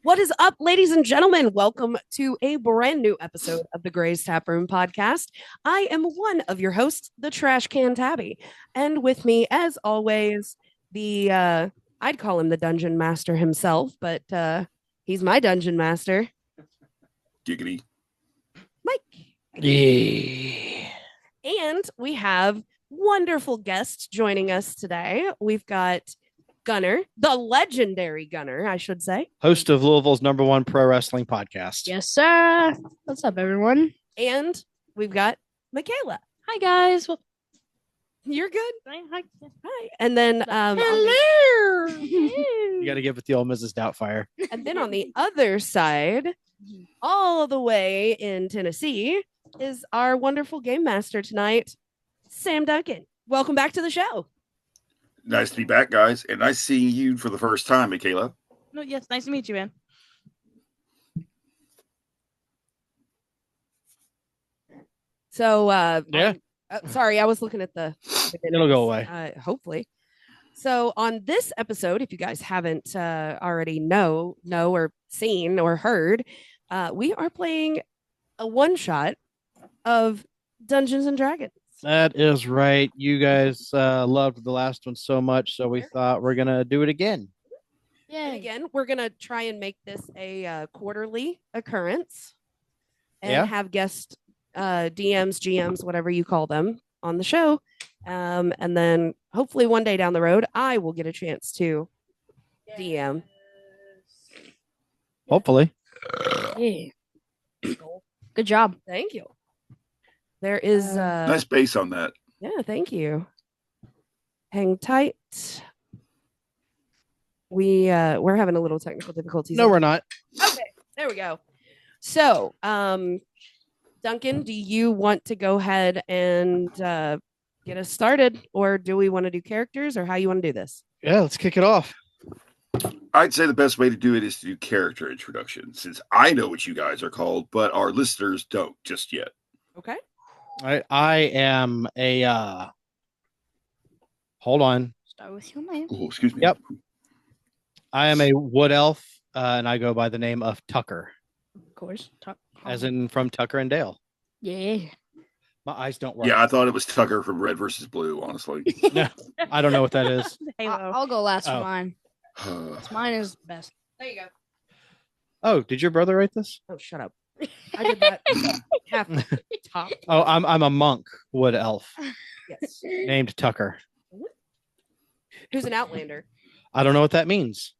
What is up, ladies and gentlemen? Welcome to a brand new episode of the Gray's Tap Room podcast. I am one of your hosts, the Trash Can Tabby, and with me, as always, the I'd call him the Dungeon Master himself, but he's my Dungeon Master, Giggity. Mike. Yeah. And we have wonderful guests joining us today. We've got Gunnar, the legendary Gunnar, I should say. Host of Louisville's #1 pro wrestling podcast. Yes, sir. What's up, everyone? And we've got McKayla. Hi, guys. Well, You're good. hi. Hi. And then Hello. You got to give it the old Mrs. Doubtfire. and then on the other side, all the way in Tennessee, is our wonderful game master tonight, Sam Duncan. Welcome back to the show. Nice to be back, guys. And nice seeing you for the first time, McKayla. No, yes, nice to meet you, man. So, Yeah. sorry, I was looking at the. It'll go away. Hopefully. So, on this episode, if you guys haven't already know or seen or heard, we are playing a one shot of Dungeons and Dragons. That is right. You guys loved the last one so much, so we thought we're going to do it again. And again, we're going to try and make this a quarterly occurrence and Yeah. have guest DMs, GMs, whatever you call them, on the show. And then hopefully one day down the road, I will get a chance to DM. Hopefully. Yeah. Good job. Thank you. There is Nice base on that. yeah, thank you. Hang tight. We're having a little technical difficulties. No, we're not. Okay, there we go. So, Duncan, do you want to go ahead and get us started, or do we want to do characters, or how you want to do this? Yeah, let's kick it off. I'd say the best way to do it is to do character introduction, since I know what you guys are called, but our listeners don't just yet. Okay. I am a hold on. Start with your name. Oh, excuse me. Yep. I am a wood elf, and I go by the name of Tucker, Of course. as in from Tucker and Dale. Yeah. My eyes don't work. Yeah, I thought it was Tucker from Red versus Blue, honestly. I don't know what that is. I'll go last for Oh. mine. Mine is best. There you go. Oh, did your brother write this? Oh, shut up. I did that half top. Oh, I'm a monk wood elf Yes. named Tucker. Who's an Outlander? I don't know what that means.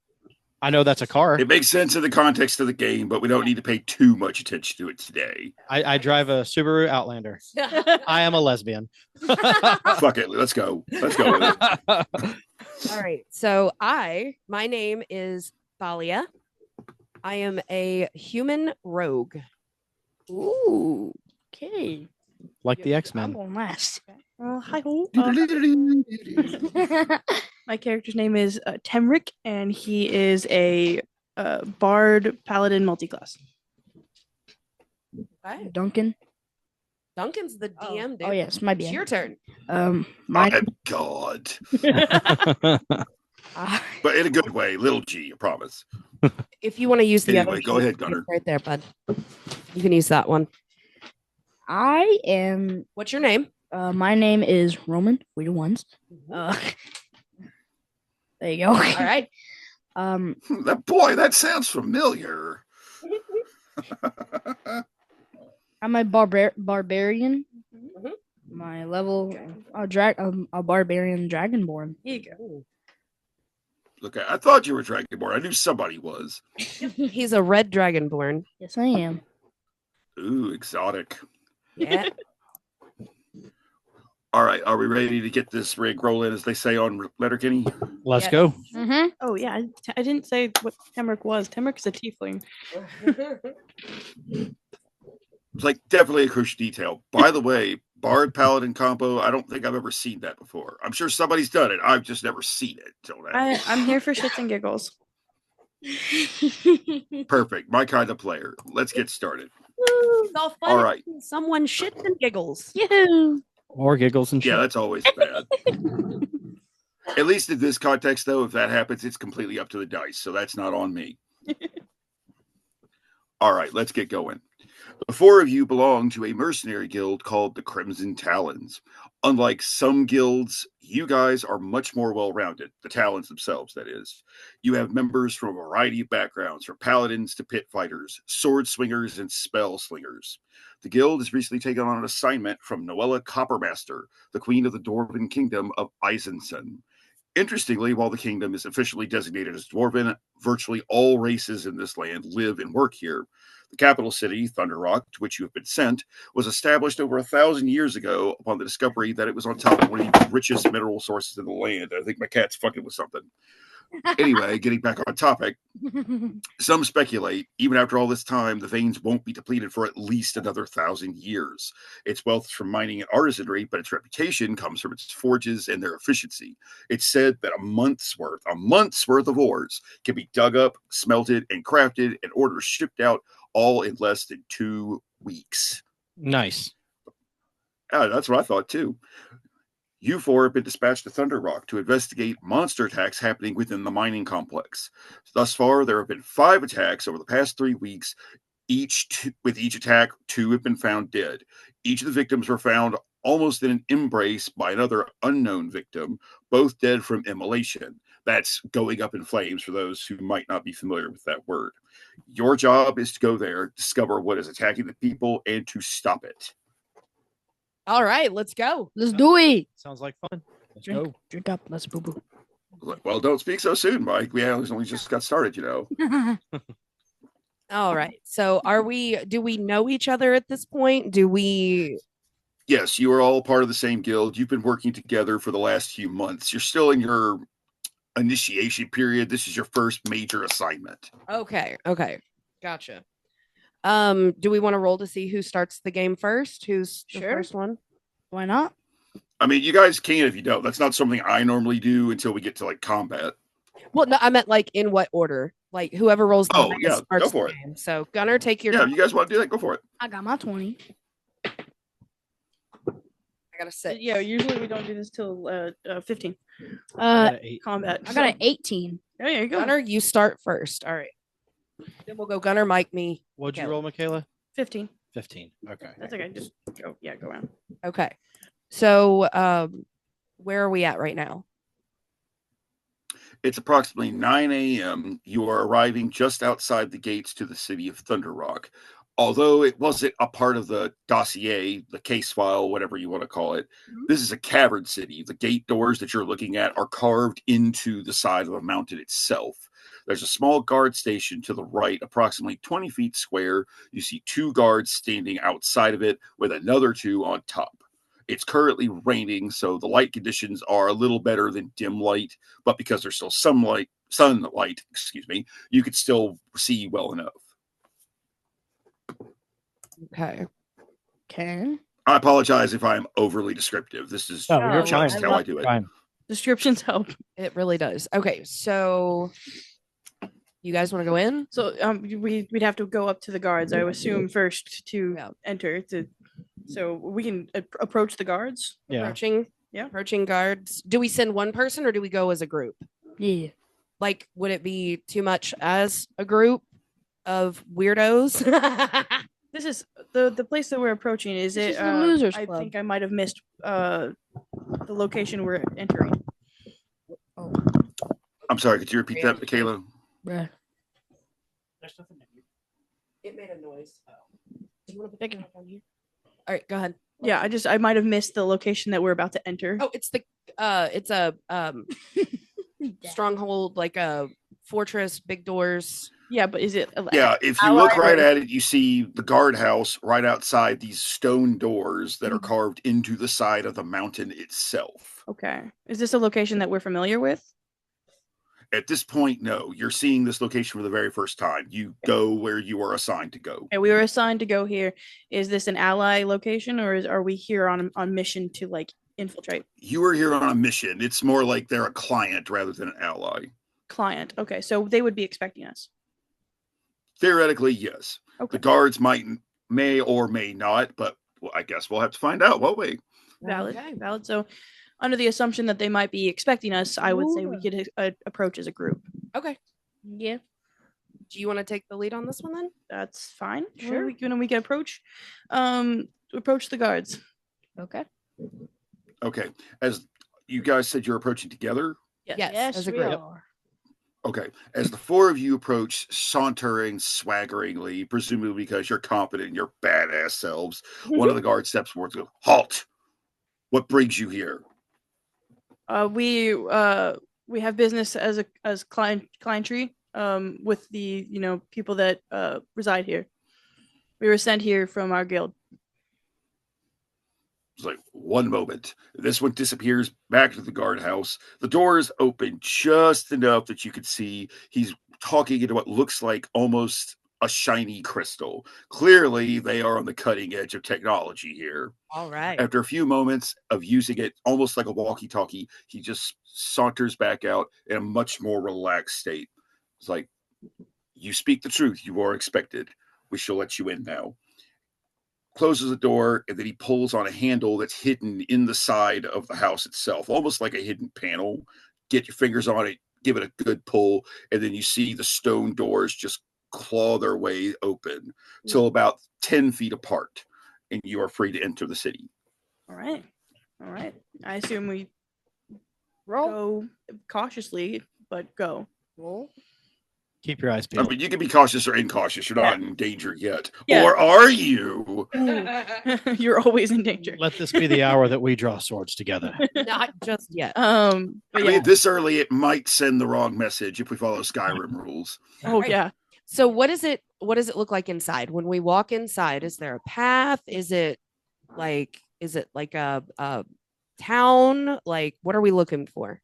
I know that's a car. It makes sense in the context of the game, but we don't need to pay too much attention to it today. I drive a Subaru Outlander. I am a lesbian. Fuck it. Let's go. Let's go with it. All right. So my name is Thalia. I am a human rogue. Ooh. Okay. Like the I'm X-Men. going last. Hi. My character's name is Temric, and he is a bard paladin multiclass. Okay. Duncan. Duncan's the DM, dude. Oh, yes. My It's bad. your turn. My My. God. uh, But in a good way. Little G, I promise. If you want to use the Anyway, other go sheet, ahead, Gunnar. right there, bud. You can use that one. I am. What's your name? My name is Roman. For your ones. There you go. All right. That sounds familiar. I'm a barbarian. Mhm. My level, a barbarian dragonborn. Here you go. Look, I thought you were Dragonborn. I knew somebody was. He's a red dragonborn. Yes, I am. Ooh, exotic. Yeah. All right, are we ready to get this rig rolling, as they say on Letterkenny? Let's Yes. go. Mm-hmm. Oh yeah, I didn't say what Temric was. Temric's a tiefling. It's like definitely a crucial detail. By the way, Bard Paladin combo, I don't think I've ever seen that before. I'm sure somebody's done it. I've just never seen it till now. I'm here for shits and giggles. Perfect. My kind of player. Let's get started. It's all fun. All right. Someone shits and giggles. Yahoo! Or giggles and shit. Yeah, that's always bad. At least in this context, though, if that happens, it's completely up to the dice. So that's not on me. All right, let's get going. The four of you belong to a mercenary guild called the Crimson Talons. Unlike some guilds, you guys are much more well-rounded, the Talons themselves, that is. You have members from a variety of backgrounds, from paladins to pit fighters, sword swingers, and spell slingers. The guild has recently taken on an assignment from Noella Coppermaster, the queen of the Dwarven kingdom of Eisenson. Interestingly, while the kingdom is officially designated as Dwarven, virtually all races in this land live and work here. The capital city, Thunder Rock, to which you have been sent, was established over 1,000 years ago upon the discovery that it was on top of one of the richest mineral sources in the land. I think my cat's fucking with something. Anyway, getting back on topic, some speculate, even after all this time, the veins won't be depleted for at least another 1,000 years. Its wealth is from mining and artisanry, but its reputation comes from its forges and their efficiency. It's said that a month's worth of ores can be dug up, smelted, and crafted, and orders shipped out all in less than 2 weeks. Nice. That's what I thought, too. You four have been dispatched to Thunder Rock to investigate monster attacks happening within the mining complex. Thus far, there have been 5 attacks over the past 3 weeks. With each attack, 2 have been found dead. Each of the victims were found almost in an embrace by another unknown victim, both dead from immolation. That's going up in flames for those who might not be familiar with that word. Your job is to go there, discover what is attacking the people, and to stop it. All right, let's go. Let's do it. Sounds like fun. Let's Drink, go. drink up. Let's boo boo. Well, don't speak so soon, Mike. We only just got started, you know. All right. So do we know each other at this point? Yes, you are all part of the same guild. You've been working together for the last few months. You're still in your initiation period. This is your first major assignment. Okay. Gotcha. Do we want to roll to see who starts the game first? Who's the first one? Why not? I mean, you guys can if you don't. That's not something I normally do until we get to like combat. Well, no, I meant like in what order? Like whoever rolls the highest starts go for the it. game. So Gunnar, take your Yeah, you guys want to do that? Go for it. I got my 20. I got a 6. Yeah, usually we don't do this till 15. Combat. I got an 18. Oh, there you go. Gunnar, you start first. All right. Then we'll go Gunnar, Mike, me. What'd you Michaela. roll, Michaela? 15. 15. Okay. That's okay. Just go around. Okay. So where are we at right now? It's approximately 9 a.m. You are arriving just outside the gates to the city of Thunder Rock. Although it wasn't a part of the dossier, the case file, whatever you want to call it, this is a cavern city. The gate doors that you're looking at are carved into the side of the mountain itself. There's a small guard station to the right, approximately 20 feet square. You see 2 guards standing outside of it with another 2 on top. It's currently raining, so the light conditions are a little better than dim light, but because there's still sunlight, you could still see well enough. Okay. I apologize if I'm overly descriptive. This is you're just fine. how I do it. Fine. Descriptions help. It really does. Okay, so you guys want to go in? So we'd have to go up to the guards, I assume, first to enter. So we can approach the guards. Yeah. Approaching guards. Do we send one person or do we go as a group? Yeah. Like, would it be too much as a group of weirdos? This is the place that we're approaching. Is This it is the Losers I Club. think I might have missed the location we're entering. Oh, I'm sorry, could you repeat that, Michaela? bruh. There's nothing in here. It made a noise. Do you want to put it on here? All right, go ahead. Yeah, I might have missed the location that we're about to enter. Oh, it's a stronghold, like a fortress, big doors. Yeah, but is it? Yeah, if you look right at it, you see the guardhouse right outside these stone doors that are carved into the side of the mountain itself. Okay. Is this a location that we're familiar with? At this point, no. You're seeing this location for the very first time. You go where you are assigned to go. Okay, we were assigned to go here. Is this an ally location, or are we here on mission to like infiltrate? You are here on a mission. It's more like they're a client rather than an ally. Client. Okay, so they would be expecting us. Theoretically, yes. Okay. The guards may or may not, but I guess we'll have to find out, won't we? Valid. Okay. Valid. So, under the assumption that they might be expecting us, I would say we could approach as a group. Okay. Yeah. do you want to take the lead on this one then? That's fine. Sure. We can approach the guards. Okay. Okay. As you guys said, you're approaching together. Yes, as a we group. are. Okay. As the four of you approach, sauntering swaggeringly, presumably because you're confident in your badass selves, one of the guards steps forward and goes, "Halt! What brings you here?" We have business as clientry with the people that reside here. We were sent here from our guild. It's like, one moment. This one disappears back to the guardhouse. The door is open just enough that you can see he's talking into what looks like almost a shiny crystal. Clearly, they are on the cutting edge of technology here. All right. After a few moments of using it almost like a walkie-talkie, he just saunters back out in a much more relaxed state. It's like, "You speak the truth. You are expected. We shall let you in now." Closes the door, and then he pulls on a handle that's hidden in the side of the house itself, almost like a hidden panel. Get your fingers on it, give it a good pull, and then you see the stone doors just claw their way open till about 10 feet apart, and you are free to enter the city. All right. I assume we Roll. go cautiously, but go. Roll. Keep your eyes I peeled. mean, you can be cautious or incautious. You're not in danger yet. Yeah. Or are you? You're always in danger. Let this be the hour that we draw swords together. Not just yet. But I mean, this early, it might send the wrong message if we follow Skyrim rules. Oh Right. yeah. So what does it look like inside? When we walk inside, is there a path? Is it like a town? Like, what are we looking for?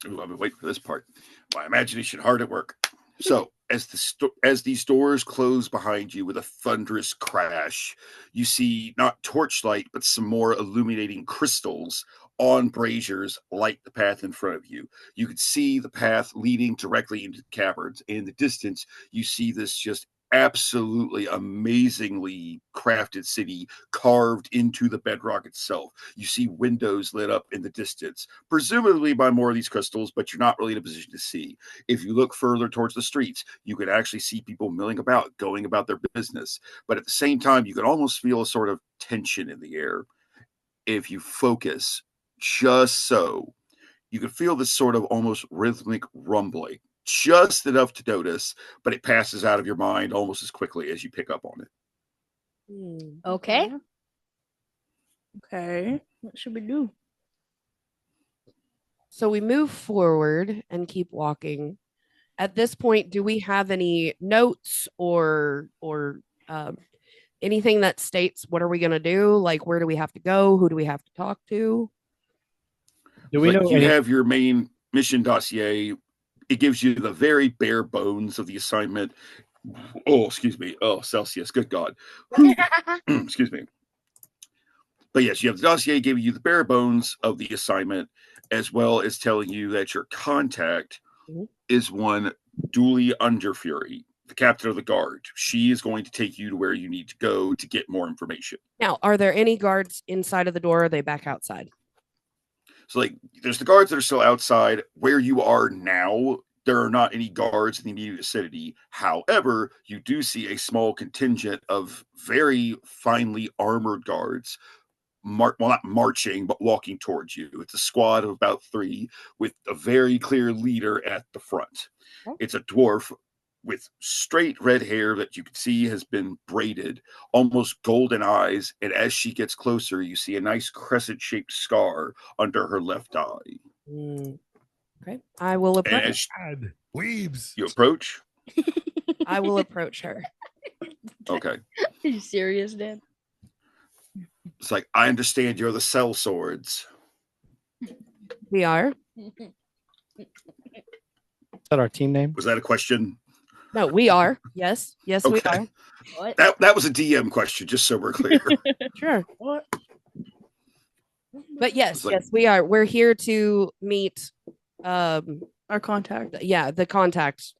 Ooh, I've been waiting for this part. My imagination hard at work. So, as these doors close behind you with a thunderous crash, you see not torchlight, but some more illuminating crystals on braziers light the path in front of you. You can see the path leading directly into the caverns. In the distance, you see this just absolutely amazingly crafted city carved into the bedrock itself. You see windows lit up in the distance, presumably by more of these crystals, but you're not really in a position to see. If you look further towards the streets, you can actually see people milling about, going about their business. But at the same time, you can almost feel a sort of tension in the air. If you focus just so, you can feel this sort of almost rhythmic rumbling, just enough to notice, but it passes out of your mind almost as quickly as you pick up on it. Okay. Okay. What should we do? So we move forward and keep walking. At this point, do we have any notes or anything that states what are we going to do? Like, where do we have to go? Who do we have to talk to? Do we Like, know you any? have your main mission dossier. It gives you the very bare bones of the assignment. Oh, excuse me. Oh, Celsius. Good God. Excuse me. But yes, you have the dossier giving you the bare bones of the assignment, as well as telling you that your contact is one Dooley Underfury, the captain of the guard. She is going to take you to where you need to go to get more information. Now, are there any guards inside of the door? Or are they back outside? So, like, there's the guards that are still outside. Where you are now, there are not any guards in the immediate vicinity. However, you do see a small contingent of very finely armored guards, not marching, but walking towards you. It's a squad of about 3 with a very clear leader at the front. Oh. It's a dwarf with straight red hair that you can see has been braided, almost golden eyes, and as she gets closer, you see a nice crescent-shaped scar under her left eye. Okay, I will And approach. as Weebs. you approach, I will approach her. okay, Are you serious, Dan? it's like, I understand you're the cell swords. We are. Is that our team name? Was that a question? No, we are. Yes, we Okay. are. What? That was a DM question, just so we're clear. Sure. What? But yes, It's like- yes, we are. We're here to meet. Our contact. Yeah, the contact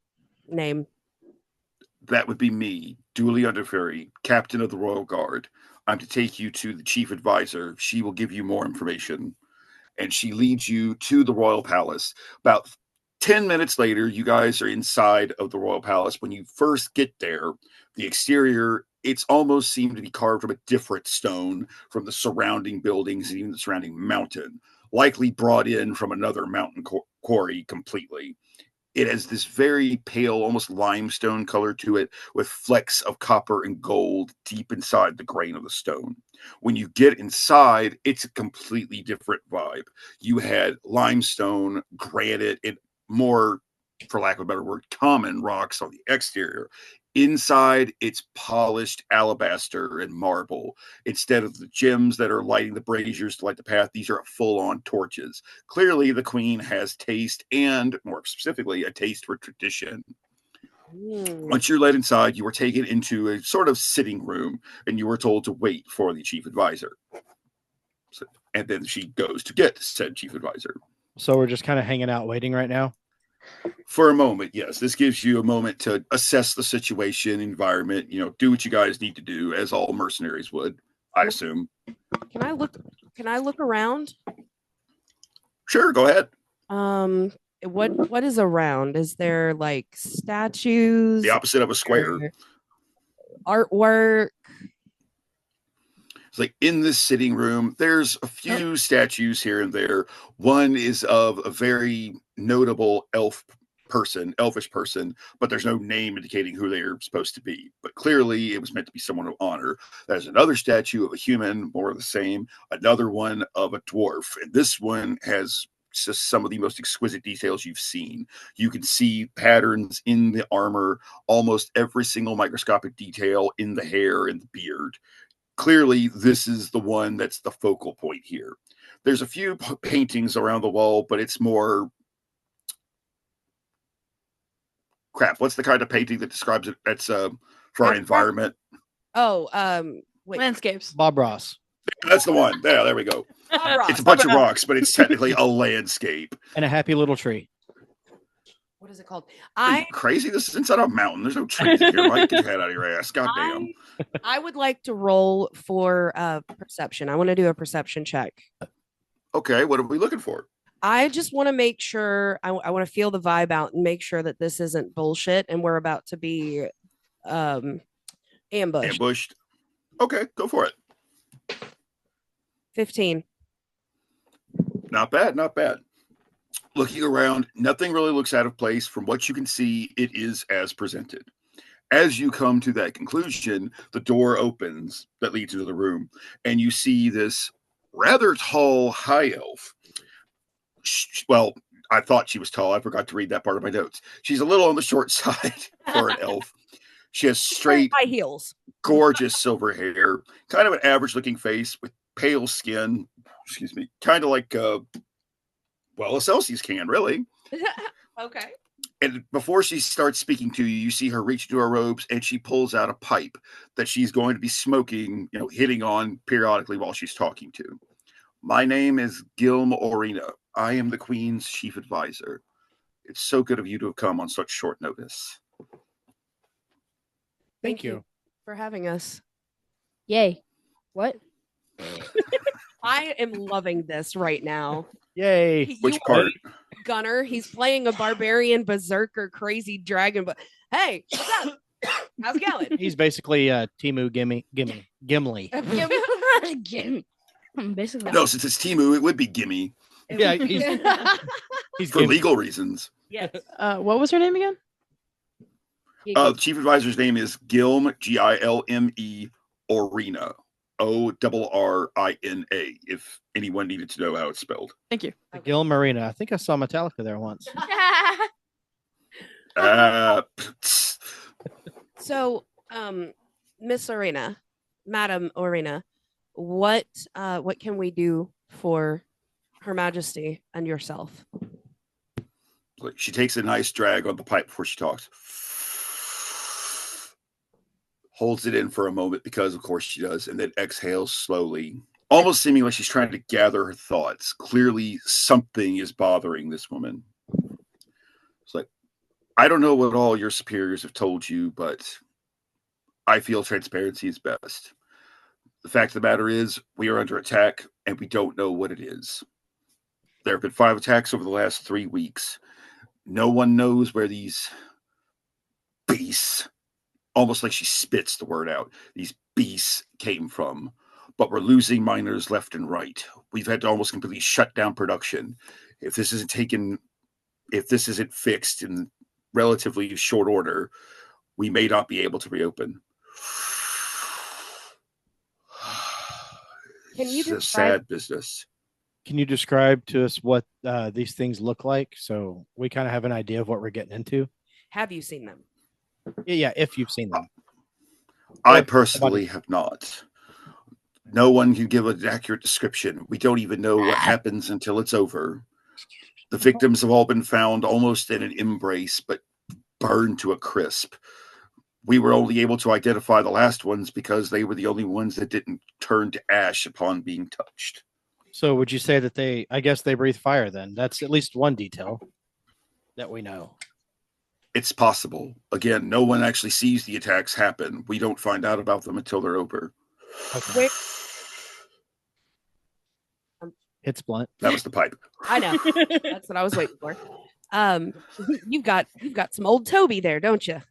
name. That would be me, Dooley Underfury, captain of the Royal Guard. I'm to take you to the chief advisor. She will give you more information. And she leads you to the Royal Palace. About 10 minutes later, you guys are inside of the Royal Palace. When you first get there, the exterior, it's almost seemed to be carved from a different stone from the surrounding buildings and even the surrounding mountain, likely brought in from another mountain quarry completely. It has this very pale, almost limestone color to it, with flecks of copper and gold deep inside the grain of the stone. When you get inside, it's a completely different vibe. You had limestone, granite, and more, for lack of a better word, common rocks on the exterior. Inside, it's polished alabaster and marble. Instead of the gems that are lighting the braziers to light the path, these are full-on torches. Clearly, the queen has taste and, more specifically, a taste for tradition. Once you're led inside, you were taken into a sort of sitting room, and you were told to wait for the chief advisor. And then she goes to get said chief advisor. So we're just kind of hanging out waiting right now? For a moment, yes. This gives you a moment to assess the situation, environment, do what you guys need to do, as all mercenaries would, I assume. Can I look around? Sure, go ahead. What is around? Is there like statues? The opposite of a square. Artwork? It's like in this sitting room, there's a few statues here and there. One is of a very notable elfish person, but there's no name indicating who they're supposed to be. But clearly it was meant to be someone of honor. There's another statue of a human, more of the same, another one of a dwarf. And this one has just some of the most exquisite details you've seen. You can see patterns in the armor, almost every single microscopic detail in the hair and the beard. Clearly, this is the one that's the focal point here. There's a few paintings around the wall, but it's more... Crap, what's the kind of painting that describes it? That's for our environment. Wait. Landscapes. Bob Ross. That's the one. There we go. It's a bunch of rocks, but it's technically a landscape. And a happy little tree. What is it called? Are you crazy? This is inside a mountain. There's no trees in here. Mike, get your head out of your ass. God damn. I would like to roll for perception. I want to do a perception check. Okay, what are we looking for? I just want to make sure, I want to feel the vibe out and make sure that this isn't bullshit and we're about to be ambushed. Okay, go for it. 15. Not bad, not bad. Looking around, nothing really looks out of place. From what you can see, it is as presented. As you come to that conclusion, the door opens that leads into the room, and you see this rather tall high elf. Well, I thought she was tall. I forgot to read that part of my notes. She's a little on the short side for an elf. She has straight, high heels, gorgeous silver hair, kind of an average-looking face with pale skin. Excuse me, kind of like a Celsius can, really. Okay. And before she starts speaking to you, you see her reach into her robes and she pulls out a pipe that she's going to be smoking, hitting on periodically while she's talking to. My name is Gilm Orina. I am the Queen's chief advisor. It's so good of you to have come on such short notice. Thank you for having us. Yay. What? I am loving this right now. Yay. Which part? Gunnar, he's playing a barbarian berserker crazy dragon, but hey, what's up? How's it going? He's basically Gimli. Basically. No, since it's Timu, it would be Gimme. Yeah, he's for legal reasons. Yes. What was her name again? The chief advisor's name is Gilm, Gilme, Orina, Orrina. If anyone needed to know how it's spelled. Thank you. Gil Marina. I think I saw Metallica there once. So, Miss Orina, Madam Orina, what can we do for Her Majesty and yourself? She takes a nice drag on the pipe before she talks. Holds it in for a moment because, of course, she does, and then exhales slowly, almost seeming like she's trying to gather her thoughts. Clearly, something is bothering this woman. It's like, I don't know what all your superiors have told you, but I feel transparency is best. The fact of the matter is, we are under attack, and we don't know what it is. There have been 5 attacks over the last 3 weeks. No one knows where these beasts, almost like she spits the word out, these beasts came from. But we're losing miners left and right. We've had to almost completely shut down production. If this isn't fixed in relatively short order, we may not be able to reopen. It's a sad business. Can you describe to us what these things look like so we kind of have an idea of what we're getting into? Have you seen them? Yeah, if you've seen them. I personally have not. No one can give an accurate description. We don't even know what happens until it's over. The victims have all been found almost in an embrace, but burned to a crisp. We were only able to identify the last ones because they were the only ones that didn't turn to ash upon being touched. So would you say that I guess they breathe fire then? That's at least one detail that we know. It's possible. Again, no one actually sees the attacks happen. We don't find out about them until they're over. Okay. It's blunt. That was the pipe. I know. That's what I was waiting for. You've got some old Toby there, don't you?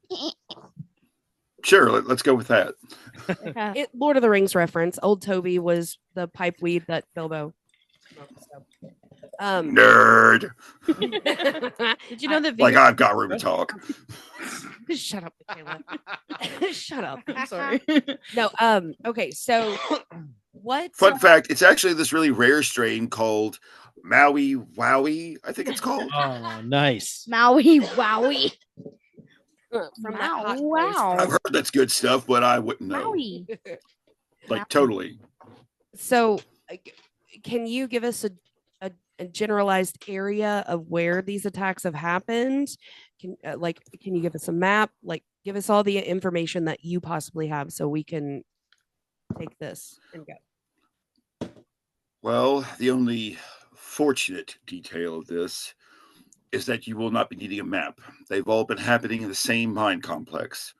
Sure, let's go with that. Lord of the Rings reference. Old Toby was the pipe weed that Bilbo smoked. So. Nerd. Did you know that? Like I've got room to talk. Shut up, McKayla. Shut up. I'm sorry. No. Okay. So, what? Fun fact: it's actually this really rare strain called Maui Wowie. I think it's called. Oh, nice. Maui Wowie. From that hot Wow. I've heard that's good stuff, but I wouldn't know. Maui. Like totally. So, can you give us a generalized area of where these attacks have happened? Can you give us a map? Like, give us all the information that you possibly have, so we can take this and go. Well, the only fortunate detail of this is that you will not be needing a map. They've all been happening in the same mine complex.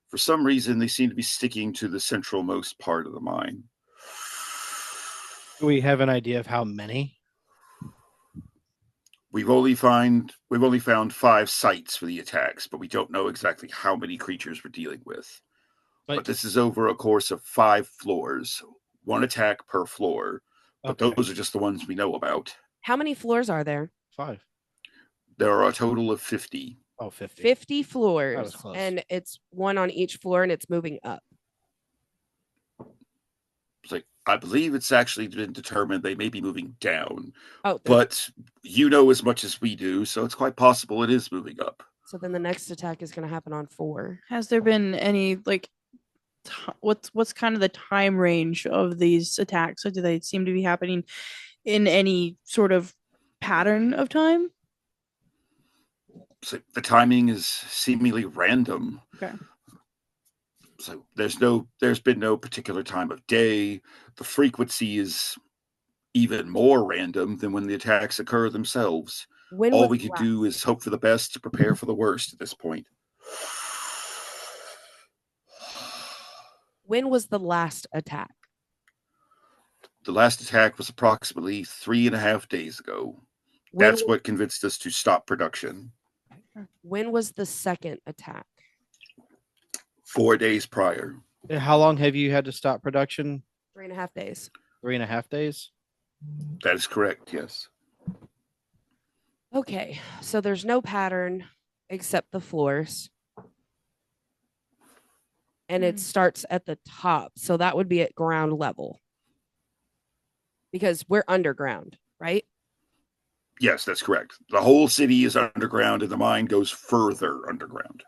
For some reason, they seem to be sticking to the centralmost part of the mine. Do we have an idea of how many? We've only found 5 sites for the attacks, but we don't know exactly how many creatures we're dealing with. But this is over a course of 5 floors, 1 attack per floor. But those are just the ones we know about. How many floors are there? 5. There are a total of 50. Oh, 50. 50 floors. That was close. And it's 1 on each floor, and it's moving up. It's like, I believe it's actually been determined they may be moving down. Oh, but you know as much as we do, so it's quite possible it is moving up. So then the next attack is going to happen on 4. Has there been any what's kind of the time range of these attacks? Or do they seem to be happening in any sort of pattern of time? So the timing is seemingly random. Okay. So there's been no particular time of day. The frequency is even more random than when the attacks occur themselves. All we could do is hope for the best to prepare for the worst at this point. When was the last attack? The last attack was approximately 3.5 days ago. That's what convinced us to stop production. When was the second attack? 4 days prior. How long have you had to stop production? 3.5 days. 3.5 days? That is correct, yes. Okay, so there's no pattern except the floors. And it starts at the top. So that would be at ground level. Because we're underground, right? Yes, that's correct. The whole city is underground and the mine goes further underground.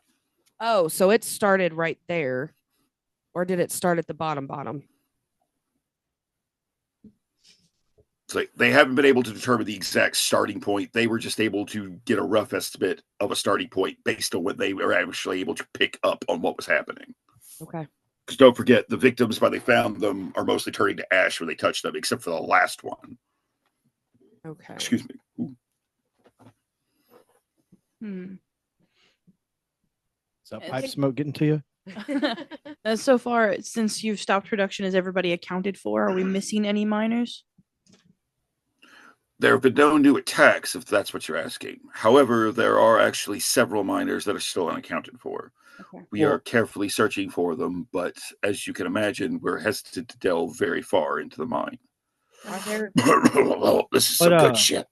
Oh, so it started right there. Or did it start at the bottom? It's like they haven't been able to determine the exact starting point. They were just able to get a rough estimate of a starting point based on what they were actually able to pick up on what was happening. Okay. Because don't forget, the victims, by they found them, are mostly turning to ash when they touch them, except for the last one. Okay. Excuse me. Ooh. Is that pipe smoke getting to you? So far, since you've stopped production, is everybody accounted for? Are we missing any miners? There have been no new attacks, if that's what you're asking. However, there are actually several miners that are still unaccounted for. Okay. We are carefully searching for them, but as you can imagine, we're hesitant to delve very far into the mine. Are there This is some good shit.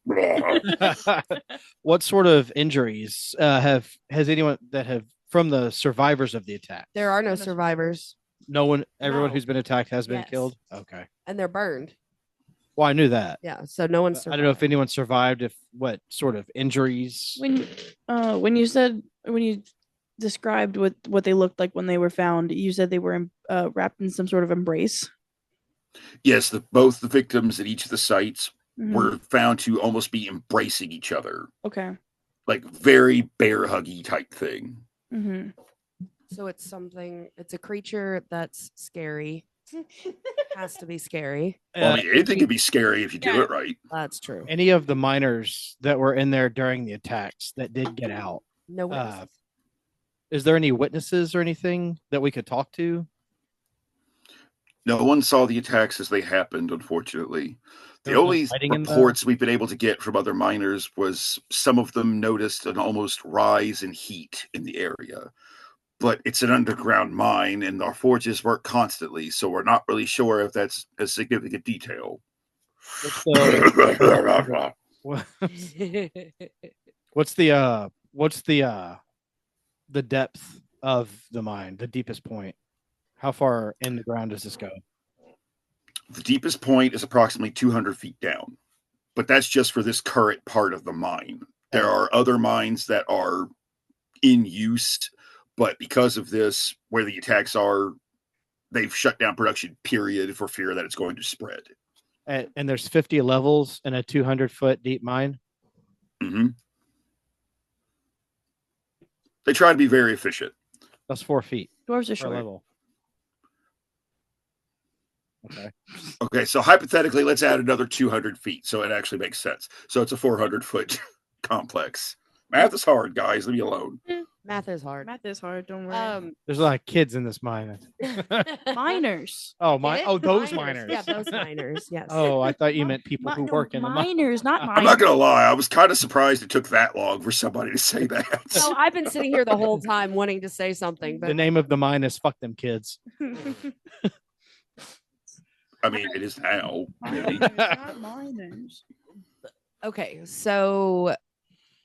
What sort of injuries has anyone that have from the survivors of the attack? there are no survivors No one, everyone No. who's been attacked has been Yes. killed. Okay. and they're burned. Well, I knew that. Yeah, so no one's I survived. don't know if anyone survived. If what sort of injuries? When you described what they looked like when they were found, you said they were wrapped in some sort of embrace. Yes, both the victims at each of the sites Mhm. were found to almost be embracing each other. Okay. Like very bear huggy type thing. Mm-hmm. So it's a creature that's scary. Has to be scary. Well, I mean, anything can be scary if you do Yeah. it right. That's true. Any of the miners that were in there during the attacks that did get out? No witnesses. Is there any witnesses or anything that we could talk to? No one saw the attacks as they happened, unfortunately. The There was no only fighting in the- reports we've been able to get from other miners was some of them noticed an almost rise in heat in the area. But it's an underground mine, and our forges work constantly, so we're not really sure if that's a significant detail. What's the what's the depth of the mine, the deepest point? How far in the ground does this go? The deepest point is approximately 200 feet down, but that's just for this current part of the mine. There are other mines that are in use, but because of this, where the attacks are, they've shut down production, period, for fear that it's going to spread. And there's 50 levels in a 200-foot deep mine. Mm-hmm. They try to be very efficient. That's 4 feet Dwarves are per short. level. Okay. Okay, so hypothetically, let's add another 200 feet, so it actually makes sense. So it's a 400-foot complex. Math is hard, guys. Leave me alone. Math is hard. Math is hard. Don't worry. There's a lot of kids in this mine. Miners. Oh, Get it? Oh, those miners. Yeah, those miners. Yes. Oh, I thought you meant people who work in the mine. miners, not miners. I'm not gonna lie, I was kind of surprised it took that long for somebody to say that. So I've been sitting here the whole time wanting to say something, The but name of the mine is "Fuck Them Kids." I mean, it is now. Maybe. not miners. okay. So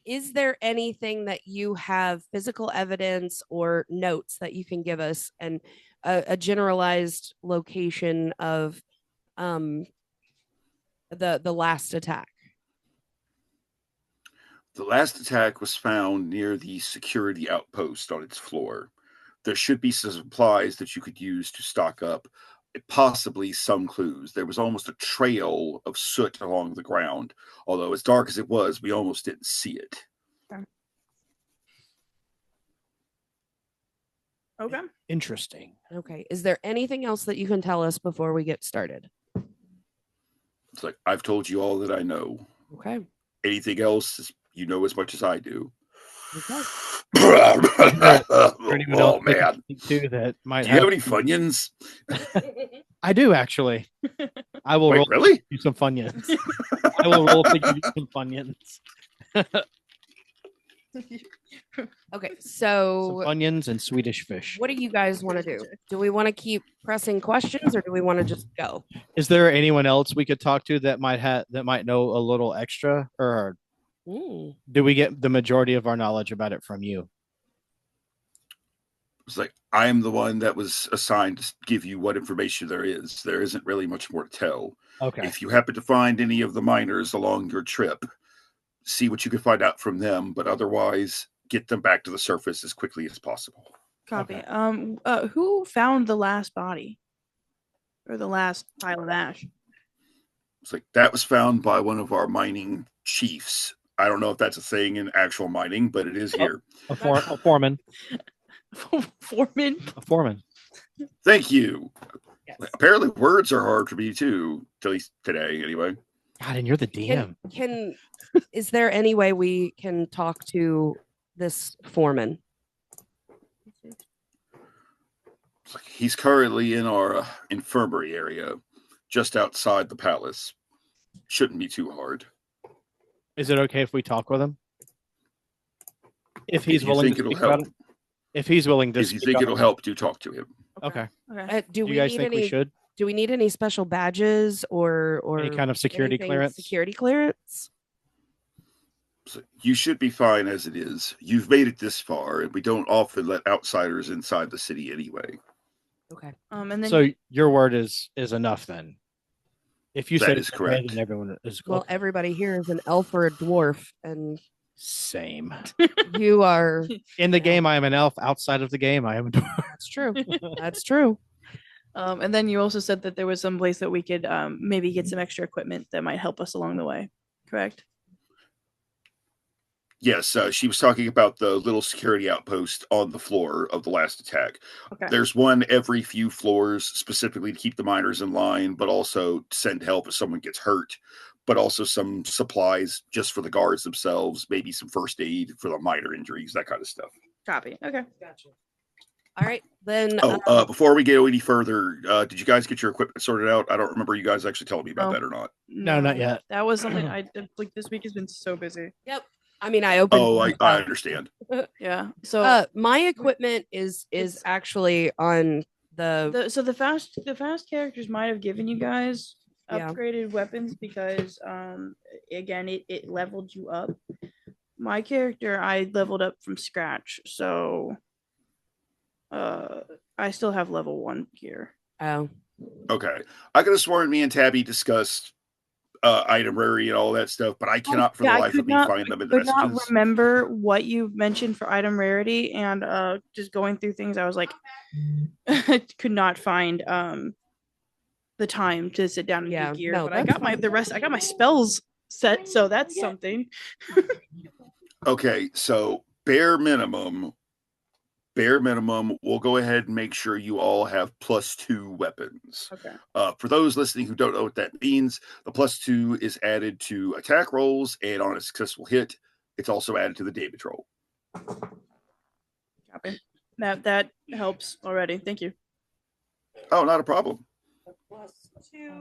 is there anything that you have physical evidence or notes that you can give us and a generalized location of the last attack? The last attack was found near the security outpost on its floor. There should be some supplies that you could use to stock up, possibly some clues. There was almost a trail of soot along the ground, although as dark as it was, we almost didn't see it. Okay. Interesting. Okay. Is there anything else that you can tell us before we get started? It's like, I've told you all that I know. Okay. Anything else, you know as much as I do. Okay. For anyone else Oh, man. too that might Do you have any Funyuns? I do actually. I will Wait, roll really? you some Funyuns. I will roll to give you some Funyuns. Okay. Some So Funyuns and Swedish fish. what do you guys want to do? Do we want to keep pressing questions or do we want to just go? Is there anyone else we could talk to that might know a little extra, or do we get the majority of our knowledge about it from you? It's like, I am the one that was assigned to give you what information there is. There isn't really much more to tell. Okay. If you happen to find any of the miners along your trip, see what you can find out from them, but otherwise get them back to the surface as quickly as possible. Copy. Okay. Who found the last body or the last pile of ash? It's like, that was found by one of our mining chiefs. I don't know if that's a thing in actual mining, but it is here. A foreman. Foreman. A foreman. Thank you. Yes. Apparently words are hard for me too, at least today anyway. God, and you're the DM. Is there any way we can talk to this foreman? It's like, he's currently in our infirmary area, just outside the palace. Shouldn't be too hard. Is it okay if we talk with him? If he's you willing think to it'll speak about help. it? If he's willing to If you speak think on it'll it. help, do talk to him. Okay. Okay. Do Do we you guys need think any? we should? Do we need any special badges or Any kind of security anything clearance? Security clearance. So you should be fine as it is. You've made it this far, and we don't often let outsiders inside the city anyway. Okay. And then So your word is enough then. If you That said is it's okay, correct. then everyone is Well, okay. everybody here is an elf or a dwarf, and Same. you are. In the game, I am an elf. Outside of the game, I am a dwarf. That's true. That's true. and then you also said that there was some place that we could maybe get some extra equipment that might help us along the way. Correct? Yes, she was talking about the little security outpost on the floor of the last attack. Okay. There's one every few floors specifically to keep the miners in line, but also to send help if someone gets hurt, but also some supplies just for the guards themselves, maybe some first aid for the minor injuries, that kind of stuff. Copy. Okay. Gotcha. All right, then. Before we go any further, did you guys get your equipment sorted out? I don't remember you guys actually telling me about No. that or not. No, not yet. That was something I did. Like this week has been so busy. Yep. I mean, I opened. Oh, I understand. Yeah. So my equipment is It's- actually on the. the fast characters might have given you guys Yeah. upgraded weapons because again it leveled you up. My character I leveled up from scratch, so I still have level 1 gear. Oh. Okay. I could have sworn me and Tabby discussed item rarity and all that stuff, but I cannot for the life of me find them in the could not messages. remember what you mentioned for item rarity, and just going through things, I was like, could not find the time to sit down and Yeah, do gear. no, but I that's got my spells set, so that's something. Okay, so bare minimum, we'll go ahead and make sure you all have +2 weapons. Okay. For those listening who don't know what that means, the +2 is added to attack rolls, and on a successful hit, it's also added to the damage roll. Copy. That helps already. Thank you. Oh, not a problem.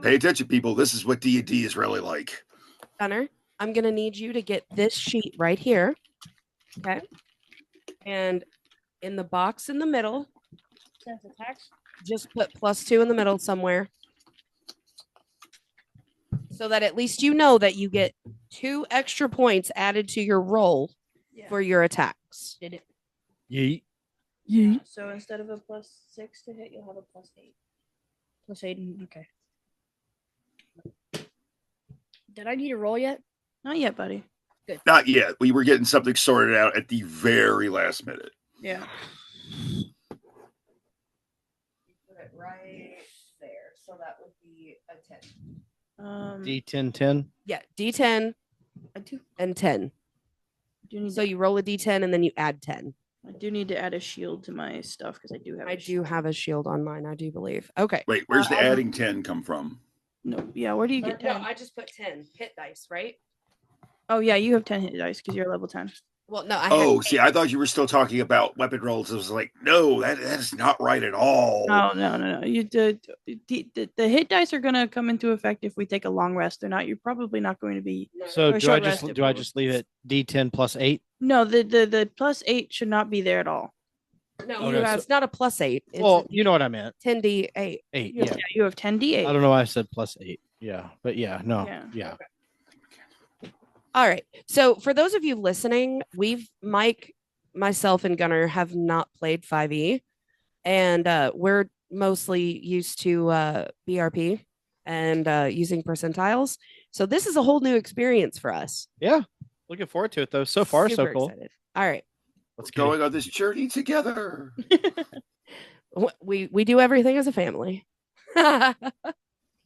Pay attention, people. This is what D&D is really like. Gunnar, I'm gonna need you to get this sheet right here. Okay. And in the box in the middle, just put +2 in the middle somewhere. So that at least you know that you get 2 extra points added to your roll for your attacks. Did it? Yeet. Yeah. So instead of a +6 to hit, you'll have a +8. +8. Okay. Did I need to roll yet? Not yet, buddy. Not yet. We were getting something sorted out at the very last minute. Yeah. Put it right there. So that would be a 10. D10. Yeah, D10 I do and 10. need So you roll a D10 and then you add 10. I do need to add a shield to my stuff because I do have. I do have a shield on mine, I do believe. Okay. Wait, where's the I'll- adding 10 come from? No, yeah. Where do you get 10? I just put 10 hit dice, right? Oh yeah, you have 10 hit dice because you're level 10. Well, no, I Oh, had see, I thought you were still talking about weapon rolls. I was like, no, that is not right at all. No. You did the hit dice are gonna come into effect if we take a long rest. You're probably not going to be. So Or do I short just rest do I if- just leave it D10 +8? No, the +8 should not be there at all. no, Okay, so- it's not a +8. It's Well, you know what I meant. 10d8. 8. You Yeah. have, you have 10 d8. I don't know why I said +8. Yeah, but yeah, no, Yeah. yeah. All right. So for those of you listening, Mike, myself, and Gunnar have not played 5e, and we're mostly used to BRP and using percentiles. So this is a whole new experience for us. Yeah. Looking forward to it though. So far, Super so cool. excited. All right. Let's We're go. going on this journey together. We do everything as a family. That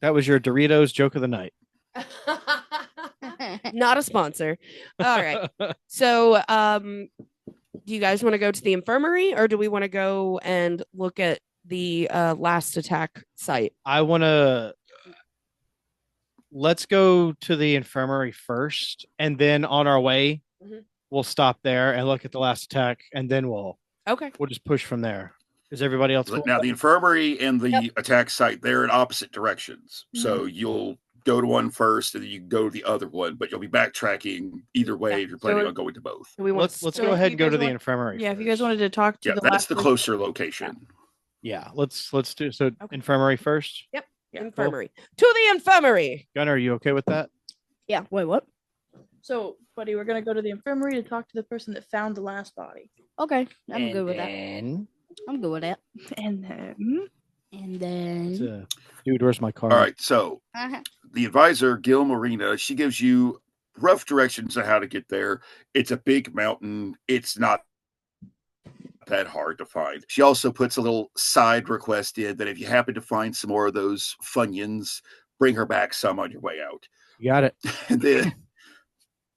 was your Doritos joke of the night. Not a sponsor. All right. So, do you guys want to go to the infirmary, or do we want to go and look at the last attack site? Let's go to the infirmary first, and then on our way, Mhm. we'll stop there and look at the last attack, and then we'll Okay. just push from there. Is everybody else cool? Now, the infirmary and the attack site, they're in opposite directions. So you'll go to one first, and then you can go to the other one. But you'll be backtracking either way if you're planning on going to both. Let's go ahead and go to the infirmary. Yeah, if you guys wanted to talk to that's the closer location. Yeah, let's do so. Okay. Infirmary first. Yep. Yeah. Infirmary. To the infirmary. Gunnar, are you okay with that? Yeah. Wait, what? So, buddy, we're gonna go to the infirmary to talk to the person that found the last body. Okay, I'm good with that. I'm good with that. And then. Dude, where's my car? All right, so the advisor, Gil Marina, she gives you rough directions on how to get there. It's a big mountain. It's not that hard to find. She also puts a little side request in that if you happen to find some more of those Funyuns, bring her back some on your way out. You got it. And then,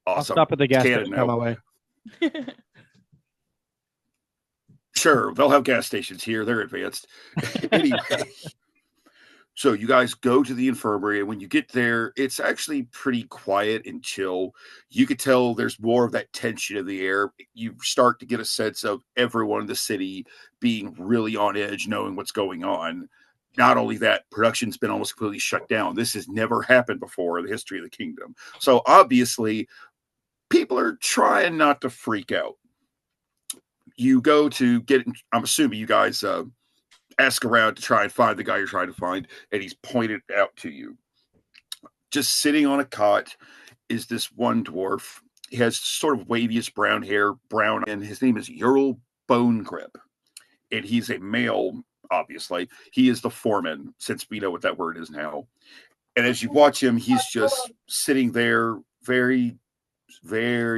awesome. I'll stop at the gas station on my way. Sure, they'll have gas stations here. They're advanced. Anyway, so you guys go to the infirmary, and when you get there, it's actually pretty quiet and chill. You could tell there's more of that tension in the air. You start to get a sense of everyone in the city being really on edge, knowing what's going on. Not only that, production's been almost completely shut down. This has never happened before in the history of the kingdom. So obviously, people are trying not to freak out. You go to get, I'm assuming you guys ask around to try and find the guy you're trying to find, and he's pointed out to you. Just sitting on a cot is this one dwarf. He has sort of waviest brown hair, and his name is Ural Bone Grip. And he's a male, obviously. He is the foreman, since we know what that word is now. And as you watch him, he's just sitting there very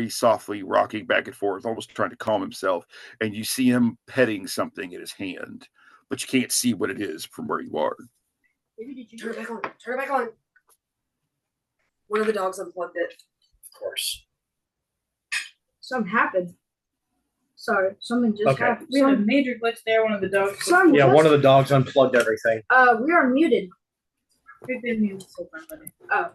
softly, rocking back and forth, almost trying to calm himself. And you see him petting something in his hand, but you can't see what it is from where you are. Turn it back on. Turn it back on. One of the dogs unplugged it. Of course. Something happened. Sorry, something just happened. We had a major glitch there. One of the dogs. One of the dogs unplugged everything. We are muted. We've been muted so far, buddy. Oh.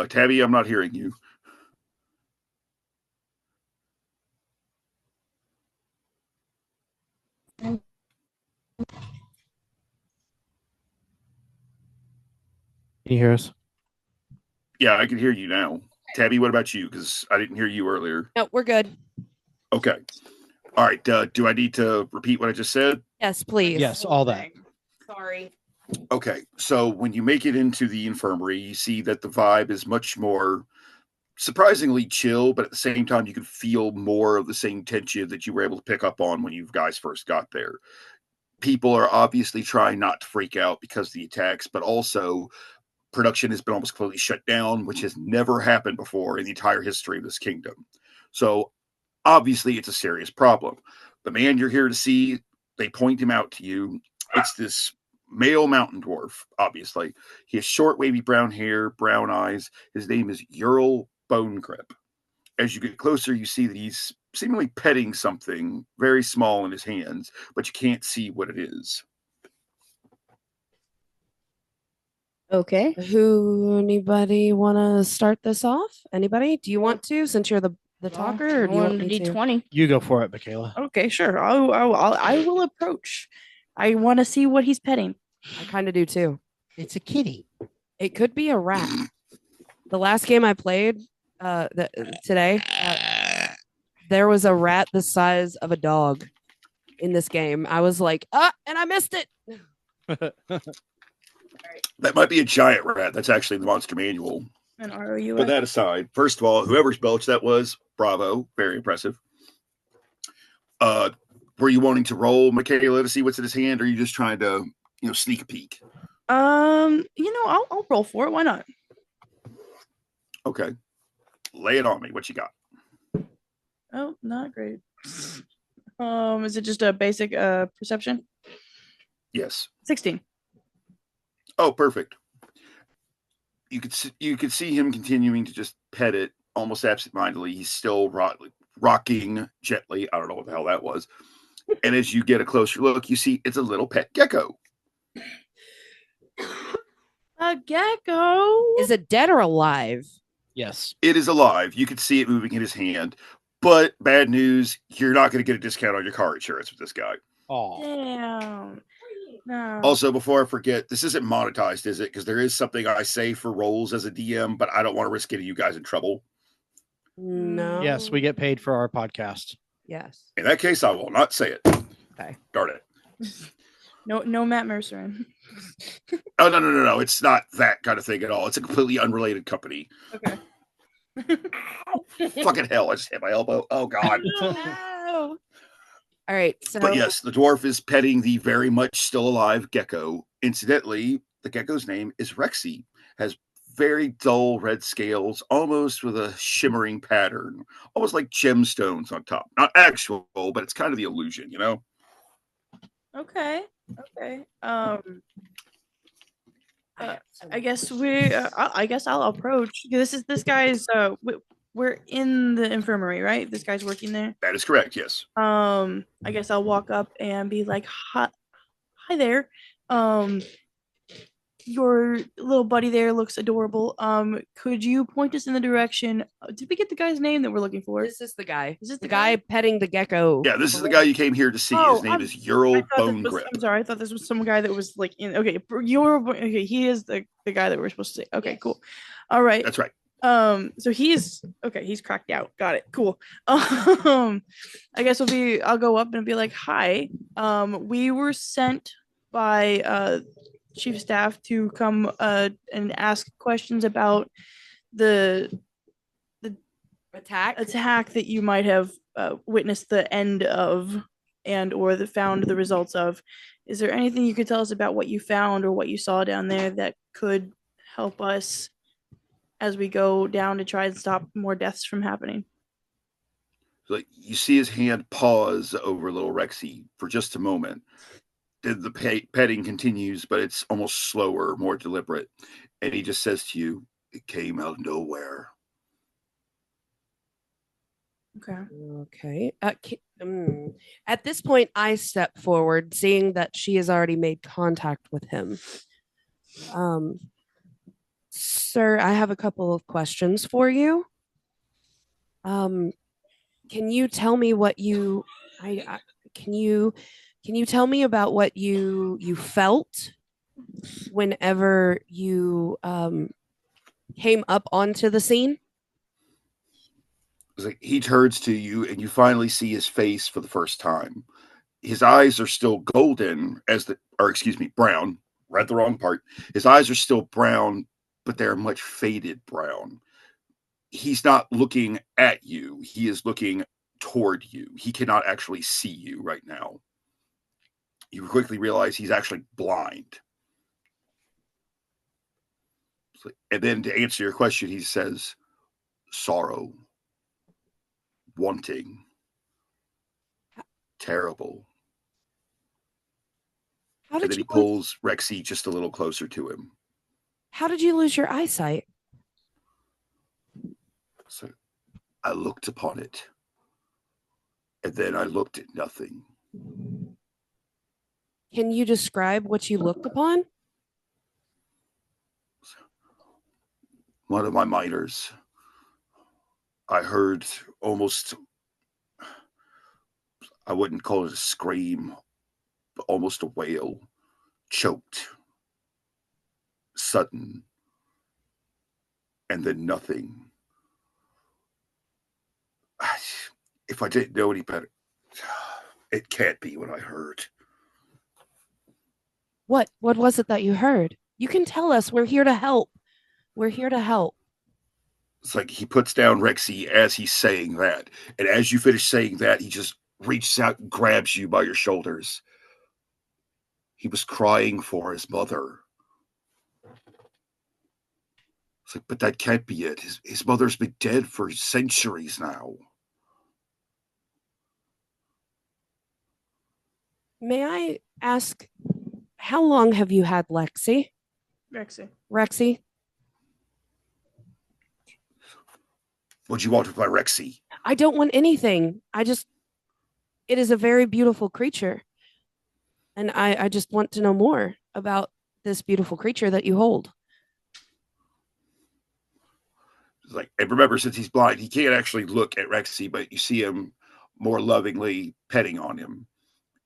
Tabby, I'm not hearing you. Can you hear us? Yeah, I can hear you now. Tabby, what about you? Because I didn't hear you earlier. No, we're good. Okay. All right. Do I need to repeat what I just said? Yes, please. Yes, all that. Sorry. Okay. So when you make it into the infirmary, you see that the vibe is much more surprisingly chill, but at the same time, you can feel more of the same tension that you were able to pick up on when you guys first got there. People are obviously trying not to freak out because of the attacks, but also production has been almost completely shut down, which has never happened before in the entire history of this kingdom. So obviously it's a serious problem. The man you're here to see, they point him out to you. It's this male mountain dwarf, obviously. He has short, wavy brown hair, brown eyes. His name is Ural Bone Grip. As you get closer, you see that he's seemingly petting something very small in his hands, but you can't see what it is. Okay. Anybody want to start this off? Anybody? Do you want to, since you're the talker, or do you want me to? D20. You go for it, McKayla. Okay, sure. I will approach. I want to see what he's petting. I kind of do too. It's a kitty. It could be a rat. The last game I played today, there was a rat the size of a dog in this game. I was like, and I missed it. That might be a giant rat. That's actually the monster manual. And ROU. But that aside, first of all, whoever's belch that was, bravo. Very impressive. Were you wanting to roll, McKayla, to see what's in his hand, or are you just trying to, sneak a peek? I'll roll for it. Why not? Okay. Lay it on me. What you got? Oh, not great. Is it just a basic perception? Yes. 16. Oh, perfect. You could see him continuing to just pet it almost absentmindedly. He's still rocking gently. I don't know what the hell that was. And as you get a closer look, you see it's a little pet gecko. A gecko? Is it dead or alive? Yes. It is alive. You can see it moving in his hand. But bad news, you're not going to get a discount on your car insurance with this guy. Oh. Damn. No. Also, before I forget, this isn't monetized, is it? Because there is something I say for roles as a DM, but I don't want to risk getting you guys in trouble. No. Yes, we get paid for our podcast. Yes. In that case, I will not say it. Okay. Darn it. No Matt Mercer in. Oh, no. It's not that kind of thing at all. It's a completely unrelated company. Okay. Fucking hell, I just hit my elbow. Oh, God. No. All right. So, But yes, the dwarf is petting the very much still alive gecko. Incidentally, the gecko's name is Rexy. Has very dull red scales, almost with a shimmering pattern, almost like gemstones on top. Not actual, but it's kind of the illusion, you know? Okay. I guess I'll approach. This guy's. We're in the infirmary, right? This guy's working there. That is correct, yes. I guess I'll walk up and be like, hi there. Your little buddy there looks adorable. Could you point us in the direction? Did we get the guy's name that we're looking for? this is the guy. Is this The guy petting the gecko. Yeah, this is the guy you came here to see. Oh, His name is Ural Bone Grip. I'm sorry, I thought this was some guy that was like in. Okay, he is the guy that we're supposed to see. Okay, Yes. cool. All right. That's right. So he's cracked out. Got it. Cool. I guess I'll go up and be like, hi. We were sent by chief of staff to come and ask questions about the attack that you might have witnessed the end of and or found the results of. Is there anything you could tell us about what you found or what you saw down there that could help us as we go down to try and stop more deaths from happening? Like, you see his hand pause over little Rexy for just a moment. Then the petting continues, but it's almost slower, more deliberate. And he just says to you, it came out of nowhere. Okay. At this point, I step forward, seeing that she has already made contact with him. Sir, I have a couple of questions for you. Can you tell me what you can you tell me about what you felt whenever you came up onto the scene? It's like he turns to you and you finally see his face for the first time. His eyes are still golden brown. Read the wrong part. His eyes are still brown, but they're much faded brown. He's not looking at you. He is looking toward you. He cannot actually see you right now. You quickly realize he's actually blind. And then to answer your question, he says, sorrow, wanting, terrible. And then he pulls Rexy just a little closer to him. How did you lose your eyesight? So I looked upon it, and then I looked at nothing. Can you describe what you looked upon? One of my miners, I heard almost, I wouldn't call it a scream, but almost a wail, choked, sudden, and then nothing. If I didn't know any better, it can't be what I heard. What was it that you heard? You can tell us. We're here to help. We're here to help. It's like he puts down Rexy as he's saying that. And as you finish saying that, he just reaches out and grabs you by your shoulders. He was crying for his mother. It's like, but that can't be it. His mother's been dead for centuries now. May I ask, how long have you had Rexy? Rexy. What'd you want with my Rexy? I don't want anything. It is a very beautiful creature. And I just want to know more about this beautiful creature that you hold. It's like, and remember, since he's blind, he can't actually look at Rexy, but you see him more lovingly petting on him,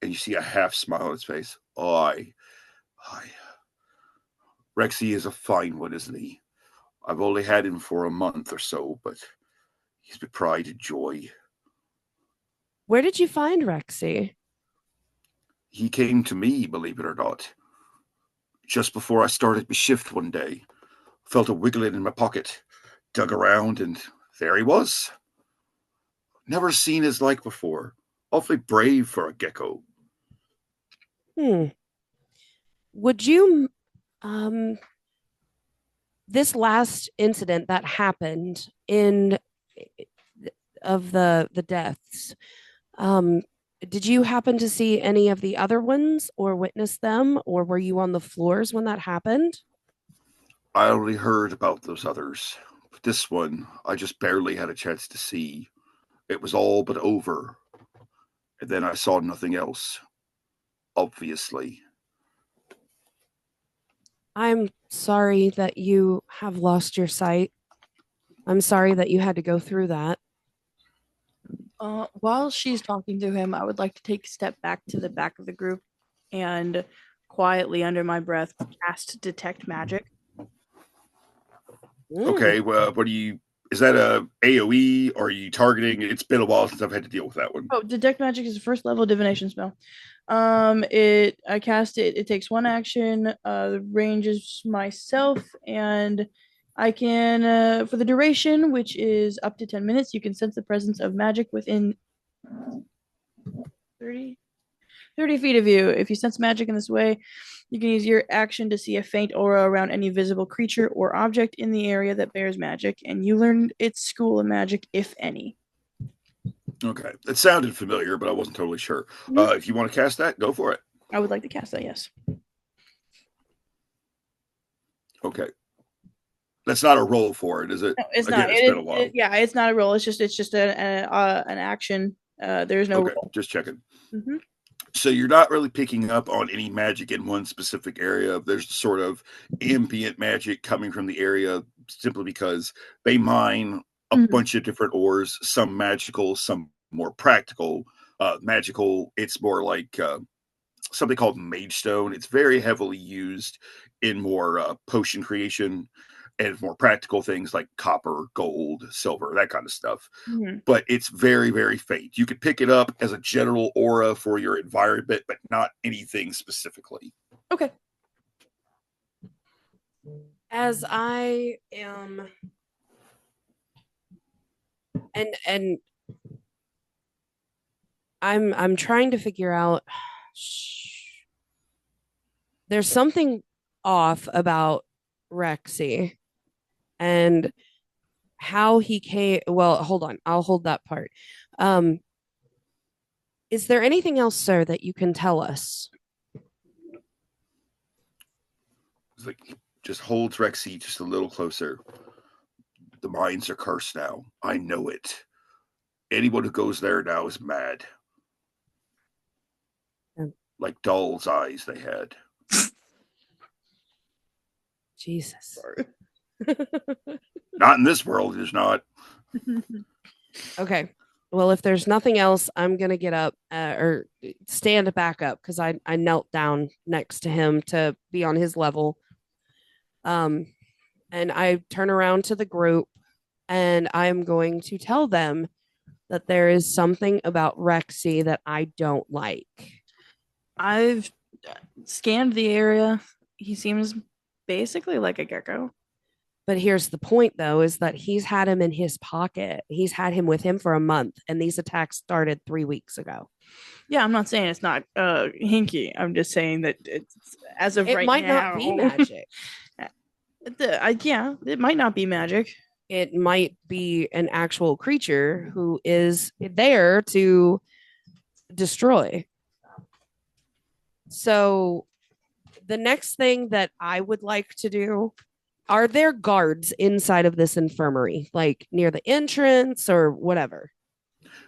and you see a half smile on his face. Rexy is a fine one, isn't he? I've only had him for a month or so, but he's been pride and joy. Where did you find Rexy? He came to me, believe it or not, just before I started my shift one day. Felt a wiggling in my pocket, dug around, and there he was. Never seen his like before. Awfully brave for a gecko. Would you, this last incident that happened of the deaths, did you happen to see any of the other ones or witness them, or were you on the floors when that happened? I only heard about those others, but this one I just barely had a chance to see. It was all but over, and then I saw nothing else, obviously. I'm sorry that you have lost your sight. I'm sorry that you had to go through that. While she's talking to him, I would like to take a step back to the back of the group and quietly, under my breath, cast Detect Magic. Okay, well, is that a AoE, or are you targeting? It's been a while since I've had to deal with that one. Oh, Detect Magic is a first level divination spell. I cast it. It takes one action. The range is myself, and I can, for the duration, which is up to 10 minutes, you can sense the presence of magic within 30 feet of you. If you sense magic in this way, you can use your action to see a faint aura around any visible creature or object in the area that bears magic, and you learn its school of magic, if any. Okay, it sounded familiar, but I wasn't totally sure. If you want to cast that, go for it. I would like to cast that, yes. Okay. That's not a roll for it, is it? No, it's Again, not. It's been a while. It's not a roll. It's just an action. There's no Okay, roll. just checking. Mm-hmm. So you're not really picking up on any magic in one specific area. There's sort of ambient magic coming from the area simply because they mine a bunch of different ores, some magical, some more practical. Magical, it's more like something called mage stone. It's very heavily used in more potion creation and more practical things like copper, gold, silver, that kind of stuff. But it's very, very faint. You could pick it up as a general aura for your environment, but not anything specifically. Okay. As I am, and I'm trying to figure out. There's something off about Rexy and how he came. Well, hold on. I'll hold that part. Is there anything else, sir, that you can tell us? It's like he just holds Rexy just a little closer. The mines are cursed now. I know it. Anyone who goes there now is mad. Like doll's eyes they had. Jesus. Not in this world, it is not. Okay. Well, if there's nothing else, I'm going to get up or stand back up because I knelt down next to him to be on his level. And I turn around to the group and I'm going to tell them that there is something about Rexy that I don't like. I've scanned the area. He seems basically like a gecko. But here's the point, though, is that he's had him in his pocket. He's had him with him for a month, and these attacks started 3 weeks ago. Yeah, I'm not saying it's not hinky. I'm just saying that it's, as of it right might now, not be magic. Yeah, it might not be magic. It might be an actual creature who is there to destroy. So the next thing that I would like to do, are there guards inside of this infirmary, like near the entrance or whatever?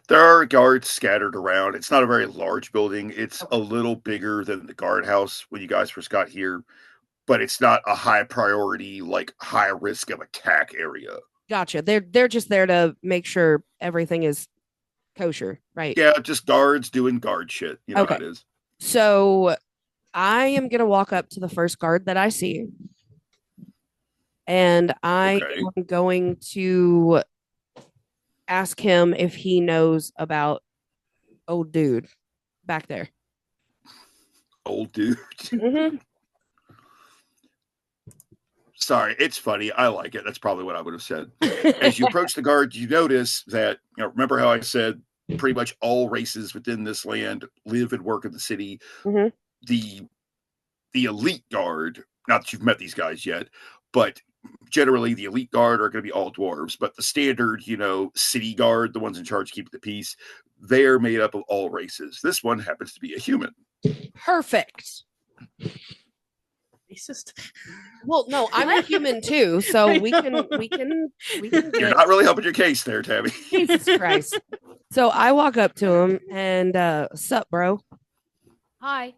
There are guards scattered around. It's not a very large building. It's a little bigger than the guardhouse when you guys first got here, but it's not a high priority, like high risk of attack area. Gotcha. They're just there to make sure everything is kosher, right? Yeah, just guards doing guard shit. You know how it is. So I am gonna walk up to the first guard that I see, and I am going to ask him if he knows about old dude back there. Old dude. Mm-hmm. Sorry, it's funny. I like it. That's probably what I would have said. As you approach the guard, you notice that, remember how I said pretty much all races within this land live and work in the city. Mm-hmm. The elite guard, not that you've met these guys yet, but generally the elite guard are going to be all dwarves. But the standard, city guard, the ones in charge keeping the peace, they're made up of all races. This one happens to be a human. Perfect. Racist. Well, no, I'm a human too, so we can. You're not really helping your case there, Tabby. Jesus Christ. So I walk up to him and sup, bro? Hi.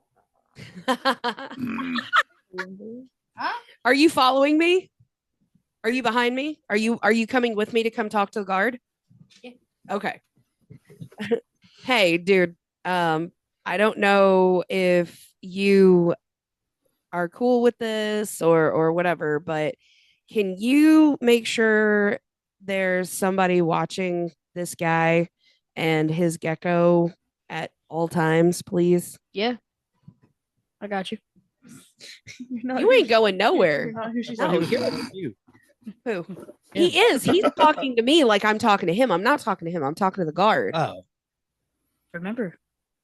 Are you following me? Are you behind me? Are you coming with me to come talk to the guard? Yeah. Okay. Hey, dude. I don't know if you are cool with this or whatever, but can you make sure there's somebody watching this guy and his gecko at all times, please? Yeah. I got you. You ain't going nowhere. No, You. Who? He is. He's talking to me like I'm talking to him. I'm not talking to him. I'm talking to the guard. Oh. Remember,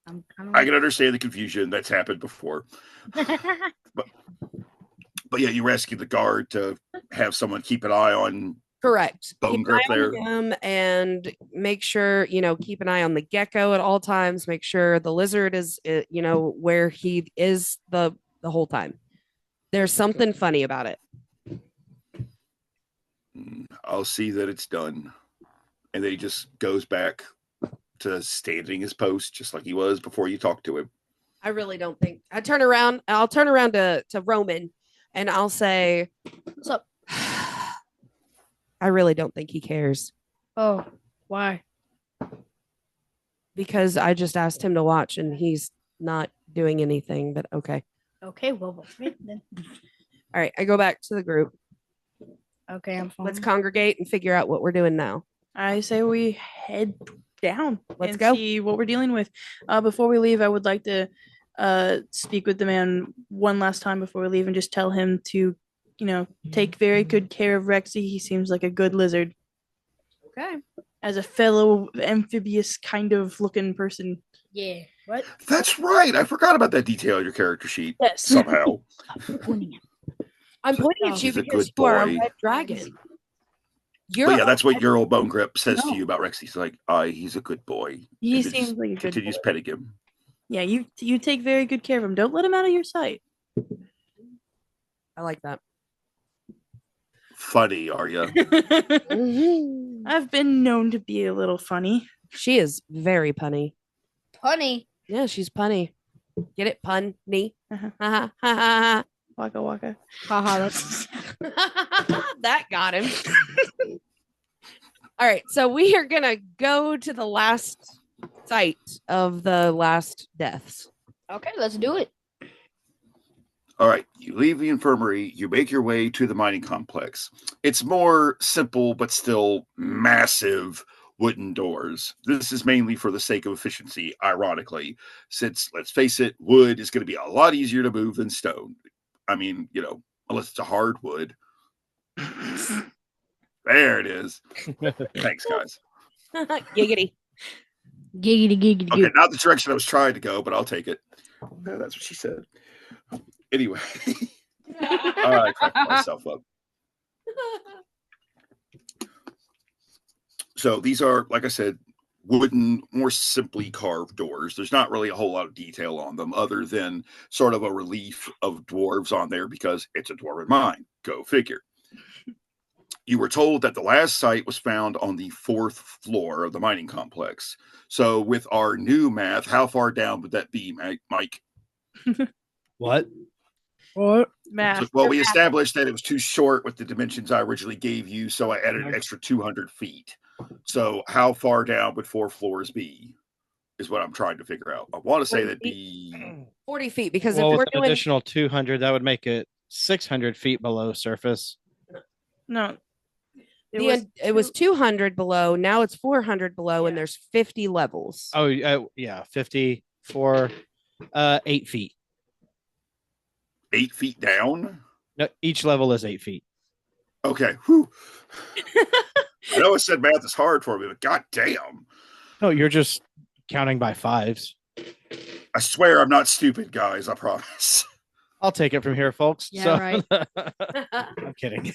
I'm kind of. I can understand the confusion that's happened before. But yeah, you rescued the guard to have someone keep an eye on Correct. Bone Keep Grip an eye on there. him and make sure, keep an eye on the gecko at all times. Make sure the lizard is, where he is the whole time. There's something funny about it. I'll see that it's done. And then he just goes back to standing his post just like he was before you talked to him. I really don't think. I'll turn around to Roman and I'll say, What's up? I really don't think he cares. Oh, why? Because I just asked him to watch and he's not doing anything, but okay. Okay, well, then. All right, I go back to the group. Okay, I'm fine. Let's congregate and figure out what we're doing now. I say we head down. Let's and go. See what we're dealing with. Before we leave, I would like to speak with the man one last time before we leave and just tell him to, take very good care of Rexy. He seems like a good lizard. Okay. As a fellow amphibious kind of looking person. Yeah. What? That's right. I forgot about that detail on your character sheet. Yes. Somehow. I'm pointing at you He's a because good you are a boy. red dragon. But yeah, that's what your old Bone Grip says to you about Rex. He's like, he's a good boy. He And then seems just like a good continues boy. petting him. Yeah, you take very good care of him. Don't let him out of your sight. I like that. Funny, are you? I've been known to be a little funny. She is very punny. Punny. Yeah, she's punny. Get it? Punny. Uh-huh. Waka waka. Haha, that's That got him. All right, so we are gonna go to the last site of the last deaths. okay. Let's do it. All right, you leave the infirmary, you make your way to the mining complex. It's more simple, but still massive wooden doors. This is mainly for the sake of efficiency, ironically, since, let's face it, wood is going to be a lot easier to move than stone. I mean, unless it's a hardwood. There it is. Thanks, guys. Giggity. Giggity. Okay, not the direction I was trying to go, but I'll take it. That's what she said. Anyway, I cracked myself up. So these are, like I said, wooden, more simply carved doors. There's not really a whole lot of detail on them other than sort of a relief of dwarves on there because it's a dwarven mine. Go figure. You were told that the last site was found on the 4th floor of the mining complex. So with our new math, how far down would that be, Mike? What? What? math. Well, we established that it was too short with the dimensions I originally gave you, so I added an extra 200 feet. So how far down would 4 floors be? Is what I'm trying to figure out. I want to say that'd be 40 feet, because Well, if we're with an doing additional 200, that would make it 600 feet below surface. No. it was 200 below, now it's 400 below, and there's 50 levels. Oh, yeah, 50 for 8 feet. 8 feet down? No, each level is 8 feet. Okay. Whew. I know I said math is hard for me, but goddamn. No, you're just counting by fives. I swear I'm not stupid, guys. I promise. I'll take it from here, folks. Yeah, right. I'm kidding.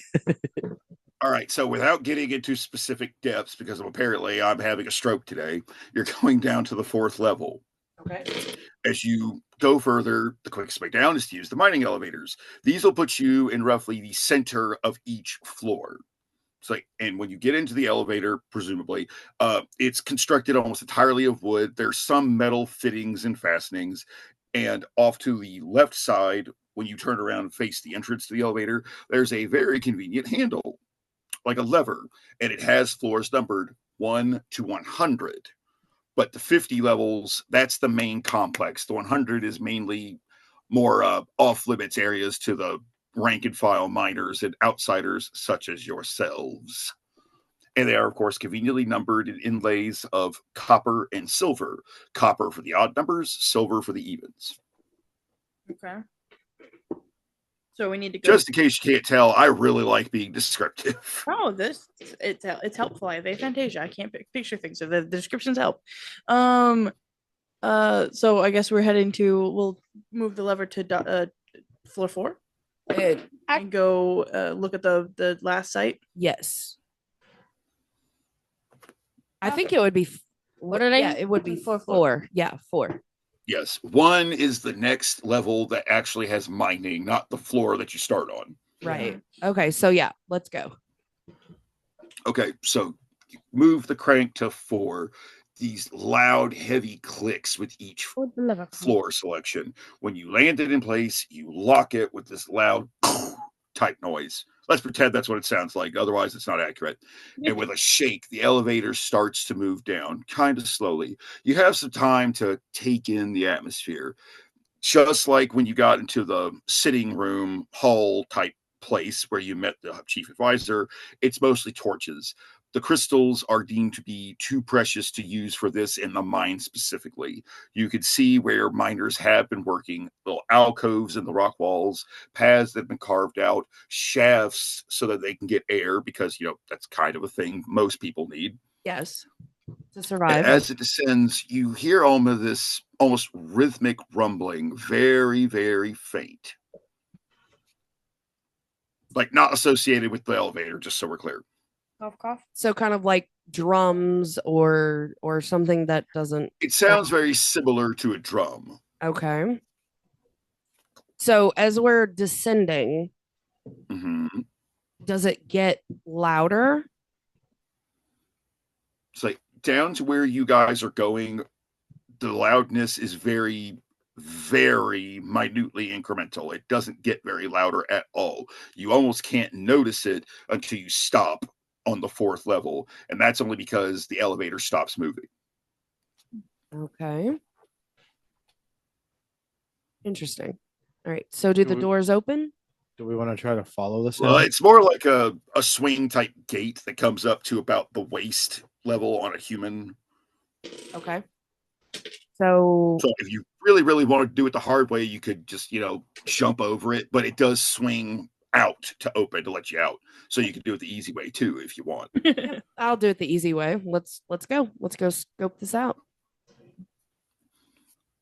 All right. So without getting into specific depths, because apparently I'm having a stroke today, you're going down to the 4th level. Okay. As you go further, the quickest way down is to use the mining elevators. These will put you in roughly the center of each floor. So, and when you get into the elevator, presumably, it's constructed almost entirely of wood. There's some metal fittings and fastenings. And off to the left side, when you turn around and face the entrance to the elevator, there's a very convenient handle, like a lever. And it has floors numbered 1 to 100. But the 50 levels, that's the main complex. The 100 is mainly more off-limits areas to the rank and file miners and outsiders such as yourselves. And they are, of course, conveniently numbered in inlays of copper and silver. Copper for the odd numbers, silver for the evens. Okay. So we need to go. Just in case you can't tell, I really like being descriptive. Oh, it's helpful. I have aphantasia. I can't picture things, so the descriptions help. So I guess we'll move the lever to floor 4 and go look at the last site. Yes. I think it would be. What are they? Yeah, it would be 4. Yeah, 4. Yes. 1 is the next level that actually has mining, not the floor that you start on. Right. Okay. So yeah, let's go. Okay. So move the crank to 4. These loud, heavy clicks with each floor selection. When you land it in place, you lock it with this loud type noise. Let's pretend that's what it sounds like. Otherwise, it's not accurate. And with a shake, the elevator starts to move down, kind of slowly. You have some time to take in the atmosphere. Just like when you got into the sitting room hall type place where you met the chief advisor, it's mostly torches. The crystals are deemed to be too precious to use for this in the mine specifically. You could see where miners have been working, little alcoves in the rock walls, paths that have been carved out, shafts so that they can get air because, that's kind of a thing most people need. Yes. To survive. As it descends, you hear this almost rhythmic rumbling, very, very faint. Like not associated with the elevator, just so we're clear. Cough, cough. So kind of like drums or something that doesn't. It sounds very similar to a drum. Okay. So as we're descending, does it get louder? It's like down to where you guys are going, the loudness is very, very minutely incremental. It doesn't get very louder at all. You almost can't notice it until you stop on the 4th level, and that's only because the elevator stops moving. Okay. Interesting. All right. So do the doors open? Do we want to try to follow this? Well, it's more like a swing type gate that comes up to about the waist level on a human. Okay. So if you really, really want to do it the hard way, you could just, jump over it, but it does swing out to open to let you out. So you can do it the easy way too if you want. I'll do it the easy way. Let's go. Let's go scope this out.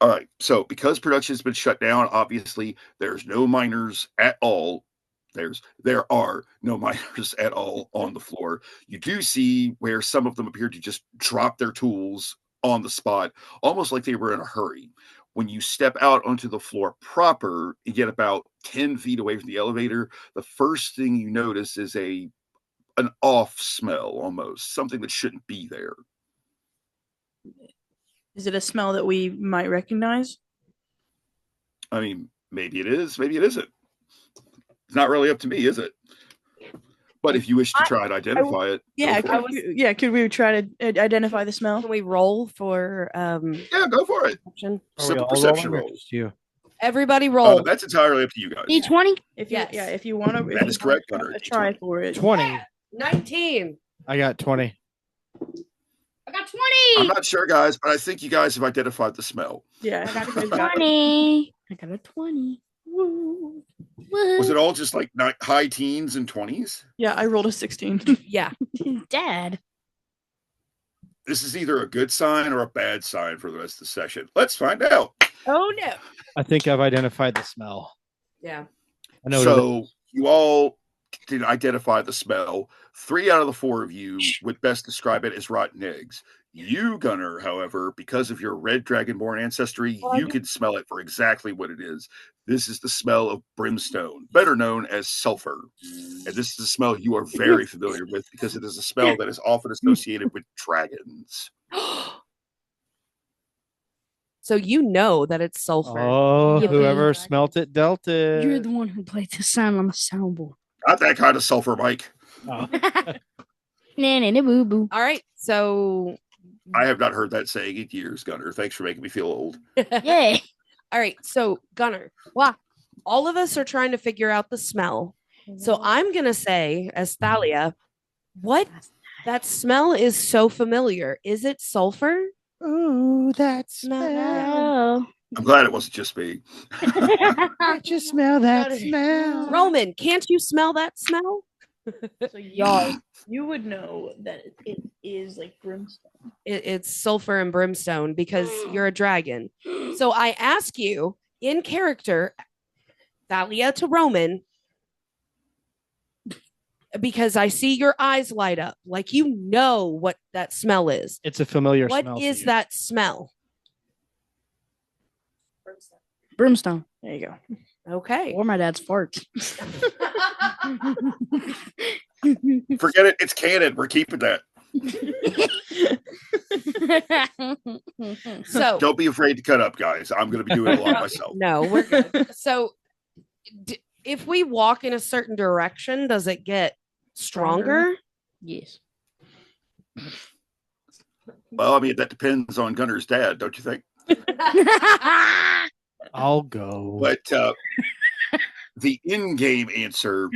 All right. So because production has been shut down, obviously there's no miners at all. There are no miners at all on the floor. You do see where some of them appear to just drop their tools on the spot, almost like they were in a hurry. When you step out onto the floor proper, you get about 10 feet away from the elevator. The first thing you notice is an off smell, almost something that shouldn't be there. Is it a smell that we might recognize? I mean, maybe it is, maybe it isn't. It's not really up to me, is it? But if you wish to try and identify it, Yeah, go for it. could we try to identify the smell? Can we roll for Yeah, go for it. perception? Are we Simple all perception rolling or roll. just you? Everybody roll. That's entirely up to you guys. D20? If you, Yes. yeah, if you want to, That is correct, Gunnar. try for it. 20. 19. I got 20. I got I'm 20. not sure, guys, but I think you guys have identified the smell. Yeah, I got a 20. I got a 20. Woo. Was it all just like high teens and 20s? Yeah, I rolled a 16. Yeah. Dad? This is either a good sign or a bad sign for the rest of the session. Let's find out. Oh no. I think I've identified the smell. Yeah. I know. So you all did identify the smell. 3 out of the 4 of you would best describe it as rotten eggs. You, Gunnar, however, because of your red dragonborn ancestry, you can smell it for exactly what it is. This is the smell of brimstone, better known as sulfur. And this is a smell you are very familiar with because it is a smell that is often associated with dragons. So you know that it's sulfur. Oh, Yeah, whoever but- smelt it dealt it. You're the one who played the sound on the soundboard. Not that kind of sulfur, Mike. Oh. Nah, boo boo. All right. So I have not heard that saying in years, Gunnar. Thanks for making me feel old. Yeah. all right. So Gunnar, all of us are trying to figure out the smell. So I'm gonna say, as Thalia, what that smell is so familiar. Is it sulfur? Ooh, that Oh. I'm glad it wasn't just me. Can't you smell that smell? Roman, can't you smell that smell? So you would know that it is like brimstone. It's sulfur and brimstone because you're a dragon. So I ask you in character, Thalia to Roman, because I see your eyes light up, like you know what that smell is. It's a familiar What smell. is that smell? Brimstone. There you go. Okay. Or my dad's farts. Forget it. It's canon. We're keeping that. So Don't be afraid to cut up, guys. I'm going to be doing a lot myself. no, we're good. So if we walk in a certain direction, does it get stronger? Yes. Well, I mean, that depends on Gunnar's dad, don't you think? I'll go. But the in-game answer,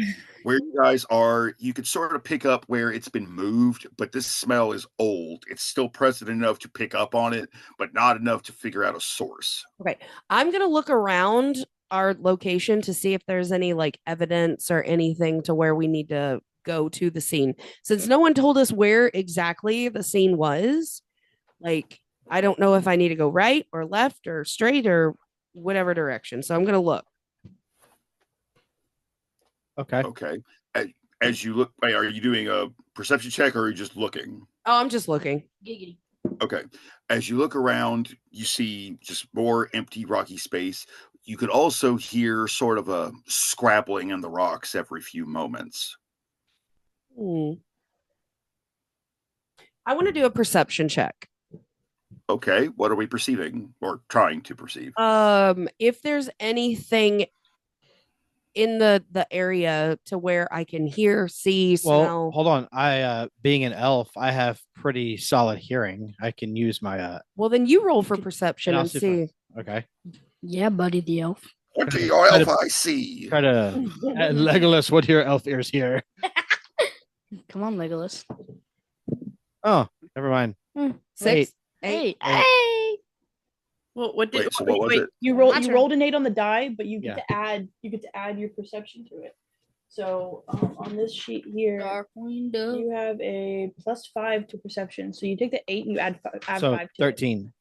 where you guys are, you can sort of pick up where it's been moved, but this smell is old. It's still present enough to pick up on it, but not enough to figure out a source. Okay. I'm going to look around our location to see if there's any like evidence or anything to where we need to go to the scene. Since no one told us where exactly the scene was, like, I don't know if I need to go right or left or straight or whatever direction. So I'm going to look. Okay. Okay. As you look, are you doing a perception check or are you just looking? Oh, I'm just looking. Giggity. Okay. As you look around, you see just more empty, rocky space. You could also hear sort of a scrabbling in the rocks every few moments. I want to do a perception check. Okay. What are we perceiving or trying to perceive? If there's anything in the area to where I can hear, see, Well, smell. hold on. I being an elf, I have pretty solid hearing. I can use my Well, then you roll for perception I'll and see see. okay. Yeah, buddy, the elf. What do your elf I see? Try to Legolas, what do your elf ears hear? Come on, Legolas. Oh, never mind. 6, Hey, 8. hey. Well, what did Wait, so what was it? You My rolled turn. an 8 on the die, but you get Yeah. to add your perception to it. So on this sheet here, Darkwing Duck. you have a +5 to perception. So you take the 8 and you add 5 So to it. 13.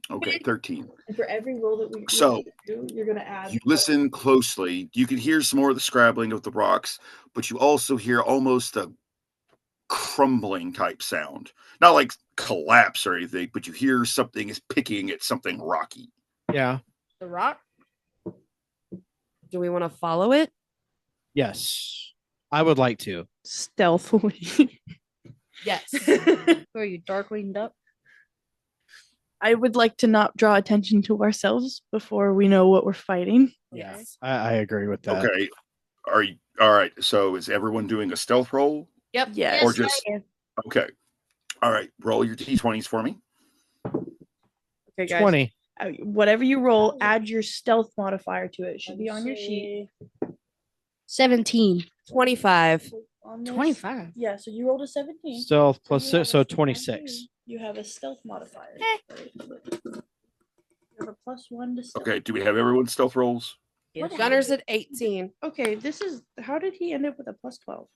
Okay, 13. And for every roll that we So, do, you're gonna add. You listen closely. You can hear some more of the scrabbling of the rocks, but you also hear almost a crumbling type sound. Not like collapse or anything, but you hear something is picking at something rocky. Yeah. The rock. Do we want to follow it? Yes. I would like to. stealthily. Yes. Who are you, Darkwing Duck? I would like to not draw attention to ourselves before we know what we're fighting. Yes, I agree with that. Okay. Are you all right? So is everyone doing a stealth roll? Yep. Yes. Or just okay. All right. Roll your d20s for me. Okay, guys. 20. Whatever you roll, add your stealth modifier to it. It should be on your sheet. 17. 25. On this- 25. Yeah, so you rolled a 17. Stealth So plus you 6, have so a 26. You have a stealth modifier. You have a +1 to stealth. Okay. Do we have everyone's stealth rolls? Yes. Gunner's at 18. Okay, this is how did he end up with a +12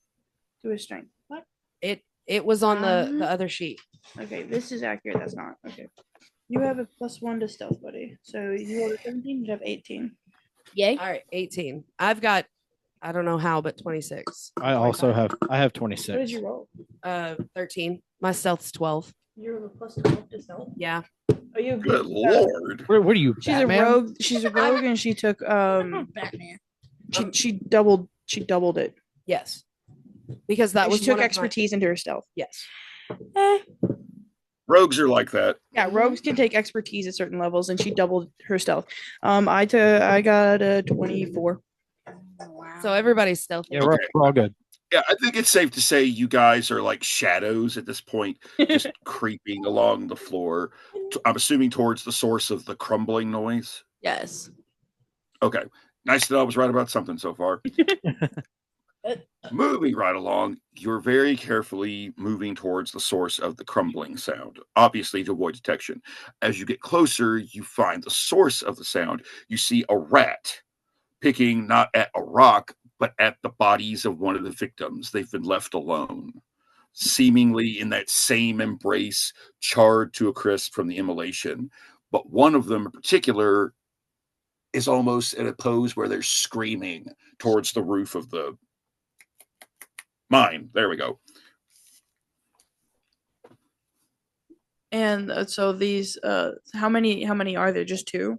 to his strength? What? It was on the other sheet. Okay, this is accurate. That's not. Okay. You have a +1 to stealth, buddy. So you rolled a 17, you have 18. Yay. All right, 18. I've got, I don't know how, but 26. I also have What did 26. you roll? 13. My stealth's 12. You rolled a +12 to stealth. Yeah. Oh, you Good lord. What are you? She's Batman? a rogue. She's a rogue, and she took Batman. she doubled it. Yes. Because that And was she took one of my- expertise into her stealth. Yes. Rogues are like that. Yeah, rogues can take expertise at certain levels, and she doubled her stealth. I got a 24. So everybody's stealthy. Yeah, we're all good. Yeah, I think it's safe to say you guys are like shadows at this point, just creeping along the floor. I'm assuming towards the source of the crumbling noise. Yes. Okay. Nice to know I was right about something so far. Moving right along, you're very carefully moving towards the source of the crumbling sound, obviously to avoid detection. As you get closer, you find the source of the sound. You see a rat picking not at a rock, but at the bodies of one of the victims. They've been left alone, seemingly in that same embrace, charred to a crisp from the immolation. But one of them in particular is almost in a pose where they're screaming towards the roof of the mine. There we go. And so these, how many are there? Just two?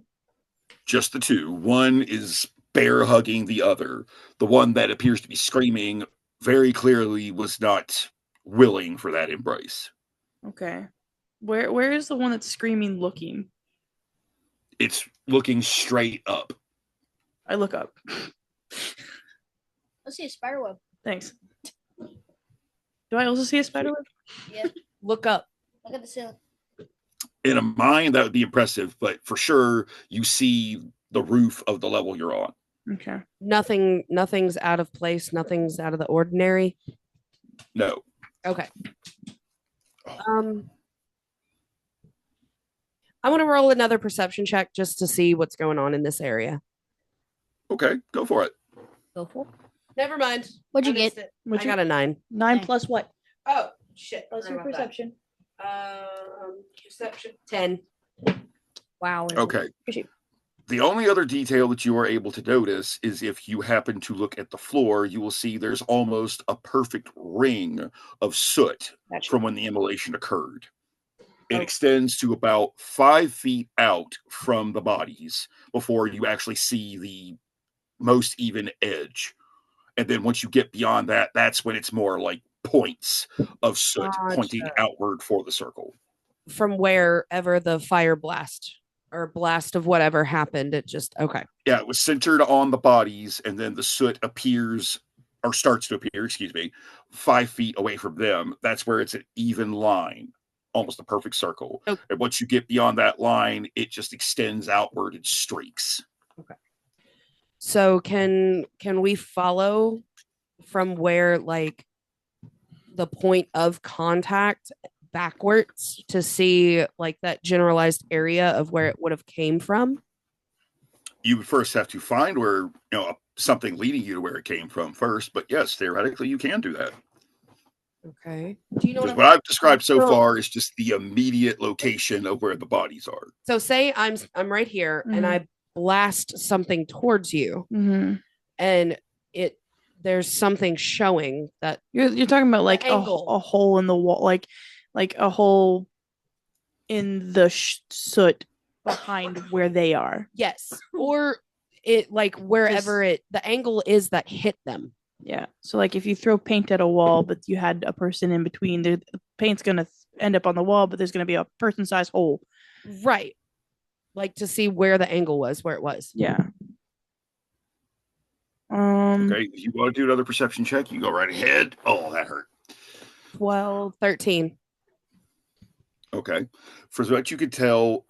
Just the two. One is bear hugging the other. The one that appears to be screaming very clearly was not willing for that embrace. Okay. Where is the one that's screaming looking? It's looking straight up. I look up. Let's see a spider web. Thanks. Do I also see a spider web? Yeah. Look up. Look at the ceiling. In a mine, that would be impressive, but for sure, you see the roof of the level you're on. Okay. Nothing's out of place. Nothing's out of the ordinary. No. Okay. I want to roll another perception check just to see what's going on in this area. Okay, go for it. Go for. Never mind. What'd you I missed get? it. What'd I you- got a 9. 9 Okay. plus what? Oh shit! Plus Sorry your about that. perception. Perception 10. Wow. Okay. Appreciate- The only other detail that you are able to notice is if you happen to look at the floor, you will see there's almost a perfect ring of soot Gotcha. from when the immolation occurred. It Oh. extends to about 5 feet out from the bodies before you actually see the most even edge. And then once you get beyond that, that's when it's more like points of soot pointing Gotcha. outward for the circle. From wherever the fire blast or blast of whatever happened, it just okay. Yeah, it was centered on the bodies, and then the soot appears or starts to appear, 5 feet away from them. That's where it's an even line, almost a perfect circle. Okay. And once you get beyond that line, it just extends outward in streaks. So can we follow from where like the point of contact backwards to see like that generalized area of where it would have came from? You would first have to find where, something leading you to where it came from first. But yes, theoretically, you can do that. Okay. Do you know Because what what I've described so So- far is just the immediate location of where the bodies are. So say I'm right here and Mhm. I blast something towards you Mhm. and there's something showing that You're talking about like angle. a hole in the wall, like a hole in the soot behind where they are. yes, or it like wherever the angle is that hit them. Yeah. So like if you throw paint at a wall, but you had a person in between, the paint's gonna end up on the wall, but there's gonna be a person-sized hole Right. Like to see where the angle was, where it was. Yeah. Okay, if you want to do another perception check, you go right ahead. Oh, that hurt. 12, 13. Okay. For what you could tell,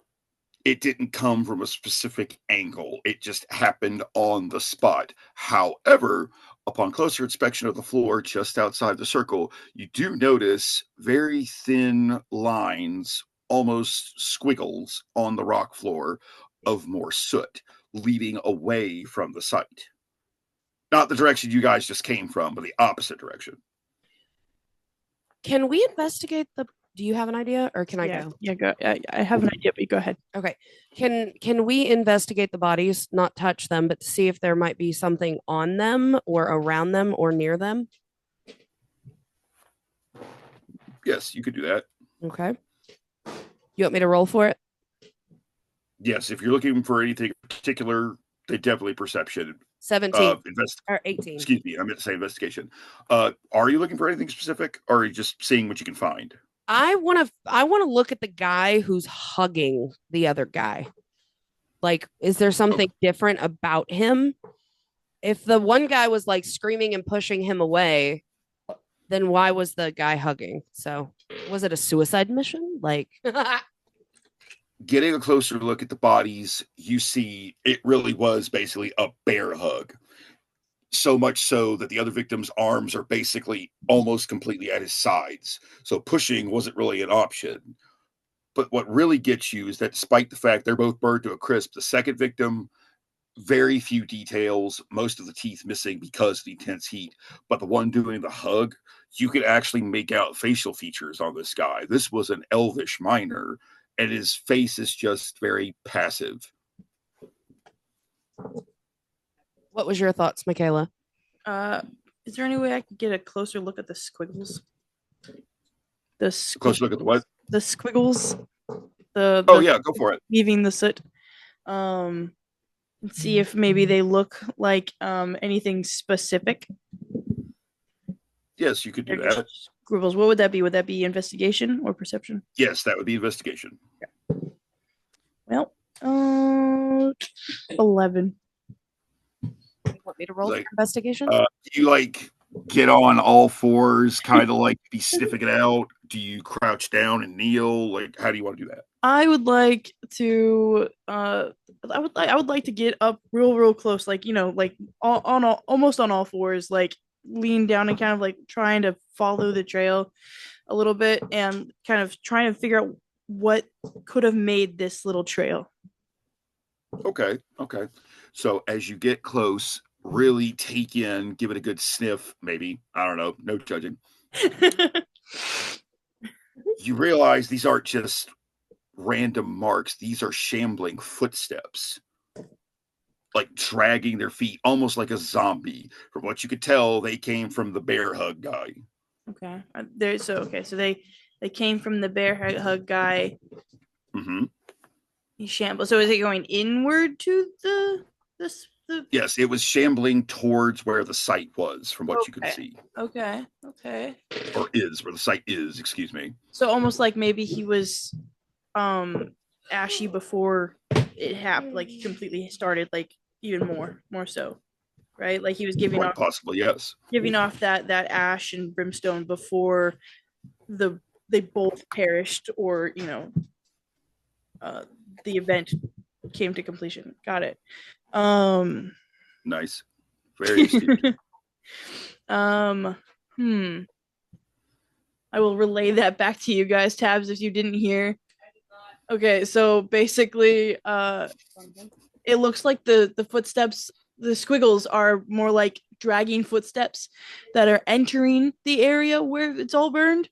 it didn't come from a specific angle. It just happened on the spot. However, upon closer inspection of the floor just outside the circle, you do notice very thin lines, almost squiggles on the rock floor of more soot leading away from the site. Not the direction you guys just came from, but the opposite direction. Can we investigate the? Do you have an idea, or can I go? Yeah, go. I have an idea, but you go ahead. Okay. Can we investigate the bodies, not touch them, but to see if there might be something on them, or around them, or near them? Yes, you could do that. Okay. You want me to roll for it? Yes, if you're looking for anything particular, they definitely perception. 17 or 18. Excuse me, I meant to say investigation. Are you looking for anything specific, or are you just seeing what you can find? I want to look at the guy who's hugging the other guy. Like, is there something different about him? If the one guy was like screaming and pushing him away, then why was the guy hugging? So, was it a suicide mission? Like, getting a closer look at the bodies, you see it really was basically a bear hug. So much so that the other victim's arms are basically almost completely at his sides. So pushing wasn't really an option. But what really gets you is that despite the fact they're both burned to a crisp, the second victim, very few details, most of the teeth missing because of the intense heat. But the one doing the hug, you could actually make out facial features on this guy. This was an elvish miner, and his face is just very passive. what was your thoughts, McKayla? Is there any way I could get a closer look at the squiggles? Closer look at the what? The squiggles. Yeah, go for it. Leaving the soot. And see if maybe they look like anything specific. Yes, you could do that. Scribbles. What would that be? Would that be investigation or perception? Yes, that would be investigation. Yeah. Well, 11. You want me to roll for investigation? Do you get on all fours, kind of be sniffing it out? Do you crouch down and kneel? How do you want to do that? I would like to. I would like to get up real close, almost on all fours, lean down and kind of trying to follow the trail a little bit and kind of trying to figure out what could have made this little trail. Okay. So as you get close, really take in, give it a good sniff, maybe. I don't know, no judging. You realize these aren't just random marks. These are shambling footsteps, dragging their feet, almost like a zombie. From what you could tell, they came from the bear hug guy. Okay. So they came from the bear hug guy. Mm-hmm. He shambles. So is it going inward to the? Yes, it was shambling towards where the site was, from what you could see. Okay. Or is, where the site is, excuse me. So almost like maybe he was ashy before it happened, completely started, even more so, right? He was giving off, possibly, yes, giving off that ash and brimstone before they both perished, or the event came to completion. Got it. Nice. Very astute. I will relay that back to you guys, Tabs, if you didn't hear. Okay, so basically, it looks like the footsteps, the squiggles are more like dragging footsteps that are entering the area where it's all burned.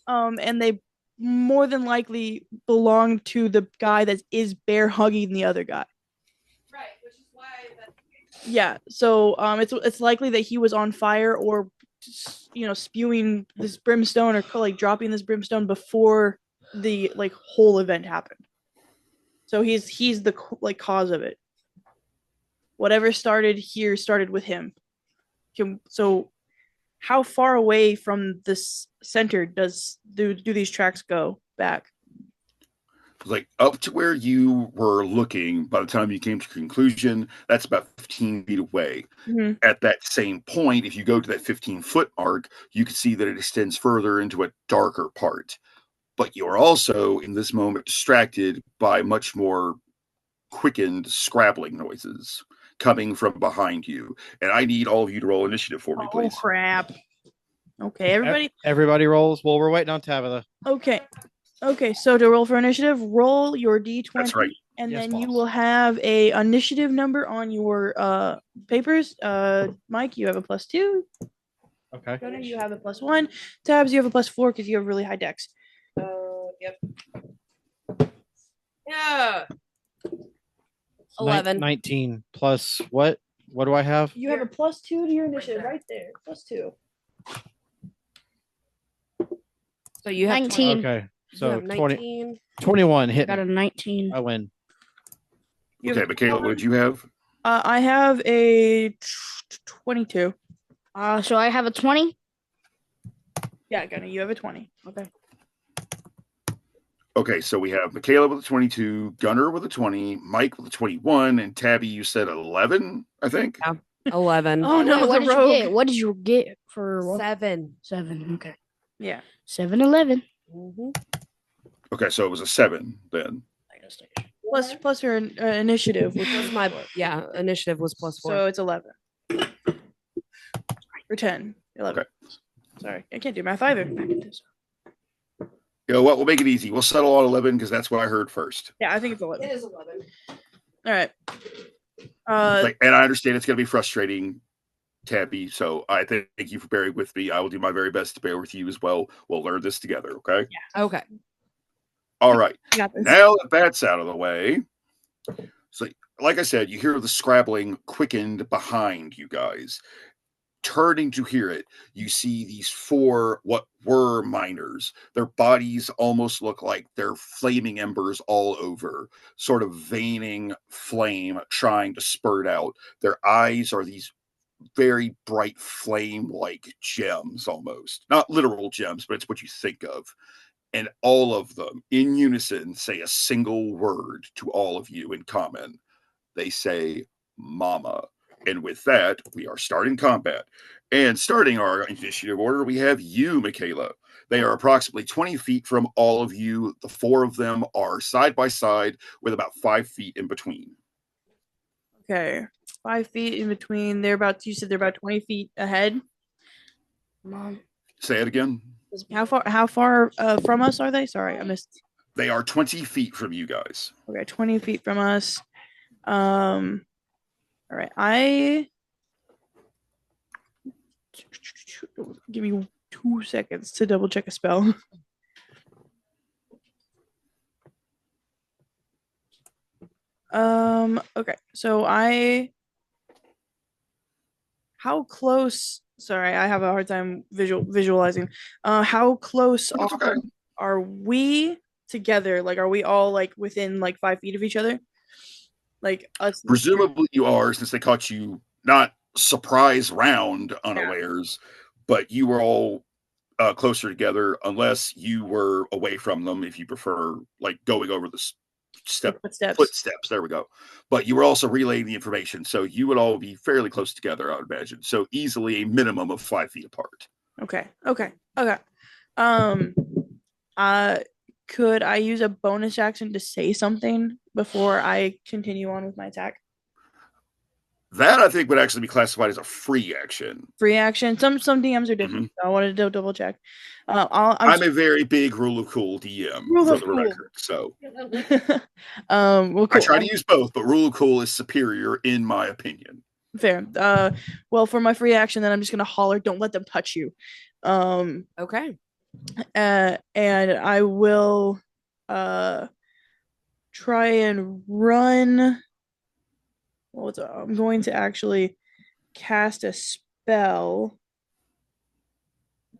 And they more than likely belong to the guy that is bear hugging the other guy. Right, which is why yeah, so it's likely that he was on fire or spewing this brimstone or dropping this brimstone before the whole event happened. So he's the cause of it. Whatever started here started with him. So how far away from this center do these tracks go back? Like up to where you were looking by the time you came to conclusion, that's about 15 feet away. Mhm. At that same point, if you go to that 15-foot mark, you can see that it extends further into a darker part. But you're also, in this moment, distracted by much more quickened scrabbling noises coming from behind you. And I need all of you to roll initiative for me, Oh please. crap. Okay, everybody. Everybody rolls. Well, we're waiting on Tabitha. Okay. Okay, so to roll for initiative, roll your D20. That's right. And Yes, then you boss. will have a initiative number on your papers. Mike, you have a +2. Okay. Gunnar, you have a +1. Tabs, you have a +4 because you have really high dex. Yep. Yeah. 11. 19 plus what? What do I have? You have a +2 to your initiative right there. +2. So you have 19. Okay. you So have 20, 19. 21 hit Got me. a 19. I win. You Okay, have a McKayla, what did you have? I have a 22. So I have a 20. Yeah, Gunnar, you have a 20. Okay. Okay, so we have McKayla with a 22, Gunnar with a 20, Mike with a 21, and Tabby, you said 11, I think? Yeah. 11. Oh no, Wait, what the did you rogue. get? What did you get for 7. 7? Okay. Yeah. 7, 11. Mhm. Okay, so it was a 7 then. Plus your initiative, which Was my initiative was +4. so it's 11. Or 10. 11. Okay. Sorry, I can't do math either. You know what? We'll make it easy. We'll settle on 11 because that's what I heard first. Yeah, I think it's 11. It is 11. All right. And I understand it's going to be frustrating, Tabby, so I thank you for bearing with me. I will do my very best to bear with you as well. We'll learn this together, okay? Okay. All right. You got this. Now that that's out of the way, so like I said, you hear the scrabbling quickened behind you guys. Turning to hear it, you see these 4 what were miners. Their bodies almost look like they're flaming embers all over, sort of veining flame trying to spurt out. Their eyes are these very bright flame like gems almost. Not literal gems, but it's what you think of. And all of them in unison say a single word to all of you in common. They say, Mama. And with that, we are starting combat. And starting our initiative order, we have you, McKayla. They are approximately 20 feet from all of you. The 4 of them are side by side with about 5 feet in between. Okay. 5 feet in between. You said they're about 20 feet ahead. Mom. Say it again. How far from us are they? Sorry, I missed. They are 20 feet from you guys. Okay, 20 feet from us. All right. Give me 2 seconds to double check a spell. Okay. So how close? Sorry, I have a hard time visualizing. How close That's okay. are we together? Like, are we all like within like 5 feet of each other? Like us. Presumably you are, since they caught you not surprise round unawares, but you were all closer together, unless you were away from them, if you prefer, like going over the footsteps. There we go. But you were also relaying the information, so you would all be fairly close together, I would imagine. So easily a minimum of 5 feet apart. Okay. Could I use a bonus action to say something before I continue on with my attack? That I think would actually be classified as a free action. Free action. Some DMs are different. So I wanted to double check. I'm a very big rule of cool DM for the record. So well, cool. I try to use both, but rule of cool is superior in my opinion. Fair. Well, for my free action, then I'm just gonna holler, "Don't let them touch you." Okay. And I will try and run. I'm going to actually cast a spell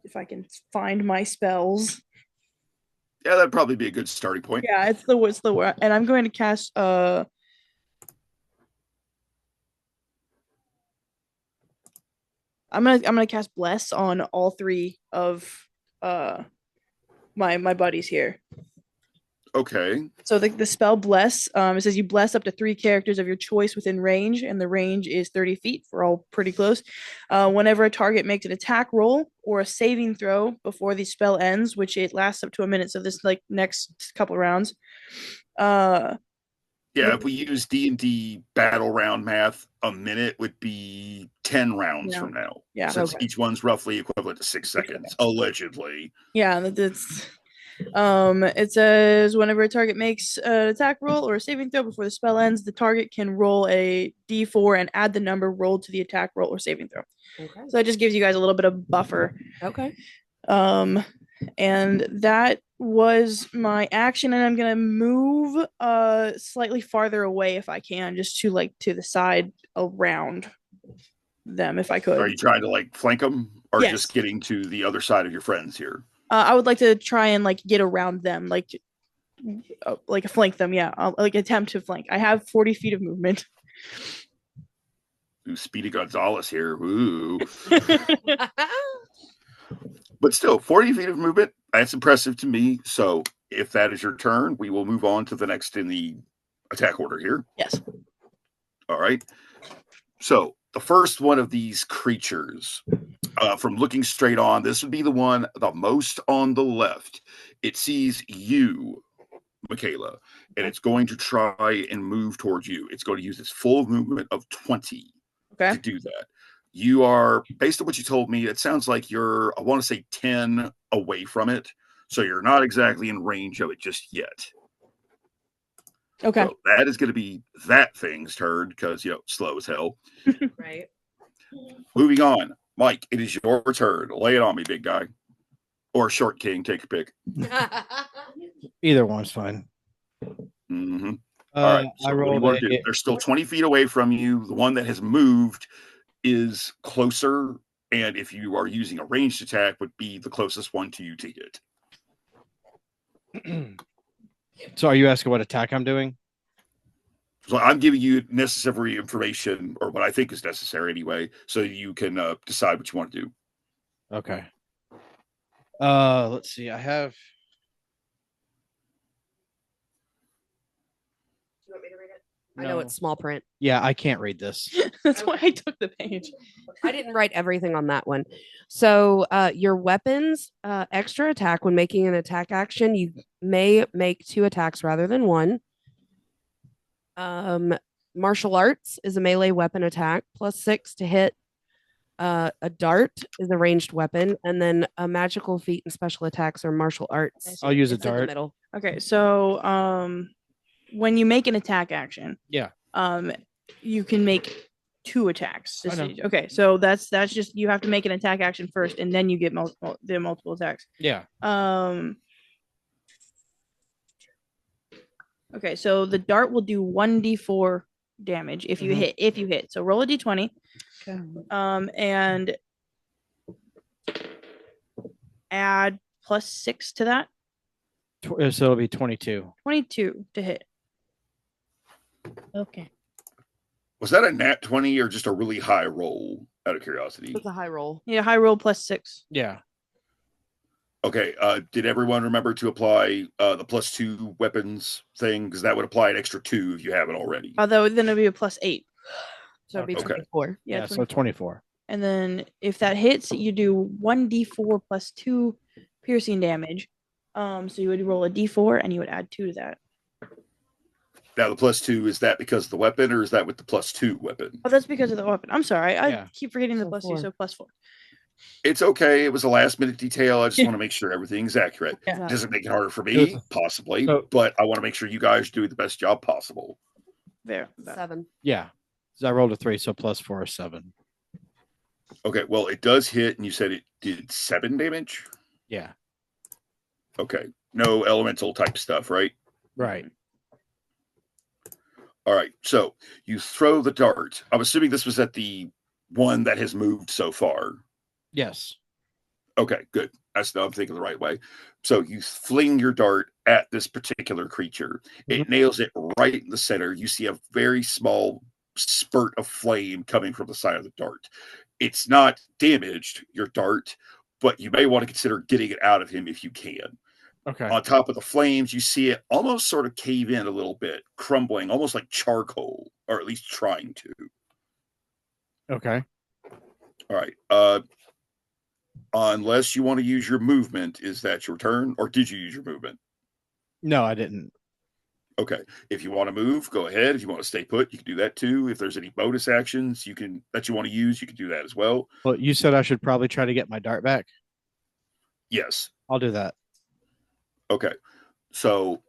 if I can find my spells. Yeah, that'd probably be a good starting point. Yeah, it's the word, and I'm going to cast I'm gonna cast Bless on all 3 of my buddies here. Okay. So the spell Bless, it says you bless up to 3 characters of your choice within range, and the range is 30 feet. We're all pretty close. Whenever a target makes an attack roll or a saving throw before the spell ends, which it lasts up to a minute, so this next couple rounds. If we use D&D battle round math, a minute would be 10 rounds from now. Yeah. Since each one's roughly equivalent to 6 seconds, allegedly. Yeah, that's it says whenever a target makes an attack roll or a saving throw before the spell ends, the target can roll a d4 and add the number rolled to the attack roll or saving throw. Okay. So that just gives you guys a little bit of buffer. Okay. And that was my action, and I'm gonna move slightly farther away if I can, just to the side around them if I could. Are you trying to flank them, or Yes. just getting to the other side of your friends here? I would like to try and get around them, flank them. Yeah, I'll attempt to flank. I have 40 feet of movement. Ooh, Speedy Gonzalez here. Ooh. But still, 40 feet of movement, that's impressive to me. So if that is your turn, we will move on to the next in the attack order here. Yes. All right. So the first one of these creatures, from looking straight on, this would be the one the most on the left. It sees you, McKayla, and it's going to try and move towards you. It's going to use its full movement of 20 to do that. You are, based on what you told me, it sounds like you're, I want to say 10 away from it. So you're not exactly in range of it just yet. Okay. So that is going to be that thing's turn because, slow as hell. Right. Moving on. Mike, it is your turn. Lay it on me, big guy. Or Short King, take a pick. Either one's fine. Mm-hmm. All right. So I rolled what do you want to do? They're still 20 feet away from you. The one that has moved is closer, and if you are using a ranged attack, would be the closest one to you to hit. So are you asking what attack I'm doing? So I'm giving you necessary information, or what I think is necessary anyway, so you can decide what you want to do. Okay. Let's see. I have. Do you want me to read it? I know it's small print. Yeah, I can't read this. That's why I took the page. I didn't write everything on that one. So your weapons, extra attack, when making an attack action, you may make 2 attacks rather than 1. Martial arts is a melee weapon attack, +6 to hit. A dart is a ranged weapon, and then a magical feat and special attacks are martial arts. I'll use a It's in the dart. middle. Okay, so when you make an attack action, Yeah. You can make 2 attacks. I know. Okay, so that's just, you have to make an attack action first, and then you get multiple attacks. Yeah. Okay, so the dart will do 1d4 damage if you hit. So roll a d20. Okay. And add +6 to that. So it'll be 22. 22 to hit. Okay. Was that a nat 20 or just a really high roll, out of curiosity? It's a high roll. Yeah, high roll +6. Yeah. Okay, did everyone remember to apply the +2 weapons thing? Because that would apply an extra 2 if you haven't already. Although then it'll be a +8. So it'd be Okay. 24. Yeah, So 24. And then if that hits, you do 1d4 +2 piercing damage. So you would roll a d4 and you would add 2 to that. Now the +2, is that because of the weapon, or is that with the +2 weapon? Oh, that's because of the weapon. I'm sorry. I Yeah. keep forgetting the So +2, 4. so +4. It's okay. It was a last minute detail. I just want to make sure everything's accurate. Yeah. Does it make it harder for me? Possibly. So- But I want to make sure you guys do the best job possible. There. 7. Yeah. So I rolled a 3, so +4 is 7. Okay, well, it does hit, and you said it did 7 damage? Yeah. Okay. No elemental type stuff, right? Right. All right. So you throw the dart. I'm assuming this was at the one that has moved so far. Yes. Okay, good. I'm thinking the right way. So you fling your dart at this particular creature. It nails it right in the center. You see a very small spurt of flame coming from the side of the dart. It's not damaged, your dart, but you may want to consider getting it out of him if you can. Okay. On top of the flames, you see it almost sort of cave in a little bit, crumbling, almost like charcoal, or at least trying to. Okay. All right. Unless you want to use your movement, is that your turn, or did you use your movement? No, I didn't. Okay. If you want to move, go ahead. If you want to stay put, you can do that too. If there's any bonus actions that you want to use, you can do that as well. Well, you said I should probably try to get my dart back. Yes. I'll do that. Okay. So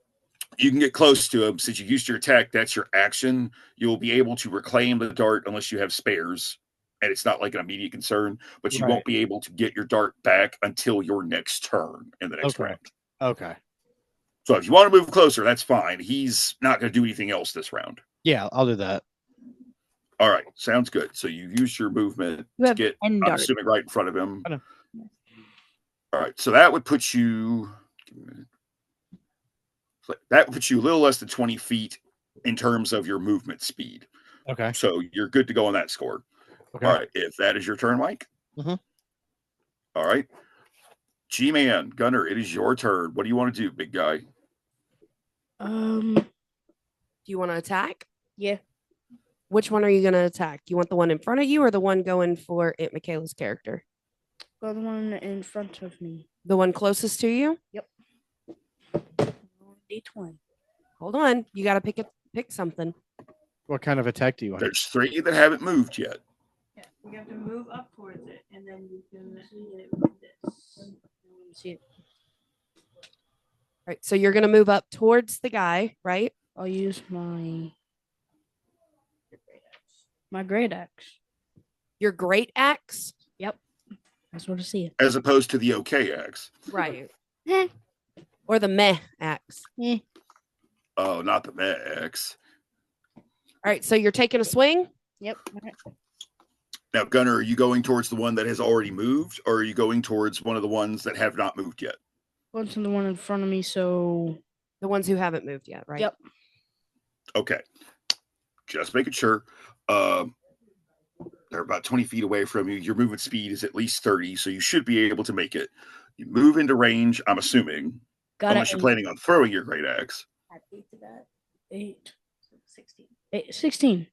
you can get close to him. Since you used your attack, that's your action. You'll be able to reclaim the dart unless you have spares. And it's not like an immediate concern, but you won't be able to get your dart back until your next turn in the next round. Okay. So if you want to move closer, that's fine. He's not going to do anything else this round. Yeah, I'll do that. All right. Sounds good. So you use your movement to get, I'm assuming, right in front of him. All right. So that would put you... That puts you a little less than 20 feet in terms of your movement speed. Okay. So you're good to go on that score. Okay. All right. If that is your turn, Mike. Mm-hmm. All right. G-Man, Gunnar, it is your turn. What do you want to do, big guy? Do you want to attack? Yeah. Which one are you going to attack? You want the one in front of you or the one going for Aunt McKayla's character? Go the one in front of me. The one closest to you? Yep. D20. Hold on. You got to pick something. What kind of attack do you want? There's 3 that haven't moved yet. Yeah, you have to move up towards it, and then you can see it with this. See it. All right. So you're going to move up towards the guy, right? I'll use my great axe. Your great axe? Yep. That's what I see it. As opposed to the okay axe. Right. Or the meh axe. Oh, not the meh axe. All right. So you're taking a swing? Yep. Now, Gunnar, are you going towards the one that has already moved, or are you going towards one of the ones that have not moved yet? Going to the one in front of me, so... The ones who haven't moved yet, right? Yep. Okay. Just making sure. They're about 20 feet away from you. Your movement speed is at least 30, so you should be able to make it. You move into range, I'm assuming. Unless you're planning on throwing your great axe. Add 8 to that. 8. 16. 16.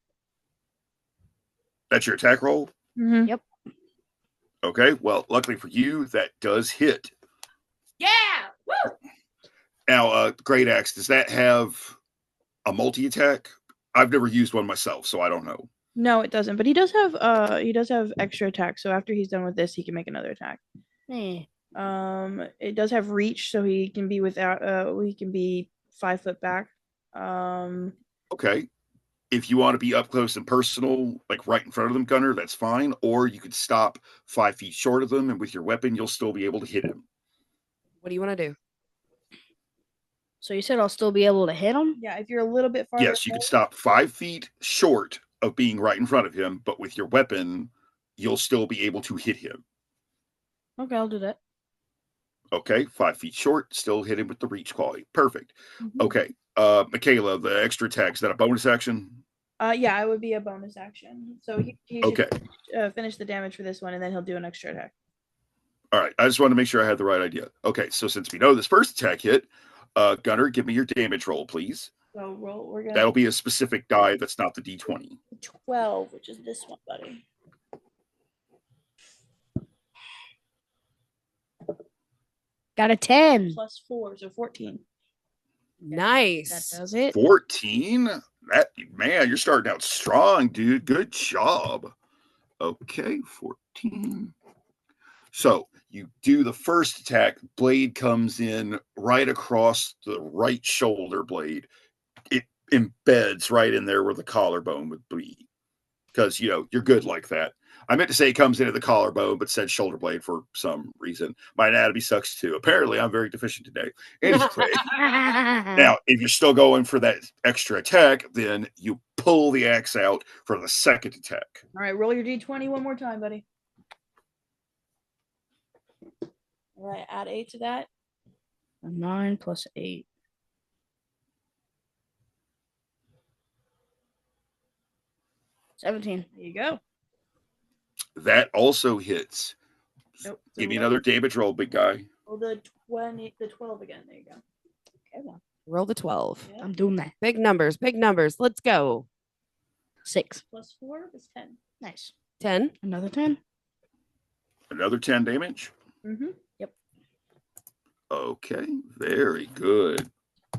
That's your attack roll? Mm-hmm. Yep. Okay, well, luckily for you, that does hit. Yeah! Woo! Now, great axe, does that have a multi-attack? I've never used one myself, so I don't know. No, it doesn't. But he does have extra attack. So after he's done with this, he can make another attack. It does have reach, so he can be he can be 5 foot back. Okay. If you want to be up close and personal, like right in front of them, Gunnar, that's fine. Or you could stop 5 feet short of them, and with your weapon, you'll still be able to hit him. What do you want to do? So you said I'll still be able to hit him? Yeah, if you're a little bit farther. Yes, you could stop 5 feet short of being right in front of him, but with your weapon, you'll still be able to hit him. Okay, I'll do that. Okay, 5 feet short, still hit him with the reach quality. Perfect. Mm-hmm. Okay, McKayla, the extra attack, is that a bonus action? Yeah, it would be a bonus action. So he should Okay. Finish the damage for this one, and then he'll do an extra attack. All right, I just wanted to make sure I had the right idea. Okay, so since we know this first attack hit, Gunnar, give me your damage roll, please. So we're gonna. That'll be a specific die that's not the D20. 12, which is this one, buddy. Got a 10. Plus 4, so 14. Nice. That does it. 14? Man, you're starting out strong, dude. Good job. Okay, 14. So you do the first attack. Blade comes in right across the right shoulder blade. It embeds right in there where the collarbone would be. Because, you're good like that. I meant to say it comes into the collarbone, but said shoulder blade for some reason. My anatomy sucks too. Apparently, I'm very deficient today. Anyway, now, if you're still going for that extra attack, then you pull the axe out for the second attack. All right, roll your D20 one more time, buddy. All right, add 8 to that. 9 plus 8. 17. There you go. That also hits. Nope. Give me another damage roll, big guy. Roll the the 12 again. There you go. Okay, well, Roll the 12. Yeah. I'm doing that. Big numbers, big numbers. Let's go. 6. Plus 4 is 10. Nice. 10. Another 10. Another 10 damage. Mm-hmm. Yep. Okay, very good.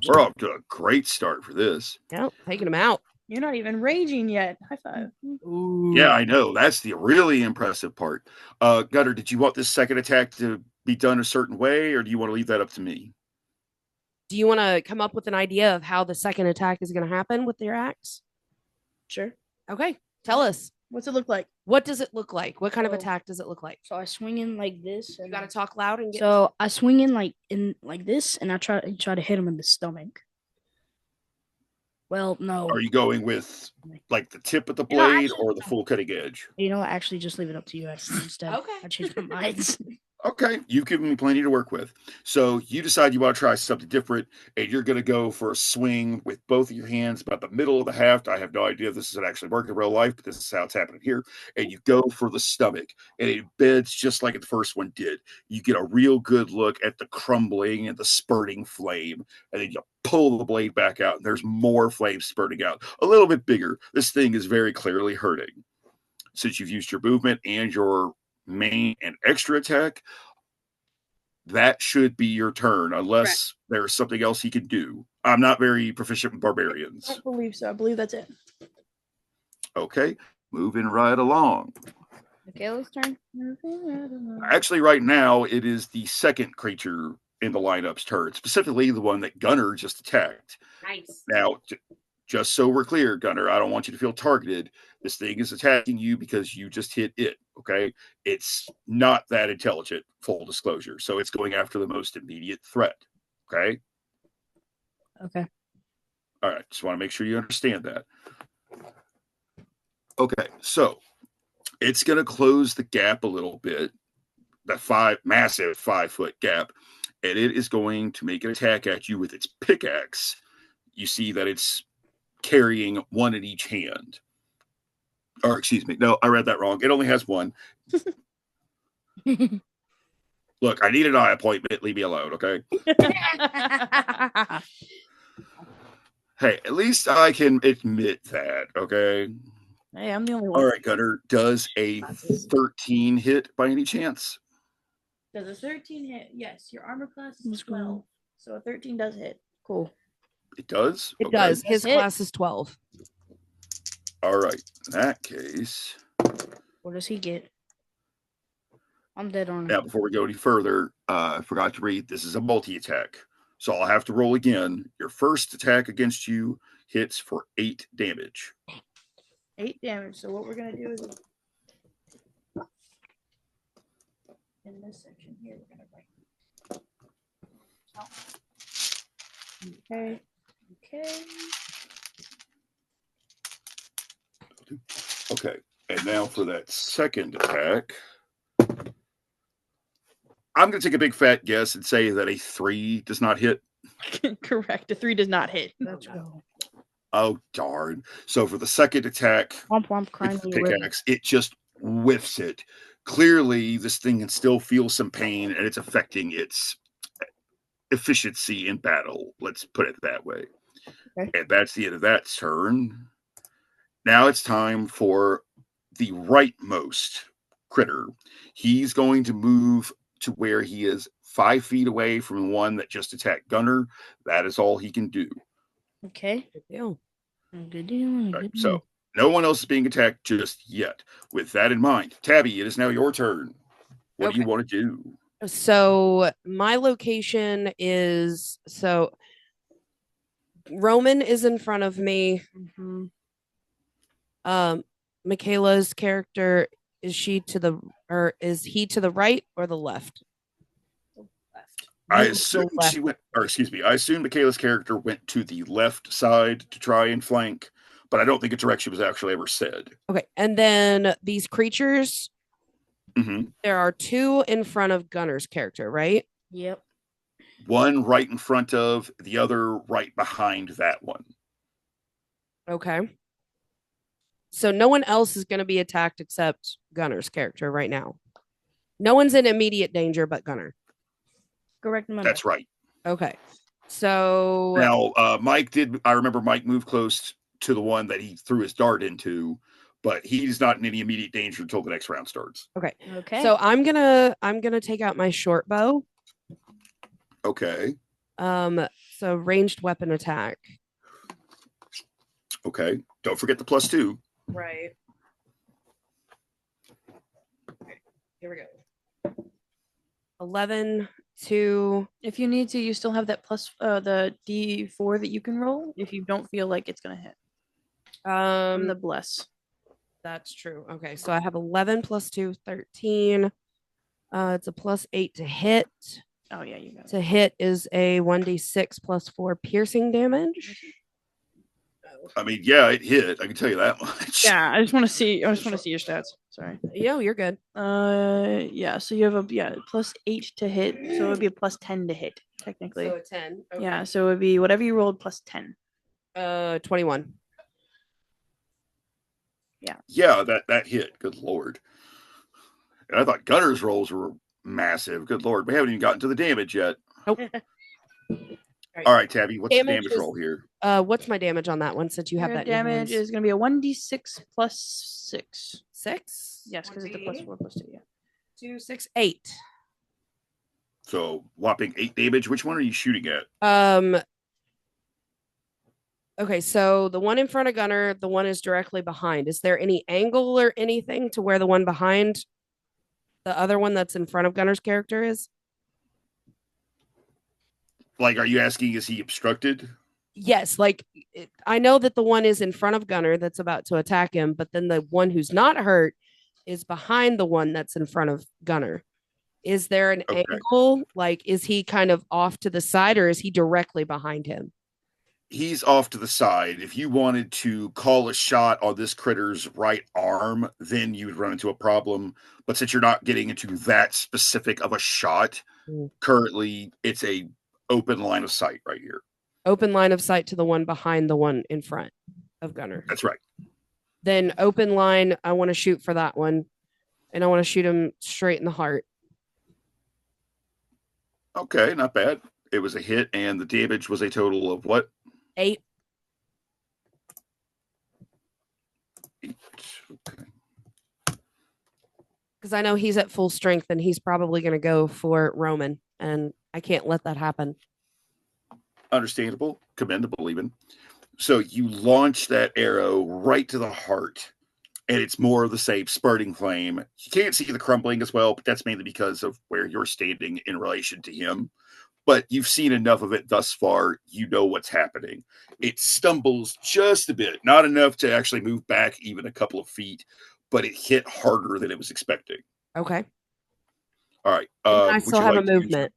We're off to a great start for this. Yeah, taking him out. You're not even raging yet. High five. Ooh. Yeah, I know. That's the really impressive part. Gunnar, did you want this second attack to be done a certain way, or do you want to leave that up to me? Do you want to come up with an idea of how the second attack is going to happen with your axe? Sure. Okay, tell us. What's it look like? What does it look like? What kind of So- attack does it look like? So I swing in like this. You And got to talk loud and get. So I swing in like this, and I try to hit him in the stomach. Well, no. Are you going with like the tip of the You know, blade actually- or the full cutting edge? You know what? Actually, just leave it up to you instead. Okay. I changed my mind. Okay, you've given me plenty to work with. So you decide you want to try something different, and you're going to go for a swing with both of your hands about the middle of the haft. I have no idea if this is actually working in real life, but this is how it's happening here. And you go for the stomach, and it bends just like the first one did. You get a real good look at the crumbling and the spurting flame, and then you pull the blade back out, and there's more flame spurting out. A little bit bigger. This thing is very clearly hurting. Since you've used your movement and your main and extra attack, that should be your turn, unless there's something else he can do. I'm not very proficient with I barbarians. don't believe so. I believe that's it. Okay, moving right along. McKayla's turn. Actually, right now, it is the second creature in the lineup's turn, specifically the one that Gunnar just attacked. Nice. Now, just so we're clear, Gunnar, I don't want you to feel targeted. This thing is attacking you because you just hit it, okay? It's not that intelligent, full disclosure. So it's going after the most immediate threat, okay? Okay. All right, just want to make sure you understand that. Okay, so it's going to close the gap a little bit, that massive 5-foot gap, and it is going to make an attack at you with its pickaxe. You see that it's carrying one in each hand. Or excuse me, no, I read that wrong. It only has one. Look, I need an eye appointment. Leave me alone, okay? Hey, at least I can admit that, okay? Hey, I'm the only one. All right, Gunnar, does a 13 hit by any chance? Does a 13 hit? Yes. Your armor class is Let's go. 12. So a 13 does hit. Cool. It does? It Okay. does. His That's it. class is 12. All right, in that case, What does he get? I'm dead on. now before we go any further, I forgot to read, this is a multi-attack. So I'll have to roll again. Your first attack against you hits for 8 damage. 8 damage. So what we're going to do is in this section here, we're going to write. Okay. Okay. Okay, and now for that second attack, I'm going to take a big fat guess and say that a 3 does not hit. Correct. A 3 does not hit. Let's go. Oh, darn. So for the second attack, Womp womp crying. with the pickaxe, it just whiffs it. Clearly, this thing can still feel some pain, and it's affecting its efficiency in battle. Let's put it that way. Okay. And that's the end of that turn. Now it's time for the rightmost critter. He's going to move to where he is 5 feet away from the one that just attacked Gunnar. That is all he can do. Okay. Good deal. Good deal. All Good right, deal. so no one else is being attacked just yet. With that in mind, Tabby, it is now your turn. What do you want to do? So my location is Roman is in front of me. Mhm. McKayla's character, is he to the right or the left? I Move to the assume left. she went, or excuse me, I assume Michaela's character went to the left side to try and flank, but I don't think a direction was actually ever said. Okay, and then these creatures, Mhm. there are 2 in front of Gunnar's character, right? Yep. One right in front of, the other right behind that one. Okay. So no one else is going to be attacked except Gunnar's character right now. No one's in immediate danger but Gunnar. correct remember. That's right. Okay. So Now, I remember Mike moved close to the one that he threw his dart into, but he's not in any immediate danger until the next round starts. okay. Okay. So I'm gonna take out my short bow. Okay. So ranged weapon attack. Okay. Don't forget the +2. Right. Okay, here we go. 11 to If you need to, you still have that plus the D4 that you can roll if you don't feel like it's gonna hit. From the bless. That's true. Okay, so I have 11 plus 2, 13. It's a +8 to hit. Oh yeah, you got it. To hit is a 1d6 plus 4 piercing damage. I mean, yeah, it hit. I can tell you that much. Yeah, I just want to see your stats. Sorry. Yo, you're good. Yeah. So you have a +8 to hit, so it would be a +10 to hit technically. So a 10. Okay. Yeah. So it would be whatever you rolled +10. 21. Yeah, that hit. Good Lord. And I thought Gunner's rolls were massive. Good Lord. We haven't even gotten to the damage yet. Nope. All right, Tabby, what's the Damage damage is- roll here? What's my damage on that one since you have Your that in your damage hands? is going to be a 1d6 plus 6. 6? Yes, because it's a +4 +2. Yeah. 2, 6, 8. So whopping 8 damage. Which one are you shooting at? Okay, so the one in front of Gunner, the one is directly behind. Is there any angle or anything to where the one behind the other one that's in front of Gunner's character is? Like, are you asking, is he obstructed? Yes, like I know that the one is in front of Gunner that's about to attack him, but then the one who's not hurt is behind the one that's in front of Gunner. Is there an Okay. angle? Like, is he kind of off to the side or is he directly behind him? He's off to the side. If you wanted to call a shot on this critter's right arm, then you would run into a problem. But since you're not getting into that specific of a shot, currently it's a open line of sight right here. Open line of sight to the one behind the one in front of Gunner. That's right. Then open line, I want to shoot for that one. And I want to shoot him straight in the heart. Okay, not bad. It was a hit, and the damage was a total of what? 8. 8. Okay. Because I know he's at full strength and he's probably going to go for Roman. And I can't let that happen. Understandable, commendable even. So you launch that arrow right to the heart, and it's more of the same spurting flame. You can't see the crumbling as well, but that's mainly because of where you're standing in relation to him. But you've seen enough of it thus far. You know what's happening. It stumbles just a bit, not enough to actually move back even a couple of feet, but it hit harder than it was expecting. Okay. All right. I would still you have like a to use- movement.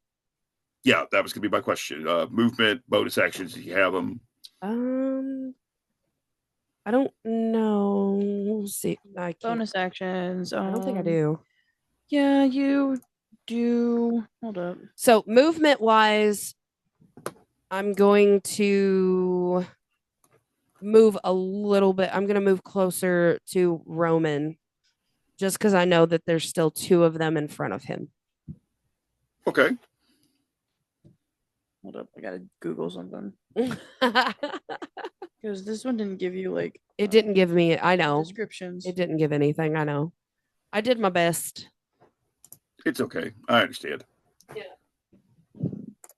Yeah, that was going to be my question. Movement, bonus actions, do you have them? I don't know. We'll see. I can't. Bonus actions. I don't think I do. Yeah, you do. Hold up. So movement wise, I'm going to move a little bit. I'm going to move closer to Roman just because I know that there's still 2 of them in front of him. Okay. Hold up. I gotta Google something because this one didn't give you like. It didn't give me, I know. Descriptions. It didn't give anything. I know. I did my best. It's okay. I understand.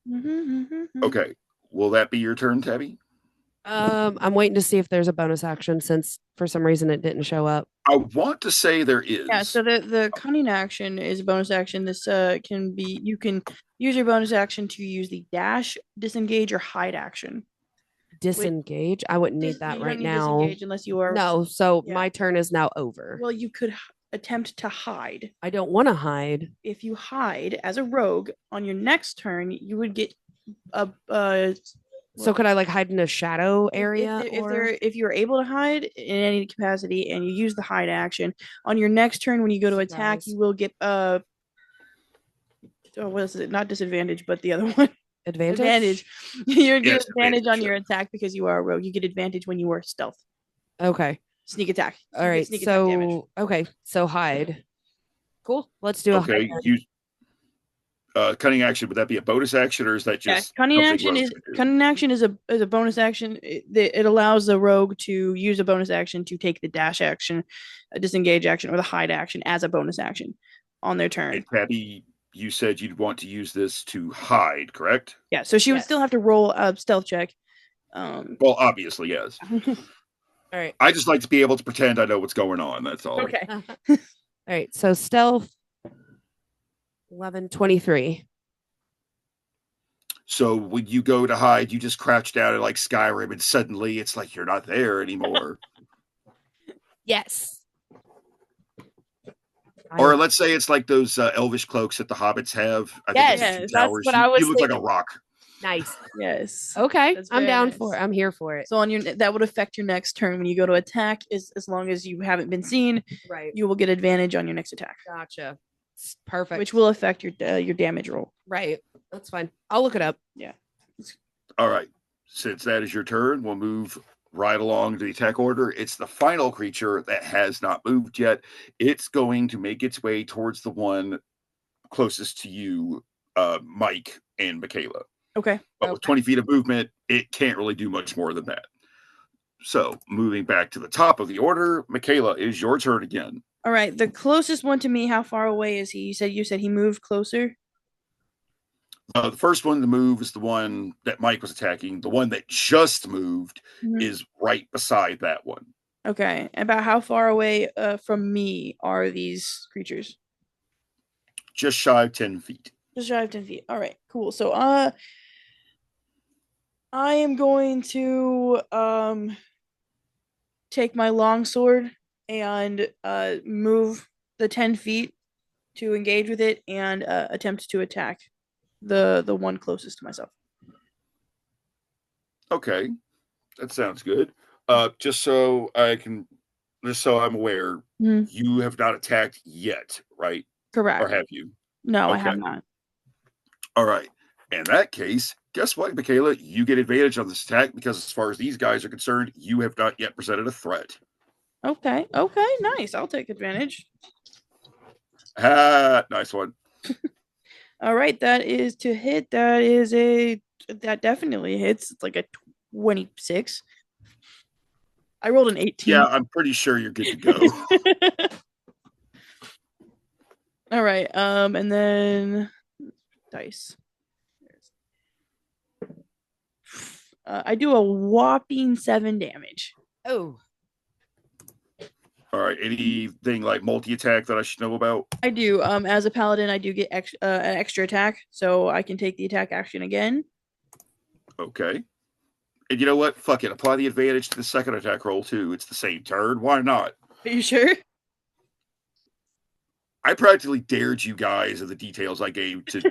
Mm-hmm. Okay. Will that be your turn, Tabby? I'm waiting to see if there's a bonus action since for some reason it didn't show up. I want to say there is. Yeah, so the cunning action is a bonus action. This can be, you can use your bonus action to use the dash, disengage, or hide action. Disengage. I wouldn't need that You right don't need now. disengage unless you are. No, so Yeah. my turn is now over. Well, you could attempt to hide. I don't want to hide. If you hide as a rogue on your next turn, you would get a. So could I like hide in a shadow area? If you're able to hide in any capacity and you use the hide action on your next turn when you go to attack, Surprise. you will get what is it? Not disadvantage, but the other one. Advantage? You get Yes, advantage on advantage, your attack because you are a rogue. You get advantage when you are stealth. Okay. Sneak attack. All You get right. sneak attack damage. So okay. So hide. Cool. Let's do a Okay. hide. Use cunning action, would that be a bonus action, or is that just cunning something action rogues is can do? cunning action is a bonus action. It allows the rogue to use a bonus action to take the dash action, a disengage action, or the hide action as a bonus action on their turn. And Tabby, you said you'd want to use this to hide, correct? Yeah, so she would Yes. still have to roll a stealth check. Well, obviously, yes. All right. I just like to be able to pretend I know what's going on. That's all. Okay. All right. So stealth 11-23. So when you go to hide, you just crouch down at like Skyrim, and suddenly it's like you're not there anymore. Yes. Or let's say it's like those elvish cloaks that the hobbits have. I Yes, think it's the Two that's Towers. what I was You look like a thinking. rock. Nice. Yes. Okay. That's I'm very down nice. for it. I'm here for it. So on your that would affect your next turn when you go to attack. As long as you haven't been seen, Right. you will get advantage on your next attack, Gotcha. Perfect. which will affect your damage roll. Right. That's fine. I'll look it up. All right. Since that is your turn, we'll move right along to the attack order. It's the final creature that has not moved yet. It's going to make its way towards the one closest to you, Mike and McKayla. Okay. But with 20 feet of movement, it can't really do much more than that. So moving back to the top of the order, McKayla, it is your turn again. All right. The closest one to me, how far away is he? You said he moved closer. The first one to move is the one that Mike was attacking. The one that just moved Mhm. is right beside that one. Okay. About how far away from me are these creatures? Just shy of 10 feet. Just shy of 10 feet. All right, cool. So I am going to take my longsword and move the 10 feet to engage with it and attempt to attack the one closest to myself. Okay. That sounds good. Just so I'm aware, Mhm. you have not attacked yet, right? Correct. Or have you? No, I Okay. have not. All right. In that case, guess what, McKayla? You get advantage on this attack because as far as these guys are concerned, you have not yet presented a threat. Okay, nice. I'll take advantage. Nice one. All right, that is to hit. That definitely hits. It's like a 26. I rolled an 18. Yeah, I'm pretty sure you're good to go. All right. And then dice. I do a whopping 7 damage. Oh. All right. Anything like multi-attack that I should know about? I do. As a paladin, I do get an extra attack, so I can take the attack action again. Okay. And you know what? Fuck it. Apply the advantage to the second attack roll too. It's the same turn. Why not? Are you sure? I practically dared you guys of the details I gave to,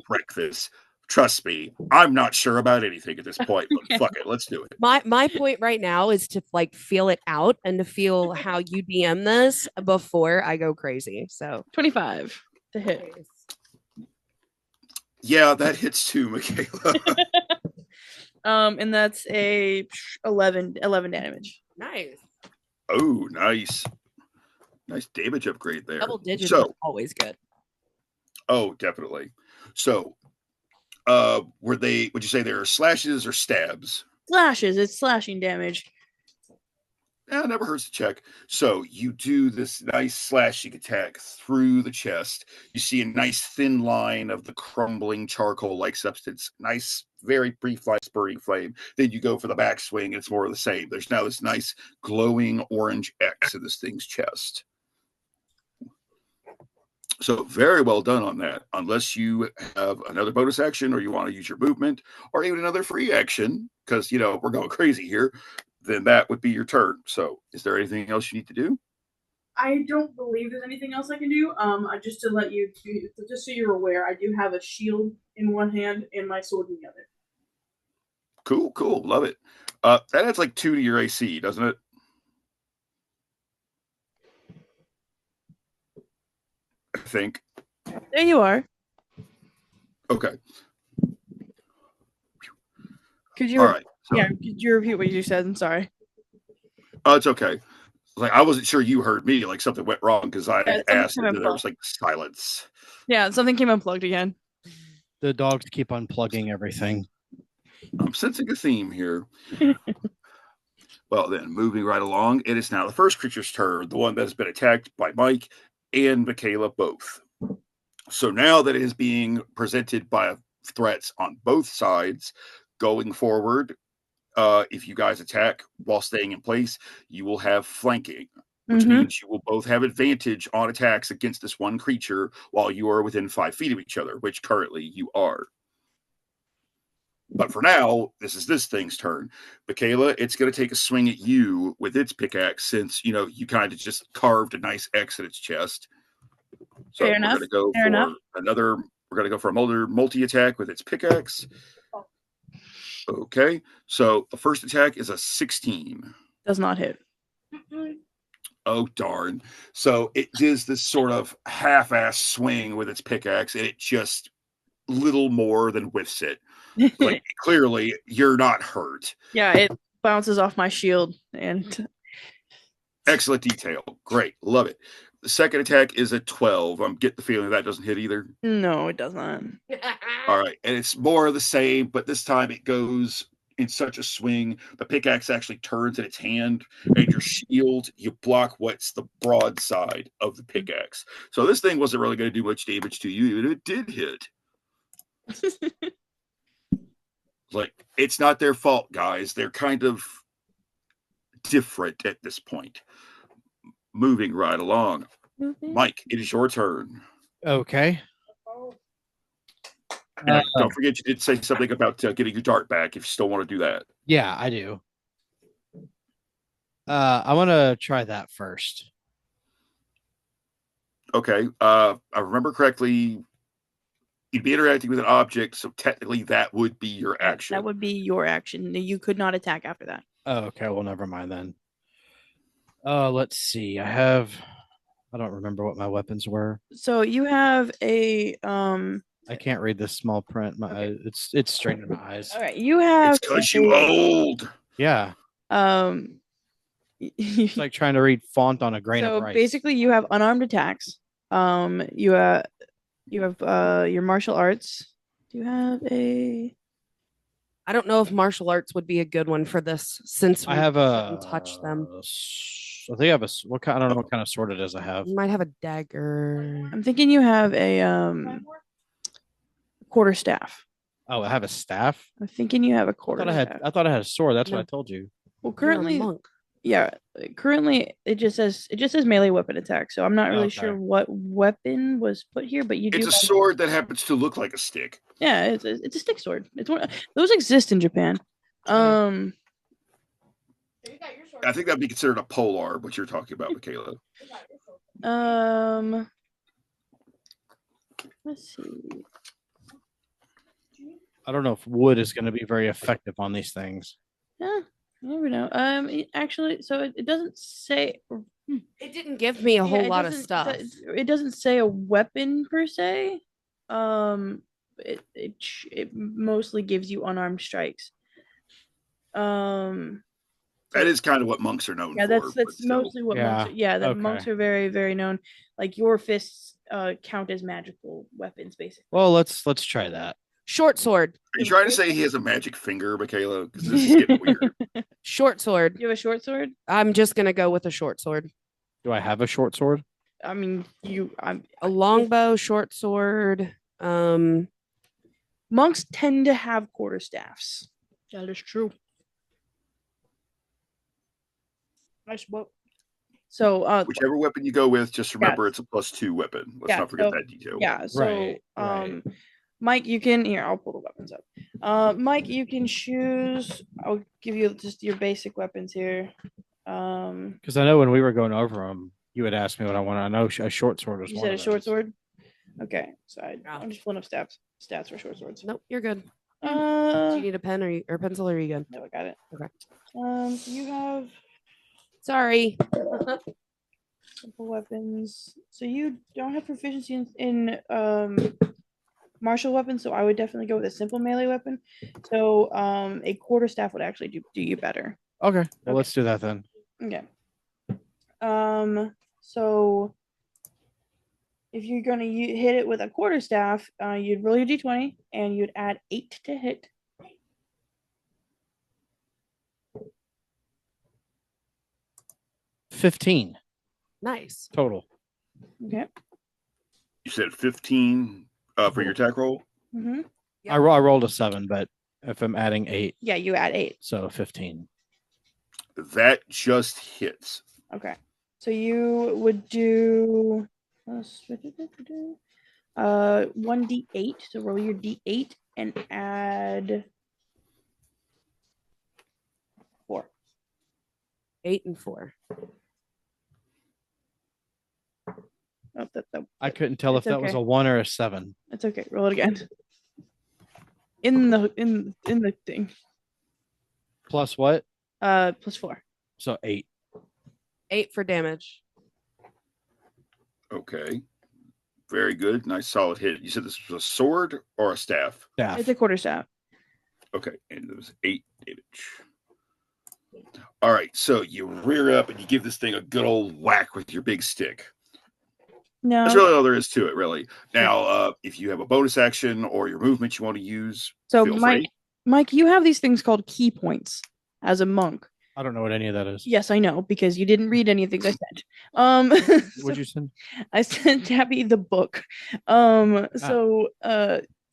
wreck this. Trust me, I'm not sure about anything at this point, but fuck it, let's do it. My point right now is to feel it out and to feel how you DM this before I go crazy. So 25 to hit. Yeah, that hits too, McKayla. And that's a 11 damage. Nice. Oh, nice. Nice damage upgrade there. Double digits So, is always good. oh, definitely. So, would you say there are slashes or stabs? Slashes. It's slashing damage. Yeah, never hurts to check. So you do this nice slashing attack through the chest. You see a nice thin line of the crumbling charcoal-like substance. Nice, very brief, spurting flame. Then you go for the backswing, and it's more of the same. There's now this nice glowing orange X in this thing's chest. So very well done on that. Unless you have another bonus action or you want to use your movement or even another free action, because, we're going crazy here, then that would be your turn. So is there anything else you need to do? I don't believe there's anything else I can do. Just so you're aware, I do have a shield in one hand and my sword in the other. Cool. Love it. That adds like 2 to your AC, doesn't it? I think. There you are. Okay. Could you? All right. So, Yeah. Could you repeat what you said? I'm sorry. it's okay. Like I wasn't sure you heard me. Like something went wrong because I Yeah, something asked, came and then there unplugged. was like silence. Yeah, something came unplugged again. The dogs keep unplugging everything. I'm sensing a theme here. Well, then, moving right along, it is now the first creature's turn, the one that has been attacked by Mike and McKayla both. So now that it is being presented by threats on both sides, going forward, if you guys attack while staying in place, you will have flanking, which means you will both have advantage on attacks against this one creature while you are within 5 feet of each other, which currently you are. But for now, this is this thing's turn. McKayla, it's going to take a swing at you with its pickaxe since, you kind of just carved a nice X at its chest. So Fair enough. We're going to go for another multi-attack with its pickaxe. Okay. So the first attack is a 16. Does not hit. Oh, darn. So it does this sort of half-ass swing with its pickaxe, and it just little more than whiffs it. Like, clearly, you're not hurt. Yeah, it bounces off my shield. And Excellent detail. Great. Love it. The second attack is a 12. I'm getting the feeling that doesn't hit either. no, it does not. All right. And it's more of the same, but this time it goes in such a swing. The pickaxe actually turns in its hand, and your shield, you block what's the broad side of the pickaxe. So this thing wasn't really going to do much damage to you, even if it did hit. Like, it's not their fault, guys. They're kind of different at this point. Moving right along. Mike, it is your turn. Okay. And don't forget, you did say something about getting your dart back if you still want to do that. Yeah, I do. I want to try that first. Okay. I remember correctly, you'd be interacting with an object, so technically that would be your action. That would be your action. You could not attack after that. Oh, okay. Well, never mind then. Let's see. I don't remember what my weapons were. So you have a I can't read this small print. It's straight in my eyes. all right. You have It's because you old. Yeah. It's like trying to read font on a grain of rice. So basically, you have unarmed attacks. You have your martial arts. Do you have a? I don't know if martial arts would be a good one for this since we I have shouldn't touch them. I think I have a what kind? I don't know what kind of sword it is. I have. You might have a dagger. I'm thinking you have a quarterstaff. Oh, I have a staff. I'm thinking you have a quarterstaff. I thought I had a sword. That's No. what I told you. Well, You're a currently, monk. yeah, currently it just says melee weapon attack. So I'm not really Okay. sure what weapon was put here, but you do. It's a have- sword that happens to look like a stick. Yeah, it's a stick sword. It's one. Those exist in Japan. I think that'd be considered a polearm, what you're talking about, McKayla. Let's see. I don't know if wood is going to be very effective on these things. Yeah, you never know. Actually, so it doesn't say. It didn't give me a whole it lot of doesn't- stuff. It doesn't say a weapon per se. It mostly gives you unarmed strikes. That is kind of what monks are known Yeah, for. that's but still. mostly what Yeah, monks. The okay. monks are very, very known. Like your fists count as magical weapons, basically. Well, let's try that. Short sword. Are you trying to say he has a magic finger, McKayla? Because this is getting weird. Short sword. You have a short sword? I'm just gonna go with a short sword. Do I have a short sword? I mean, A longbow, short sword. monks tend to have quarterstaffs. That is true. Nice bow. So, Whichever weapon you go with, just remember it's a +2 weapon. Let's Yeah, not forget so- that detail. yeah. So, Right. Mike, you can here. I'll pull the weapons up. Mike, you can choose. I'll give you just your basic weapons here. Because I know when we were going over them, you had asked me what I wanted. I know a short sword was You one said a of short those. sword. Okay, so Yeah. I'm just pulling up stats for short swords. Nope, you're good. Do Uh, you need a pen or pencil? Or are you good? no, I got it. Okay. You have Sorry. simple weapons. So you don't have proficiency in martial weapons, so I would definitely go with a simple melee weapon. So a quarterstaff would actually do you better. Okay, well, Okay. let's do that then. Okay. So If you're gonna hit it with a quarterstaff, you'd roll your d20 and you'd add 8 to hit. $15 Nice. total. Okay. You said 15 for your attack roll? Mm-hmm. Yep. I rolled a 7, but if I'm adding 8, Yeah, you add 8. so 15. That just hits. Okay. So you would do 1d8. So roll your d8 and add 4. 8 and 4. Oh, I couldn't tell if It's that was okay. a 1 or a 7. That's okay. Roll it again. In the thing. Plus what? Plus 4. So 8. 8 for damage. Okay. Very good. Nice solid hit. You said this was a sword or a staff? Staff. It's a quarterstaff. Okay. And it was 8 damage. All right. So you rear up and you give this thing a good old whack with your big stick. No. That's really all there is to it, really. Now, if you have a bonus action or your movement you want to use, So feel free. Mike, you have these things called key points as a monk. I don't know what any of that is. Yes, I know, because you didn't read any of the things I said. What'd you send? I sent Tabby the book.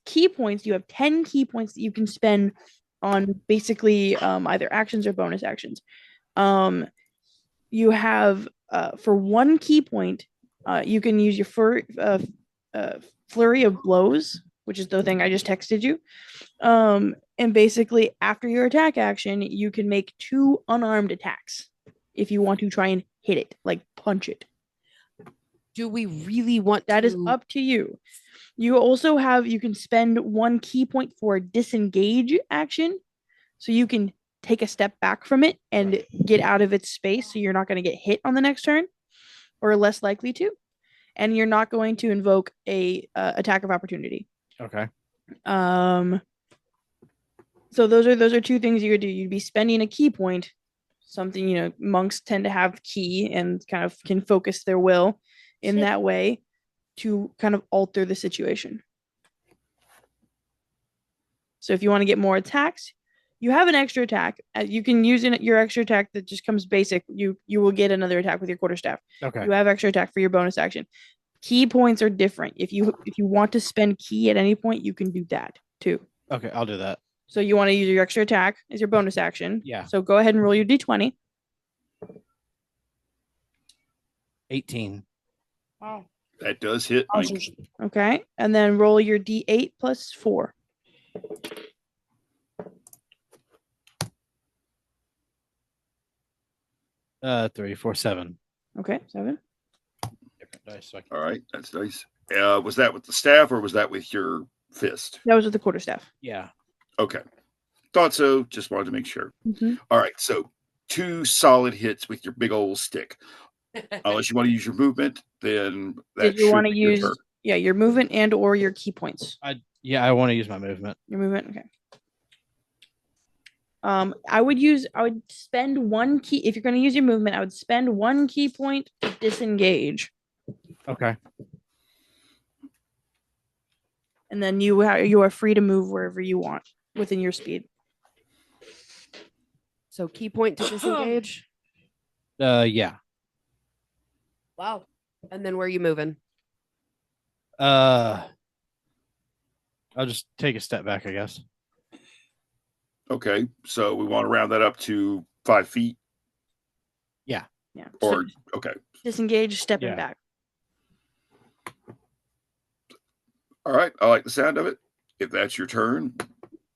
Key points, you have 10 key points that you can spend on basically either actions or bonus actions. You have for 1 key point, you can use your flurry of blows, which is the thing I just texted you. And basically, after your attack action, you can make 2 unarmed attacks if you want to try and hit it, like punch it. Do we really want That to... is up to you. You also you can spend 1 key point for a disengage action. So you can take a step back from it and get out of its space so you're not going to get hit on the next turn, or less likely to. And you're not going to invoke a attack of opportunity. Okay. So those are 2 things you could do. You'd be spending a key point, something, monks tend to have key and kind of can focus their will in that way to kind of alter the situation. So if you want to get more attacks, you have an extra attack. You can use your extra attack that just comes basic. You will get another attack with your quarterstaff. Okay. You have extra attack for your bonus action. Key points are different. If you want to spend key at any point, you can do that too. Okay, I'll do that. So you want to use your extra attack as your bonus action. Yeah. So go ahead and roll your d20. 18. Wow. That does hit, Mike. Okay. And then roll your d8 plus 4. 3, 4, 7. Okay, 7. Different dice. So All right. That's nice. Was that with the staff or was that with your fist? That was with the quarterstaff. Yeah. Okay. Thought so. Just wanted to make sure. Mm-hmm. All right. So 2 solid hits with your big old stick. Unless you want to use your movement, then that Did you want to should be your use turn. your movement and or your key points? I want to use my movement. Your movement, okay. I would spend 1 key if you're going to use your movement. I would spend 1 key point to disengage, Okay. and then you are free to move wherever you want within your speed. So key point to disengage. Yeah. Wow. And then where are you moving? I'll just take a step back, I guess. Okay. So we want to round that up to 5 feet. Yeah. Or okay. Disengage, stepping Yeah. back. All right. I like the sound of it. If that's your turn,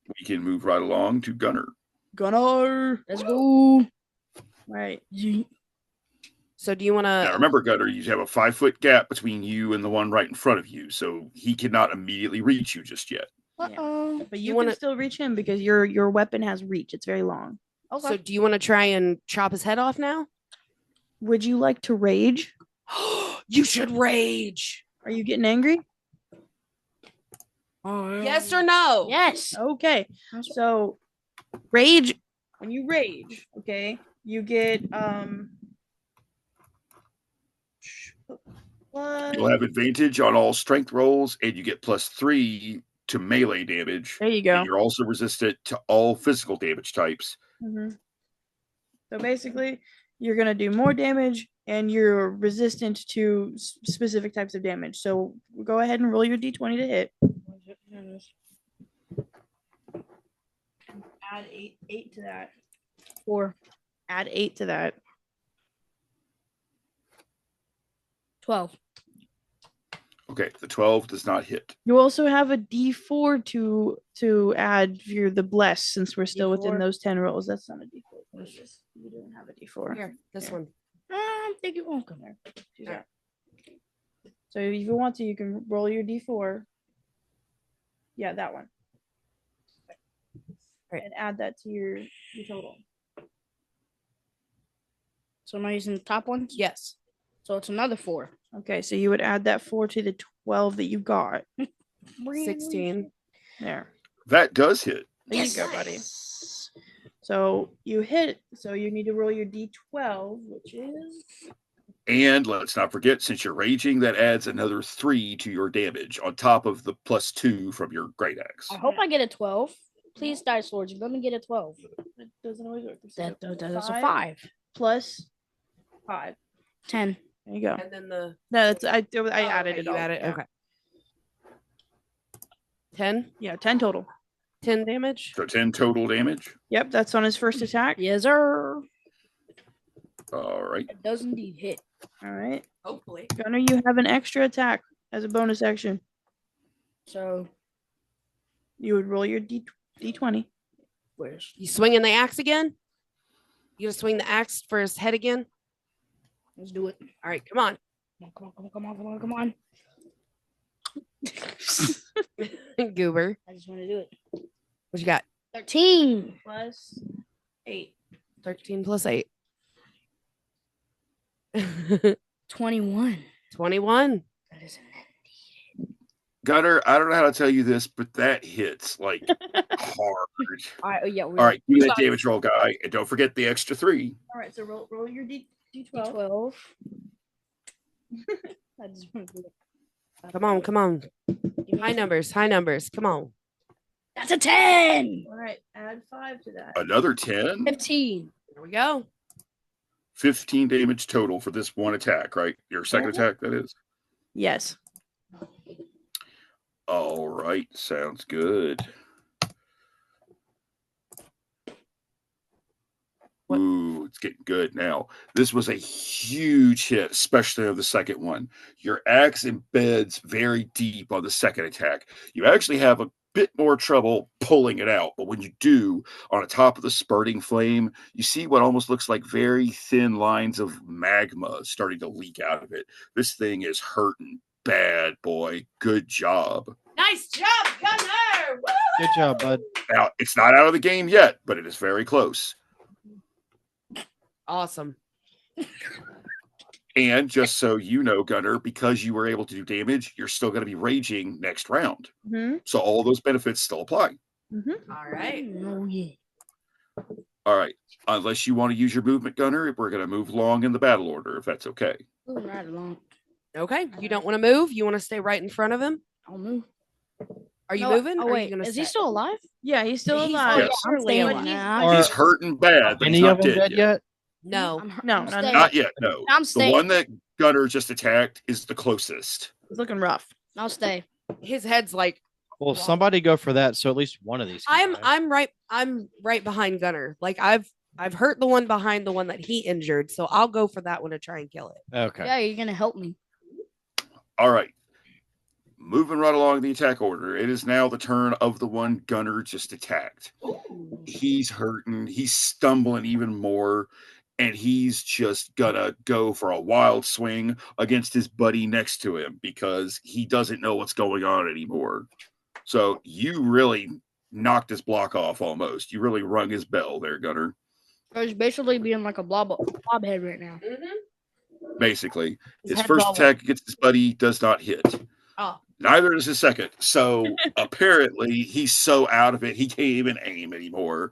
we can move right along to Gunnar. Gunnar, Let's go. right? So do you want Now to... remember, Gunnar, you have a 5-foot gap between you and the one right in front of you, so he cannot immediately reach you just yet. Uh-oh. But You you wanna- can still reach him because your weapon has reach. It's very long. Okay. So do you want to try and chop his head off now? Would you like to rage? You should rage. Are you getting angry? Yes or no? Yes. Okay. So rage, when you rage, okay, you get You'll have advantage on all strength rolls, and you get +3 to melee damage. There you go. And you're also resistant to all physical damage types. So basically, you're going to do more damage, and you're resistant to specific types of damage. So go ahead and roll your d20 to hit. Add 8 to that. 4. Add 8 to that. 12. Okay, the 12 does not hit. You also have a d4 to add for the bless, since we're still within D4? those 10 rolls. That's not a d4. It's just you don't have a d4. Here, this Here. one. I think it won't come there. Yeah. So if you want to, you can roll your d4. Yeah, that one. Right. And add that to your total. So am I using the top ones? Yes. So it's another 4. Okay, so you would add that 4 to the 12 that you got. 16. There. That does hit. There you go, buddy. So you hit. So you need to roll your d12, which is. And let's not forget, since you're raging, that adds another 3 to your damage on top of the +2 from your great axe. I hope I get a 12. Please, Dice Lords, let me get a 12. It doesn't always work. That's a 5. Plus 5. 10. There you go. And then the No, that's I added okay, it you all. added Yeah. okay. 10? Yeah, 10 total. 10 damage. So 10 total damage. Yep, that's on his first attack. Yes, sir. All right. It does indeed hit. All right. Hopefully. Gunnar, you have an extra attack as a bonus action. So, You would roll your d20. where's You swinging the axe again? You gonna swing the axe for his head again? let's do it. All right, come on. Come on. Goober. I just want to do it. What you got? 13. Plus 8. 13 plus 8. 21. 21. That is Gunnar, I don't know how to tell you this, but that hits like hard. yeah. All right, give me that damage roll, guy. And don't forget the extra 3. All right, so roll your d12. 12. I just want to do it. Come on, come on. Give me High a- numbers, high numbers. Come on. That's a 10. All right, add 5 to that. Another 10. 15. Here we go. 15 damage total for this one attack, right? Your second attack, that is. Yes. All right, sounds good. What? Ooh, it's getting good now. This was a huge hit, especially on the second one. Your axe embeds very deep on the second attack. You actually have a bit more trouble pulling it out, but when you do, on the top of the spurting flame, you see what almost looks like very thin lines of magma starting to leak out of it. This thing is hurting bad, boy. Good job. Nice job, Gunnar. Woo! Good job, bud. Now, it's not out of the game yet, but it is very close. Awesome. And just so you know, Gunnar, because you were able to do damage, you're still going to be raging next round. Mm-hmm. So all those benefits still apply. Mm-hmm. All right. Oh, yeah. All right. Unless you want to use your movement, Gunnar, we're going to move along in the battle order, if that's okay. Moving right along. Okay. You don't want to move? You want to stay right in front of him? I'll move. Are you No, moving? Oh, or are wait. you gonna Is he stay? still alive? Yeah, he's still He's alive. Yes. I'm staying But with he's- now. Or- He's hurting bad, but he's Any not of them dead dead yet? No. No, I'm not staying. Not yet, no. I'm The staying. one that Gunnar just attacked is the closest. He's looking rough. I'll stay. His head's like Well, somebody go for that, so at least one of these. can die. I'm right behind Gunnar. Like I've hurt the one behind the one that he injured, so I'll go for that one to try and kill it. Okay. Yeah, you're going to help me. All right. Moving right along the attack order, it is now the turn of the one Gunnar just attacked. He's hurting. He's stumbling even more. And he's just gonna go for a wild swing against his buddy next to him because he doesn't know what's going on anymore. So you really knocked his block off almost. You really rung his bell there, Gunnar. He's basically being like a blobhead right now. Basically. His head's first all attack against his buddy does not hit. Oh. Neither does his second. So apparently he's so out of it, he can't even aim anymore.